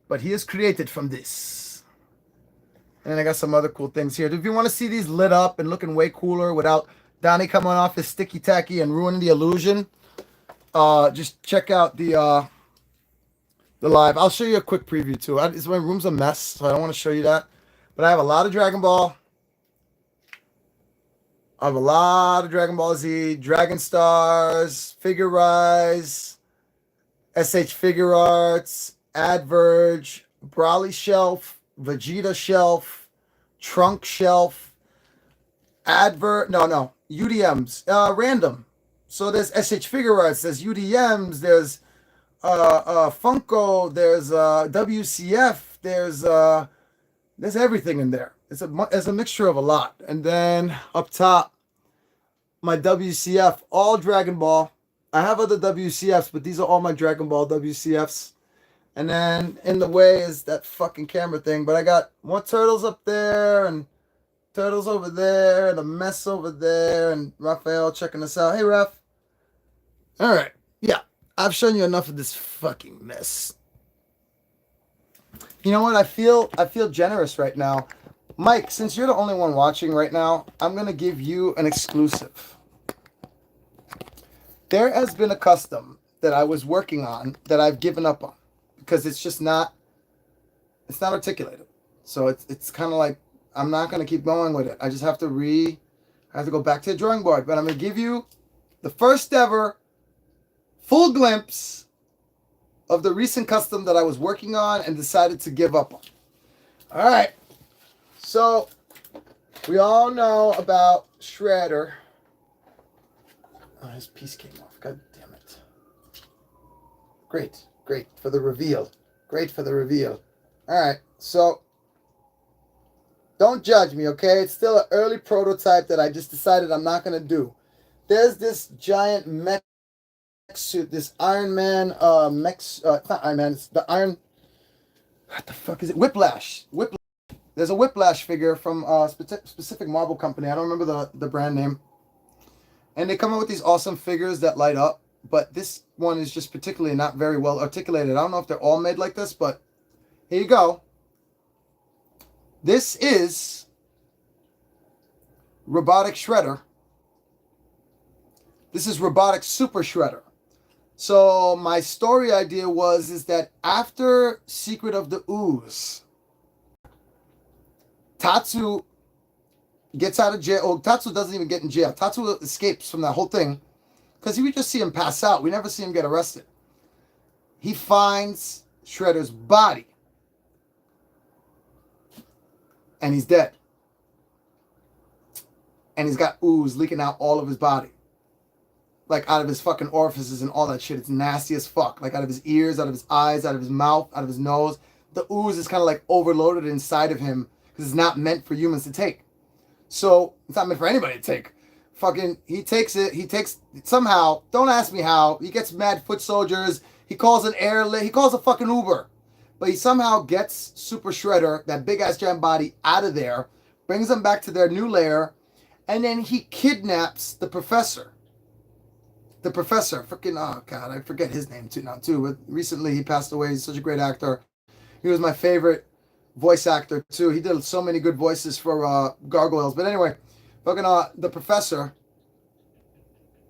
But he is created from this. And then I got some other cool things here. If you want to see these lit up and looking way cooler without Donnie coming off his sticky tacky and ruining the illusion, just check out the live. I'll show you a quick preview too. My room's a mess, so I don't want to show you that. But I have a lot of Dragon Ball. I have a lot of Dragon Ball Z, Dragon Stars, Figure Rise, SH Figure Arts, Adverge, Brawly Shelf, Vegeta Shelf, Trunk Shelf, UDMs, random. So there's SH Figure Arts, there's UDMs, there's Funko, there's WCF, there's everything in there. It's a mixture of a lot. And then up top, my WCF, all Dragon Ball. I have other WCFs, but these are all my Dragon Ball WCFs. And then in the way is that fucking camera thing. But I got more turtles up there and turtles over there and a mess over there. And Raphael checking us out. Hey, Raph. All right. Yeah, I've shown you enough of this fucking mess. You know what? I feel generous right now. Mike, since you're the only one watching right now, I'm going to give you an exclusive. There has been a custom that I was working on that I've given up on because it's just not articulated. So it's kind of like I'm not going to keep going with it. I just have to go back to the drawing board. But I'm going to give you the first ever full glimpse of the recent custom that I was working on and decided to give up on. All right. So, we all know about Shredder. Oh, his piece came off. God damn it. Great for the reveal. Great for the reveal. All right, so don't judge me, okay? It's still an early prototype that I just decided I'm not going to do. There's this giant mech suit, this Iron Man it's not Iron Man, it's the Iron... What the fuck is it? Whiplash. There's a Whiplash figure from a specific Marvel company. I don't remember the brand name. And they come up with these awesome figures that light up. But this one is just particularly not very well articulated. I don't know if they're all made like this, but here you go. This is Robotic Shredder. This is Robotic Super Shredder. So my story idea is that after Secret of the Ooze, Tatsu gets out of jail. Oh, Tatsu doesn't even get in jail. Tatsu escapes from that whole thing because we just see him pass out. We never see him get arrested. He finds Shredder's body and he's dead. And he's got ooze leaking out all of his body. Like out of his fucking orifices and all that shit. It's nasty as fuck. Like out of his ears, out of his eyes, out of his mouth, out of his nose. The ooze is kind of like overloaded inside of him. Because it's not meant for humans to take. So, it's not meant for anybody to take. Fucking, he takes somehow, don't ask me how, he gets mad foot soldiers, he calls he calls a fucking Uber. But he somehow gets Super Shredder, that big-ass giant body, out of there, brings them back to their new lair, and then he kidnaps the professor. The professor, freaking, oh god, I forget his name too, but recently he passed away, he's such a great actor. He was my favorite voice actor too. He did so many good voices for gargoyles. But anyway, fucking the professor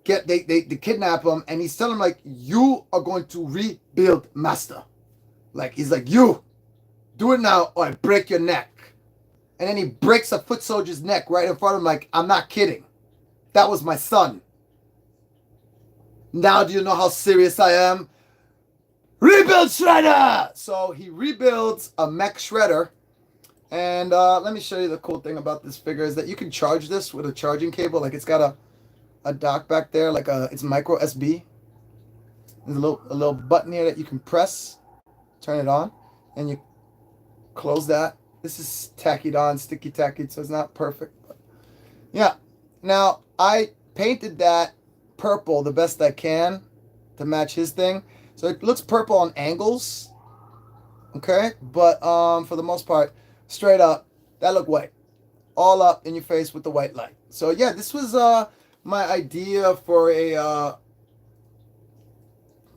they kidnap him and he's telling him like, you are going to rebuild Master. Like he's like, you do it now or I break your neck. And then he breaks a foot soldier's neck right in front of him like, I'm not kidding. That was my son. Now do you know how serious I am? Rebuild Shredder! So he rebuilds a mech Shredder. And let me show you the cool thing about this figure is that you can charge this with a charging cable. Like it's got a dock back there, like it's micro SB. There's a little button here that you can press, turn it on, and you close that. This is tacked on, sticky tacky, so it's not perfect. But yeah. Now I painted that purple the best I can to match his thing. So it looks purple on angles, okay? But for the most part, straight up, that looked white. All up in your face with the white light. So yeah, this was my idea for a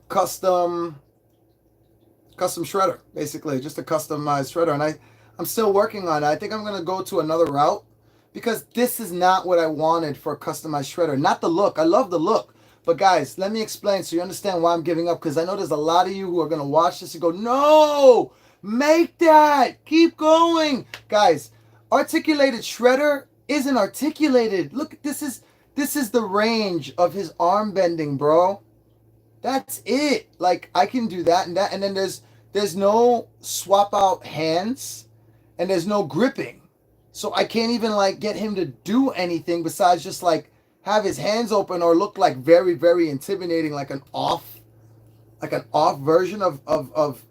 custom shredder, basically. Just a customized shredder. And I'm still working on it. I think I'm going to go to another route because this is not what I wanted for a customized shredder. Not the look. I love the look. But guys, let me explain so you understand why I'm giving up, because I know there's a lot of you who are going to watch this and go, no, make that. Keep going. Guys, articulated shredder isn't articulated. Look, this is the range of his arm bending, bro. That's it. Like, I can do that and that, and then there's no swap out hands, and there's no gripping. So I can't even like get him to do anything besides just like have his hands open or look like very, very intimidating, like an off version of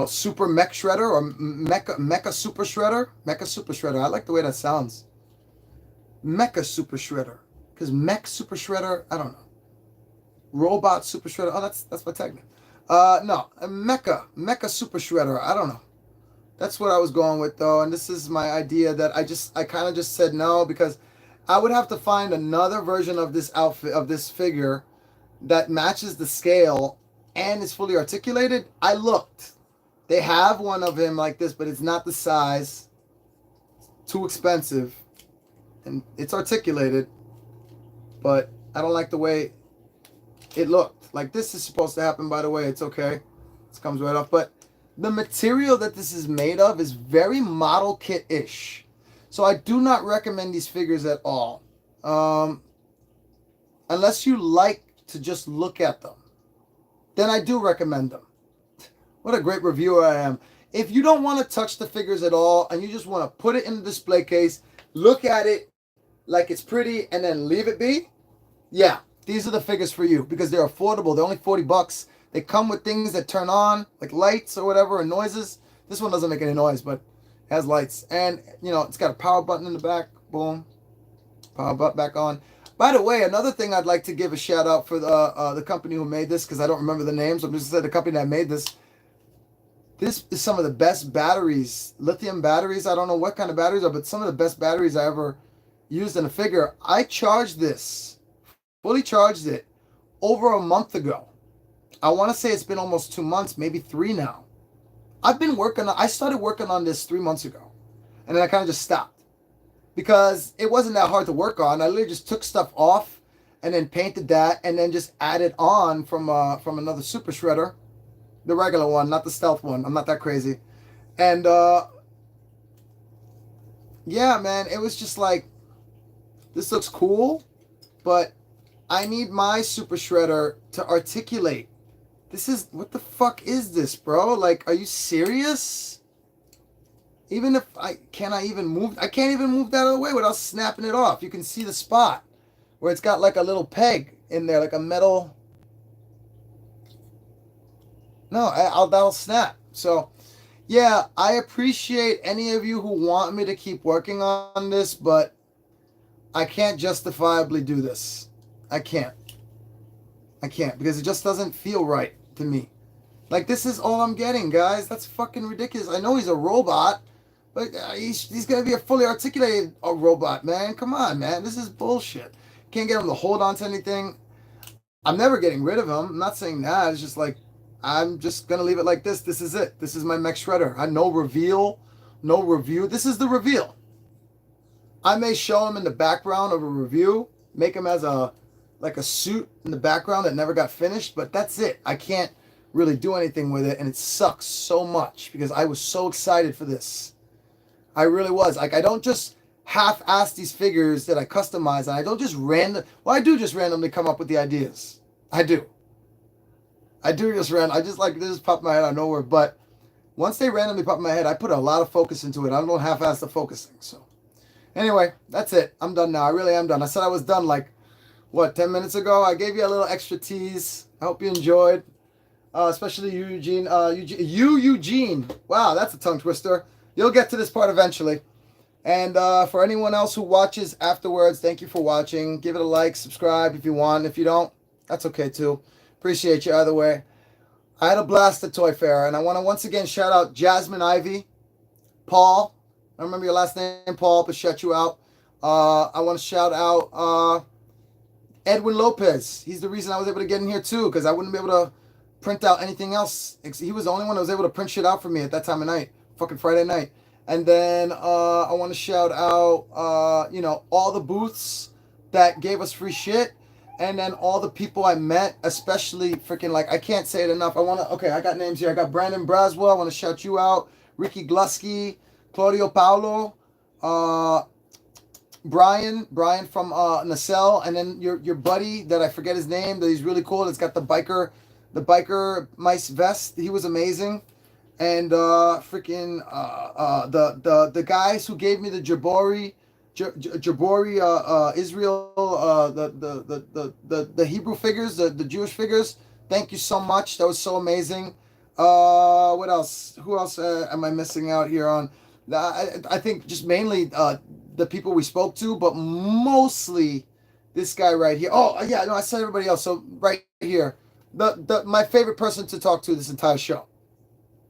super mech shredder or mecha super shredder. Mecha super shredder. I like the way that sounds. Mecha super shredder. Because mech super shredder, I don't know. Robot super shredder. Oh, that's my technique. No, a mecha super shredder. I don't know. That's what I was going with though, and this is my idea that I kind of just said no because I would have to find another version of this outfit, of this figure, that matches the scale and is fully articulated. I looked. They have one of him like this, but it's not the size. It's too expensive, and it's articulated, but I don't like the way it looked. Like this is supposed to happen, by the way. It's okay. This comes right off. But the material that this is made of is very model kit-ish. So I do not recommend these figures at all. Unless you like to just look at them. Then I do recommend them. What a great reviewer I am. If you don't want to touch the figures at all and you just want to put it in the display case, look at it like it's pretty and then leave it be, yeah, these are the figures for you because they're affordable. They're only $40. They come with things that turn on, like lights or whatever, and noises. This one doesn't make any noise, but it has lights. And, it's got a power button in the back. Boom. Power button back on. By the way, another thing I'd like to give a shout out for the company who made this, because I don't remember the names. I'm just saying the company that made this. This is some of the best batteries, lithium batteries. I don't know what kind of batteries are, but some of the best batteries I ever used in a figure. I charged this, fully charged it, over a month ago. I want to say it's been almost 2 months, maybe 3 now. I started working on this 3 months ago, and then I kind of just stopped because it wasn't that hard to work on. I literally just took stuff off and then painted that, and then just added on from another super shredder. The regular one, not the stealth one. I'm not that crazy. And, yeah, man, it was just like, this looks cool, but I need my super shredder to articulate. What the fuck is this, bro? Like, are you serious? Even if I can't even move that out of the way without snapping it off. You can see the spot where it's got like a little peg in there, like a metal. No, that'll snap. So, yeah, I appreciate any of you who want me to keep working on this, but I can't justifiably do this. I can't because it just doesn't feel right to me. Like, this is all I'm getting, guys. That's fucking ridiculous. I know he's a robot, but he's going to be a fully articulated robot, man. Come on, man. This is bullshit. Can't get him to hold on to anything. I'm never getting rid of him. I'm not saying that. It's just like, I'm just going to leave it like this. This is it. This is my mech shredder. No reveal, no review. This is the reveal. I may show him in the background of a review, make him as a suit in the background that never got finished, but that's it. I can't really do anything with it, and it sucks so much because I was so excited for this. I really was. Like, I don't just half-ass these figures that I customize, and I don't just I do just randomly come up with the ideas. I do just like, this just popped my head out of nowhere, but once they randomly pop in my head, I put a lot of focus into it. I don't half-ass the focusing, so. Anyway, that's it. I'm done now. I really am done. I said I was done 10 minutes ago? I gave you a little extra tease. I hope you enjoyed. Especially you, Eugene. Eugene. Wow, that's a tongue twister. You'll get to this part eventually. And for anyone else who watches afterwards, thank you for watching. Give it a like, subscribe if you want. If you don't, that's okay too. Appreciate you either way. I had a blast at Toyfair, and I want to once again shout out Jasmine Ivy, Paul. I don't remember your last name, Paul, but shut you out. I want to shout out Edwin Lopez. He's the reason I was able to get in here too, because I wouldn't be able to print out anything else. He was the only one that was able to print shit out for me at that time of night fucking Friday night. And then I want to shout out, all the booths that gave us free shit. And then all the people I met, especially freaking, like, I can't say it enough. I got names here. I got Brandon Braswell. I want to shout you out. Ricky Glusky, Claudio Paulo, Brian from Nacelle, and then your buddy that I forget his name, that he's really cool. It's got the biker mice vest. He was amazing. And the guys who gave me the Jabori Israel, the Hebrew figures, the Jewish figures. Thank you so much. That was so amazing. What else? Who else am I missing out here on? I think just mainly the people we spoke to, but mostly this guy right here. Oh yeah, no, I said everybody else. So right here, my favorite person to talk to this entire show,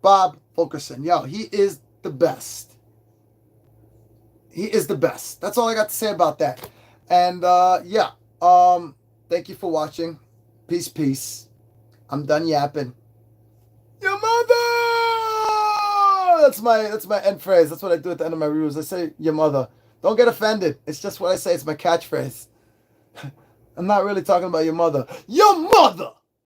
Bob Fulkerson. Yo, he is the best. He is the best. That's all I got to say about that. And thank you for watching. Peace. I'm done yapping. Your mother. That's my end phrase. That's what I do at the end of my reviews. I say your mother. Don't get offended. It's just what I say. It's my catchphrase. I'm not really talking about your mother. Your mother.